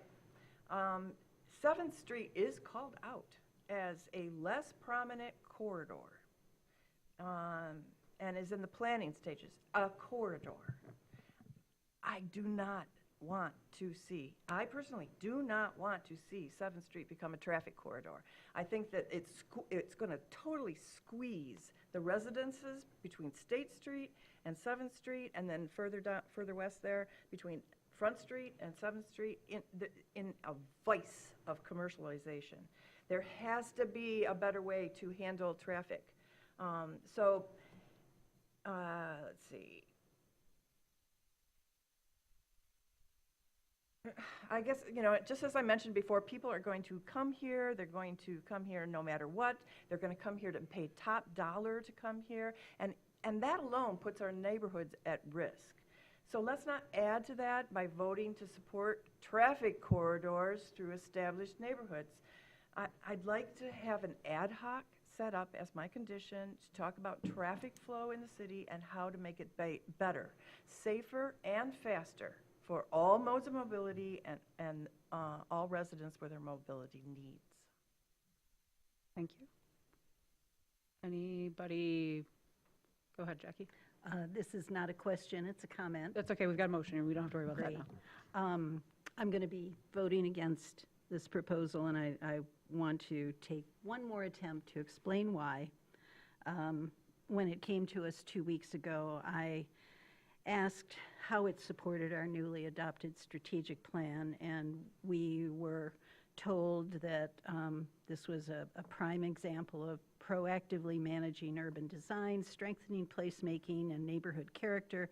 7th Street is called out as a less prominent corridor and is in the planning stages, a corridor. I personally do not want to see 7th Street become a traffic corridor. I think that it's going to totally squeeze the residences between State Street and 7th Street, and then further west there between Front Street and 7th Street in a vice of commercialization. There has to be a better way to handle traffic. Let's see. I guess, just as I mentioned before, people are going to come here. They're going to come here no matter what. They're going to come here to pay top dollar to come here. And that alone puts our neighborhoods at risk. So let's not add to that by voting to support traffic corridors through established neighborhoods. I'd like to have an ad hoc set up as my condition to talk about traffic flow in the city and how to make it better, safer, and faster for all modes of mobility and all residents with their mobility needs. Thank you. Anybody? Go ahead, Jackie. This is not a question, it's a comment. That's okay. We've got a motion, and we don't have to worry about Great. that now. I'm going to be voting against this proposal, and I want to take one more attempt to explain why. When it came to us 2 weeks ago, I asked how it supported our newly adopted strategic plan, and we were told that this was a prime example of proactively managing urban design, strengthening placemaking and neighborhood character,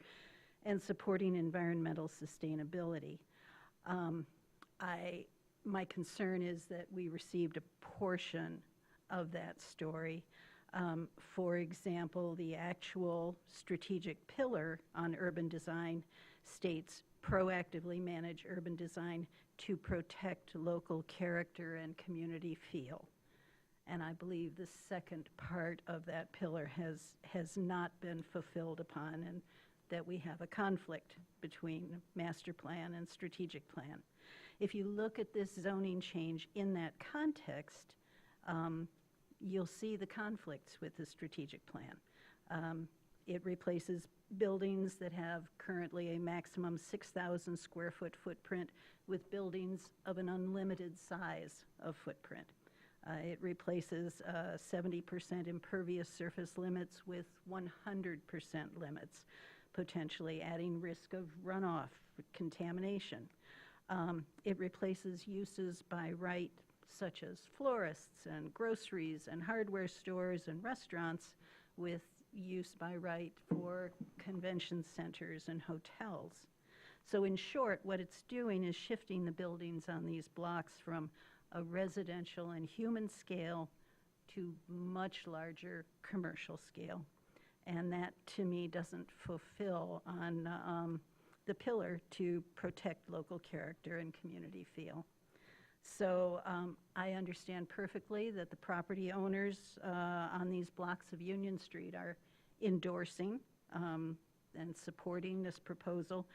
and supporting environmental sustainability. My concern is that we received a portion of that story. For example, the actual strategic pillar on urban design states proactively manage urban design to protect local character and community feel. And I believe the second part of that pillar has not been fulfilled upon, and that we have a conflict between master plan and strategic plan. If you look at this zoning change in that context, you'll see the conflicts with the strategic plan. It replaces buildings that have currently a maximum 6,000 square foot footprint with buildings of an unlimited size of footprint. It replaces 70% impervious surface limits with 100% limits, potentially adding risk of runoff, contamination. It replaces uses by right such as florists and groceries and hardware stores and restaurants with use by right for convention centers and hotels. So in short, what it's doing is shifting the buildings on these blocks from a residential and human scale to much larger commercial scale. And that, to me, doesn't fulfill on the pillar to protect local character and community feel. So I understand perfectly that the property owners on these blocks of Union Street are endorsing and supporting this proposal.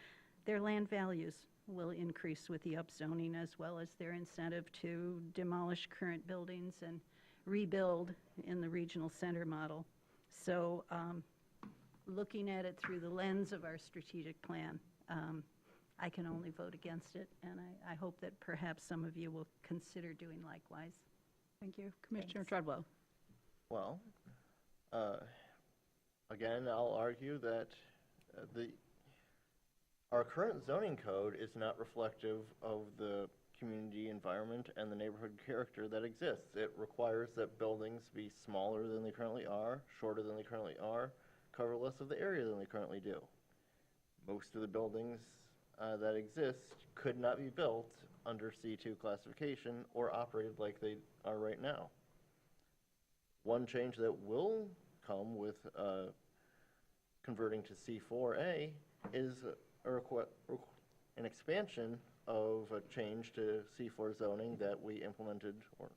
Their land values will increase with the upzoning, as well as their incentive to demolish current buildings and rebuild in the regional center model. So looking at it through the lens of our strategic plan, I can only vote against it, and I hope that perhaps some of you will consider doing likewise. Thank you. Commissioner Thanks. Treadwell. Well, again, I'll argue that our current zoning code is not reflective of the community environment and the neighborhood character that exists. It requires that buildings be smaller than they currently are, shorter than they currently are, cover less of the area than they currently do. Most of the buildings that exist could not be built under C2 classification or operated like they are right now. One change that will come with converting to C4A is an expansion of a change to C4 zoning that we implemented, or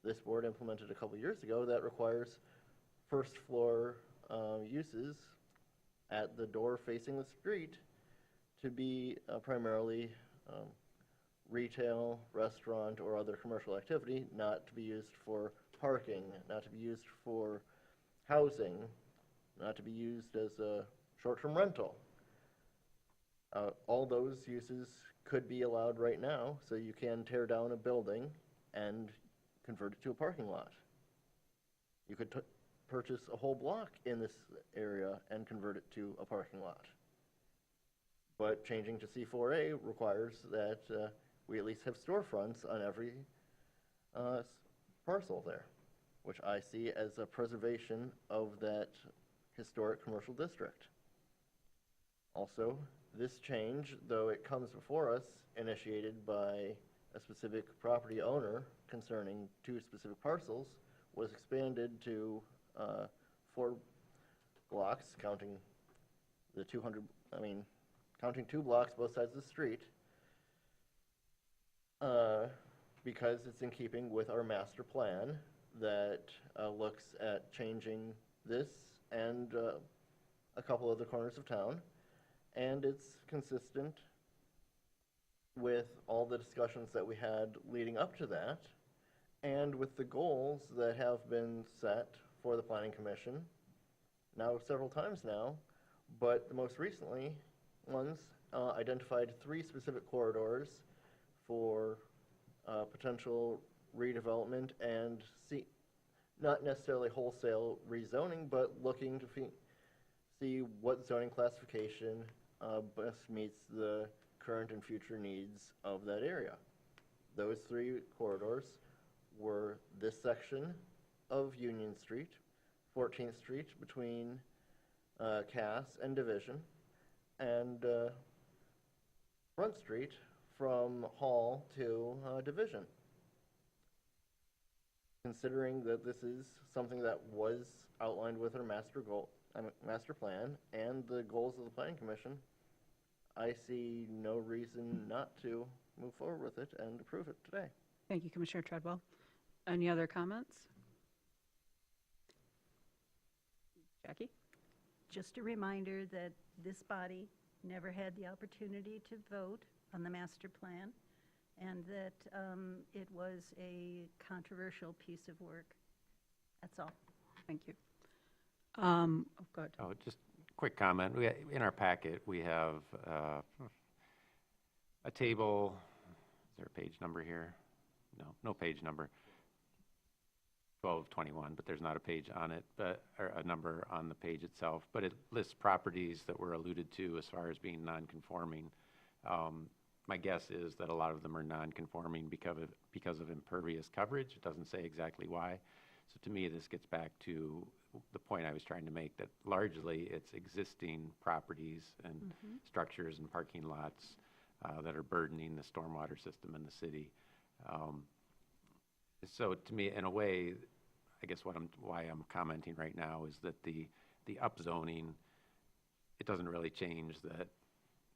this board implemented a couple years ago, that requires first floor uses at the door facing the street to be primarily retail, restaurant, or other commercial activity, not to be used for parking, not to be used for housing, not to be used as a short-term rental. All those uses could be allowed right now, so you can tear down a building and convert it to a parking lot. You could purchase a whole block in this area and convert it to a parking lot. But changing to C4A requires that we at least have storefronts on every parcel there, which I see as a preservation of that historic commercial district. Also, this change, though it comes before us, initiated by a specific property owner concerning 2 specific parcels, was expanded to 4 blocks, counting 2 blocks both sides of the street, because it's in keeping with our master plan that looks at changing this and a couple other corners of town. And it's consistent with all the discussions that we had leading up to that, and with the goals that have been set for the Planning Commission now several times now, but the most recently ones identified 3 specific corridors for potential redevelopment and not necessarily wholesale rezoning, but looking to see what zoning classification best meets the current and future needs of that area. Those 3 corridors were this section of Union Street, 14th Street between Cass and Division, and Front Street from Hall to Division. Considering that this is something that was outlined with our master plan and the goals of the Planning Commission, I see no reason not to move forward with it and approve it today. Thank you, Commissioner Treadwell. Any other comments? Jackie? Just a reminder that this body never had the opportunity to vote on the master plan, and that it was a controversial piece of work. That's all. Thank you. Go ahead. Oh, just quick comment. In our packet, we have a table. Is there a page number here? No page number. 1221, but there's not a page on it, but or a number on the page itself. But it lists properties that were alluded to as far as being non-conforming. My guess is that a lot of them are non-conforming because of impervious coverage. It doesn't say exactly why. So to me, this gets back to the point I was trying to make, that largely it's existing properties and structures and parking lots that are burdening the stormwater system in the city. So to me, in a way, I guess why I'm commenting right now is that the upzoning, it doesn't really change that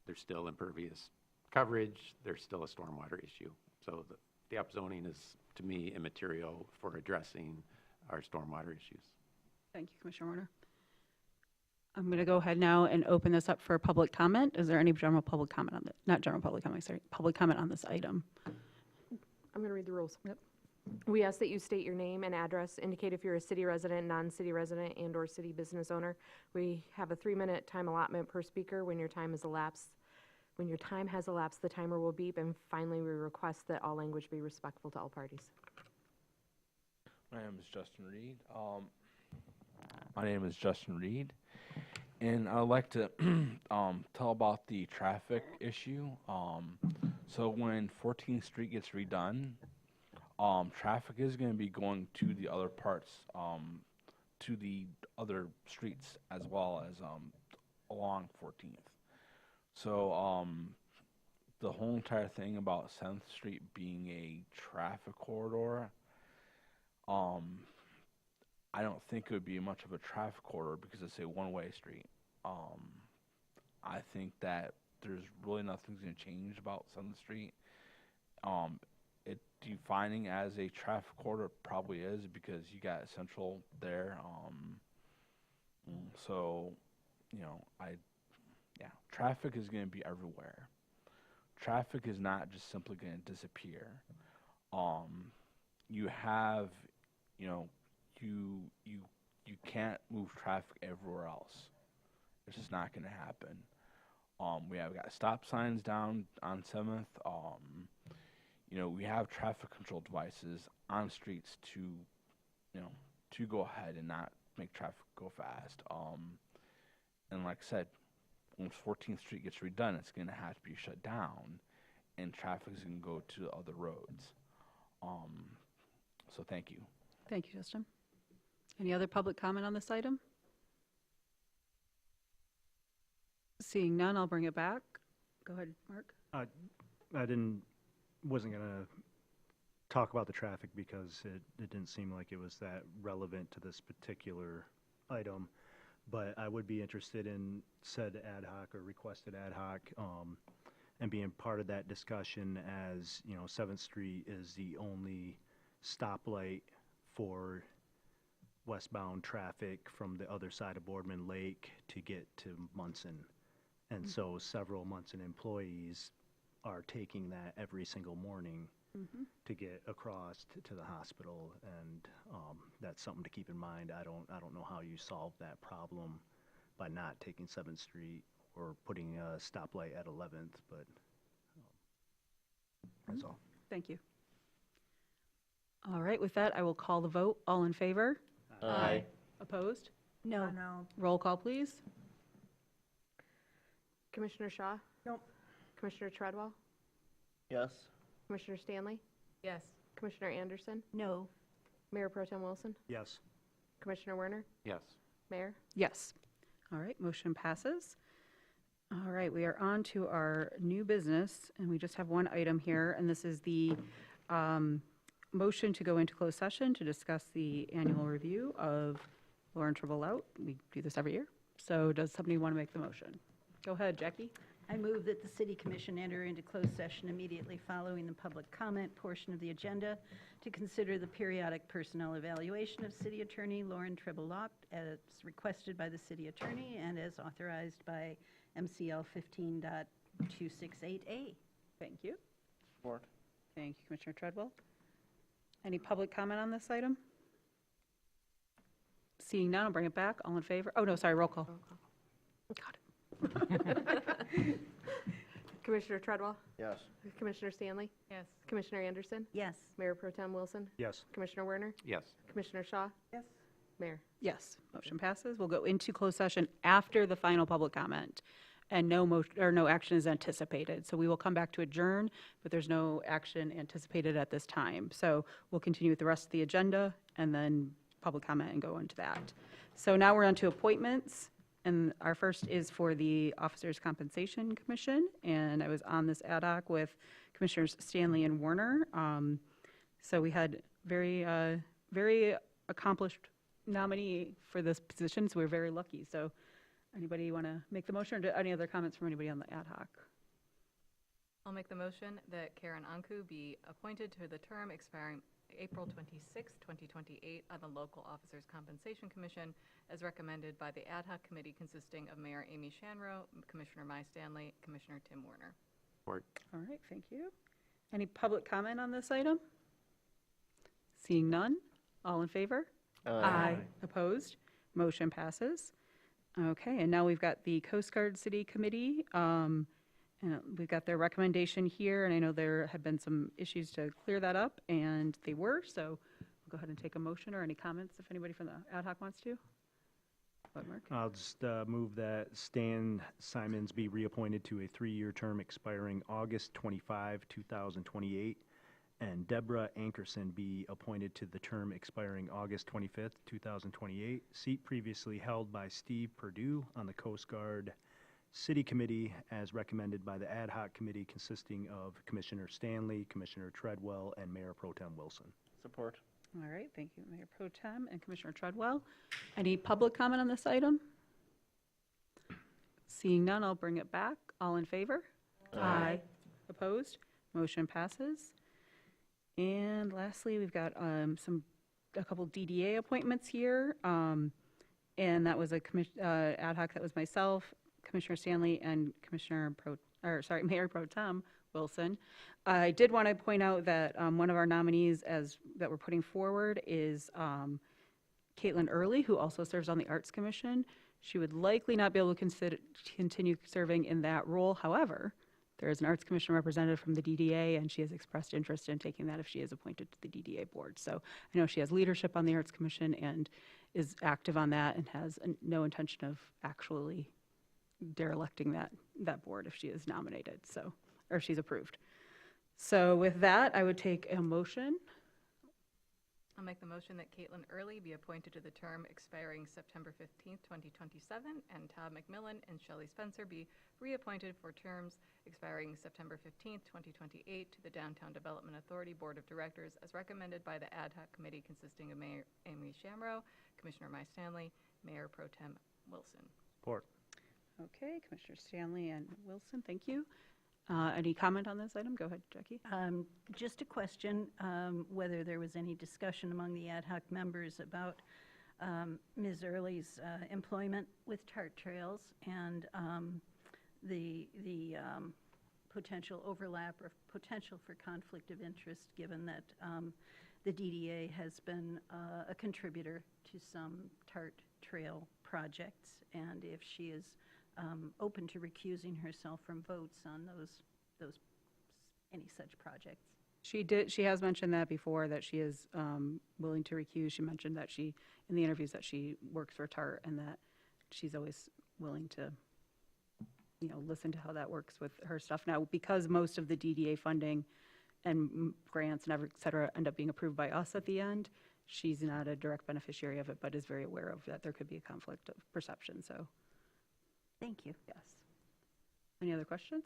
there's still impervious coverage, there's still a stormwater issue. So the upzoning is, to me, immaterial for addressing our stormwater issues. Thank you, Commissioner Warner. I'm going to go ahead now and open this up for public comment. Is there any general public comment on this? Not general public comment, sorry. Public comment on this item. I'm going to read the rules. Yep. We ask that you state your name and address, indicate if you're a city resident, non-city resident, and/or city business owner. We have a 3-minute time allotment per speaker. When your time has elapsed, the timer will beep. And finally, we request that all language be respectful to all parties. My name is Justin Reed. And I'd like to tell about the traffic issue. So when 14th Street gets redone, traffic is going to be going to the other parts, to the other streets as well as along 14th. So the whole entire thing about 7th Street being a traffic corridor, I don't think it would be much of a traffic corridor because it's a one-way street. I think that there's really nothing's going to change about 7th Street. It defining as a traffic corridor probably is because you got Central there. So, you know, traffic is going to be everywhere. Traffic is not just simply going to disappear. You have, you know, you can't move traffic everywhere else. It's just not going to happen. We have got stop signs down on 7th. You know, we have traffic control devices on streets to, you know, to go ahead and not make traffic go fast. And like I said, when 14th Street gets redone, it's going to have to be shut down, and traffic is going to go to other roads. So thank you. Thank you, Justin. Any other public comment on this item? Seeing none, I'll bring it back. Go ahead, Mark. I wasn't gonna talk about the traffic because it didn't seem like it was that relevant to this particular item, but I would be interested in said ad hoc or requested ad hoc, and being part of that discussion, as, you know, 7th Street is the only stoplight for westbound traffic from the other side of Boardman Lake to get to Munson. And so several Munson employees are taking that every single morning to get across to the hospital, and that's something to keep in mind. I don't know how you solve that problem by not taking 7th Street or putting a stoplight at 11th, but that's all. Thank you. All right, with that, I will call the vote. All in favor? Aye. Opposed? No. Roll call, please. Commissioner Shaw? Nope. Commissioner Treadwell? Yes. Commissioner Stanley? Yes. Commissioner Anderson? No. Mayor Pro Tem Wilson? Yes. Commissioner Werner? Yes. Mayor? Yes. All right, motion passes. All right, we are on to our new business, and we just have one item here, and this is the motion to go into closed session to discuss the annual review of Lauren Tribble Out. We do this every year. So does somebody want to make the motion? Go ahead, Jackie. I move that the city commission enter into closed session immediately following the public comment portion of the agenda to consider the periodic personnel evaluation of city attorney Lauren Tribble-Locht as requested by the city attorney and as authorized by MCL 15.268A. Thank you. Support. Thank you, Commissioner Treadwell. Any public comment on this item? Seeing none, I'll bring it back. All in favor? Oh, no, sorry, roll call. Got it. Commissioner Treadwell? Yes. Commissioner Stanley? Yes. Commissioner Anderson? Yes. Mayor Pro Tem Wilson? Yes. Commissioner Werner? Yes. Commissioner Shaw? Yes. Mayor? Yes, motion passes. We'll go into closed session after the final public comment, and no motion or no action is anticipated. So we will come back to adjourn, but there's no action anticipated at this time. So we'll continue with the rest of the agenda and then public comment and go into that. So now we're on to appointments, and our first is for the Officers' Compensation Commission, and I was on this ad hoc with Commissioners Stanley and Warner. So we had very accomplished nominee for this position, so we're very lucky. So anybody want to make the motion, or any other comments from anybody on the ad hoc? I'll make the motion that Karen Anku be appointed to the term expiring April 26, 2028 on the Local Officers Compensation Commission as recommended by the ad hoc committee consisting of Mayor Amy Shanrow, Commissioner Mai Stanley, Commissioner Tim Warner. Support. All right, thank you. Any public comment on this item? Seeing none, all in favor? Opposed? Motion passes. Okay, and now we've got the Coast Guard City Committee. And we've got their recommendation here, and I know there had been some issues to clear that up, and they were, so we'll go ahead and take a motion or any comments if anybody from the ad hoc wants to. What, Mark? I'll just move that Stan Simons be reappointed to a 3-year term expiring August 25, 2028, and Deborah Ankerson be appointed to the term expiring August 25th, 2028, seat previously held by Steve Perdue on the Coast Guard City Committee as recommended by the ad hoc committee consisting of Commissioner Stanley, Commissioner Treadwell, and Mayor Pro Tem Wilson. Support. All right, thank you, Mayor Pro Tem and Commissioner Treadwell. Any public comment on this item? Seeing none, I'll bring it back. All in favor? Aye. Opposed? Motion passes. And lastly, we've got a couple DDA appointments here. And that was a ad hoc that was myself, Commissioner Stanley, and Mayor Pro Tem Wilson. I did want to point out that one of our nominees that we're putting forward is Caitlin Early, who also serves on the Arts Commission. She would likely not be able to continue serving in that role. However, there is an Arts Commission representative from the DDA, and she has expressed interest in taking that if she is appointed to the DDA board. So I know she has leadership on the Arts Commission and is active on that and has no intention of actually derelicting that board if she is nominated, or if she's approved. So with that, I would take a motion. I'll make the motion that Caitlin Early be appointed to the term expiring September 15th, 2027, and Todd McMillan and Shelley Spencer be reappointed for terms expiring September 15th, 2028 to the Downtown Development Authority Board of Directors as recommended by the ad hoc committee consisting of Mayor Amy Shamrow, Commissioner Mai Stanley, Mayor Pro Tem Wilson. Support. Okay, Commissioner Stanley and Wilson, thank you. Any comment on this item? Go ahead, Jackie. Just a question, whether there was any discussion among the ad hoc members about Ms. Early's employment with Tart Trails and the potential overlap or potential for conflict of interest, given that the DDA has been a contributor to some Tart Trail projects, and if she is open to recusing herself from votes on any such projects. She has mentioned that before, that she is willing to recuse. She mentioned that in the interviews, that she works for TART and that she's always willing to, listen to how that works with her stuff. Now, because most of the DDA funding and grants and et cetera end up being approved by us at the end, she's not a direct beneficiary of it, but is very aware of that there could be a conflict of perception, so. Thank you. Yes. Any other questions?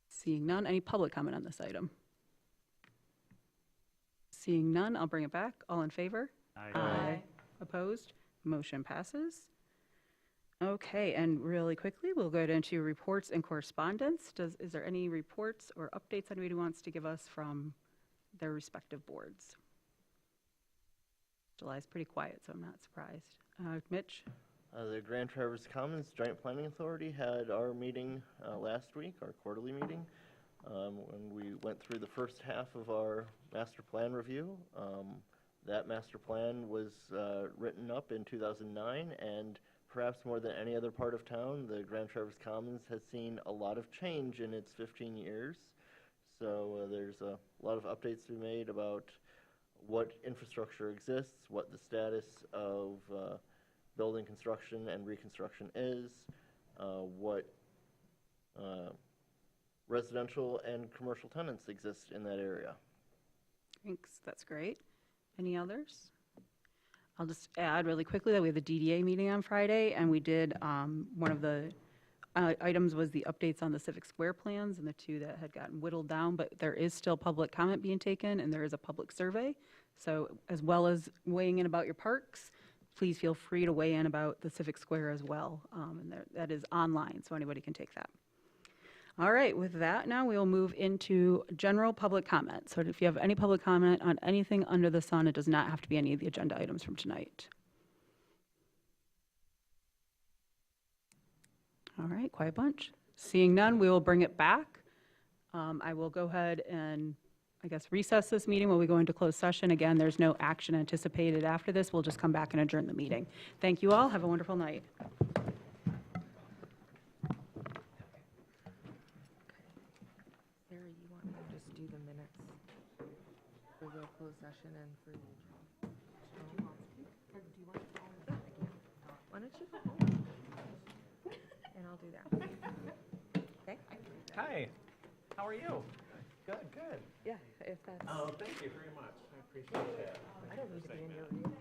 Seeing none, any public comment on this item? Seeing none, I'll bring it back. All in favor? Aye. Opposed? Motion passes. Okay, and really quickly, we'll go into reports and correspondence. Is there any reports or updates anybody wants to give us from their respective boards? July's pretty quiet, so I'm not surprised. Mitch? The Grand Traverse Commons Joint Planning Authority had our meeting last week, our quarterly meeting, when we went through the first half of our master plan review. That master plan was written up in 2009, and perhaps more than any other part of town, the Grand Traverse Commons has seen a lot of change in its 15 years. So there's a lot of updates to be made about what infrastructure exists, what the status of building construction and reconstruction is, what residential and commercial tenants exist in that area. Thanks, that's great. Any others? I'll just add really quickly that we have the DDA meeting on Friday, and we did, one of the items was the updates on the Civic Square plans, and the two that had gotten whittled down, but there is still public comment being taken, and there is a public survey. So as well as weighing in about your parks, please feel free to weigh in about the Civic Square as well. And that is online, so anybody can take that. All right, with that now we will move into general public comment. So if you have any public comment on anything under the sun, it does not have to be any of the agenda items from tonight. All right, quiet bunch. Seeing none, we will bring it back. I will go ahead and I guess, recess this meeting while we go into closed session. Again, there's no action anticipated after this. We'll just come back and adjourn the meeting. Thank you all. Have a wonderful night. Sarah, you want me to just do the minutes for the closed session and for the... Why don't you go home? And I'll do that. Okay? Hi, how are you? Good, good. Yeah, if that's... Oh, thank you very much. I appreciate that. I don't need to be in your room.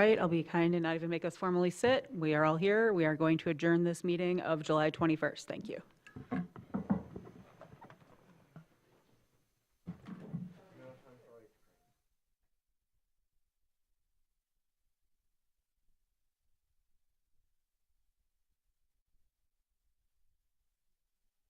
right, I'll be kind and not even make us formally sit. We are all here. We are going to adjourn this meeting of July 21st. Thank you.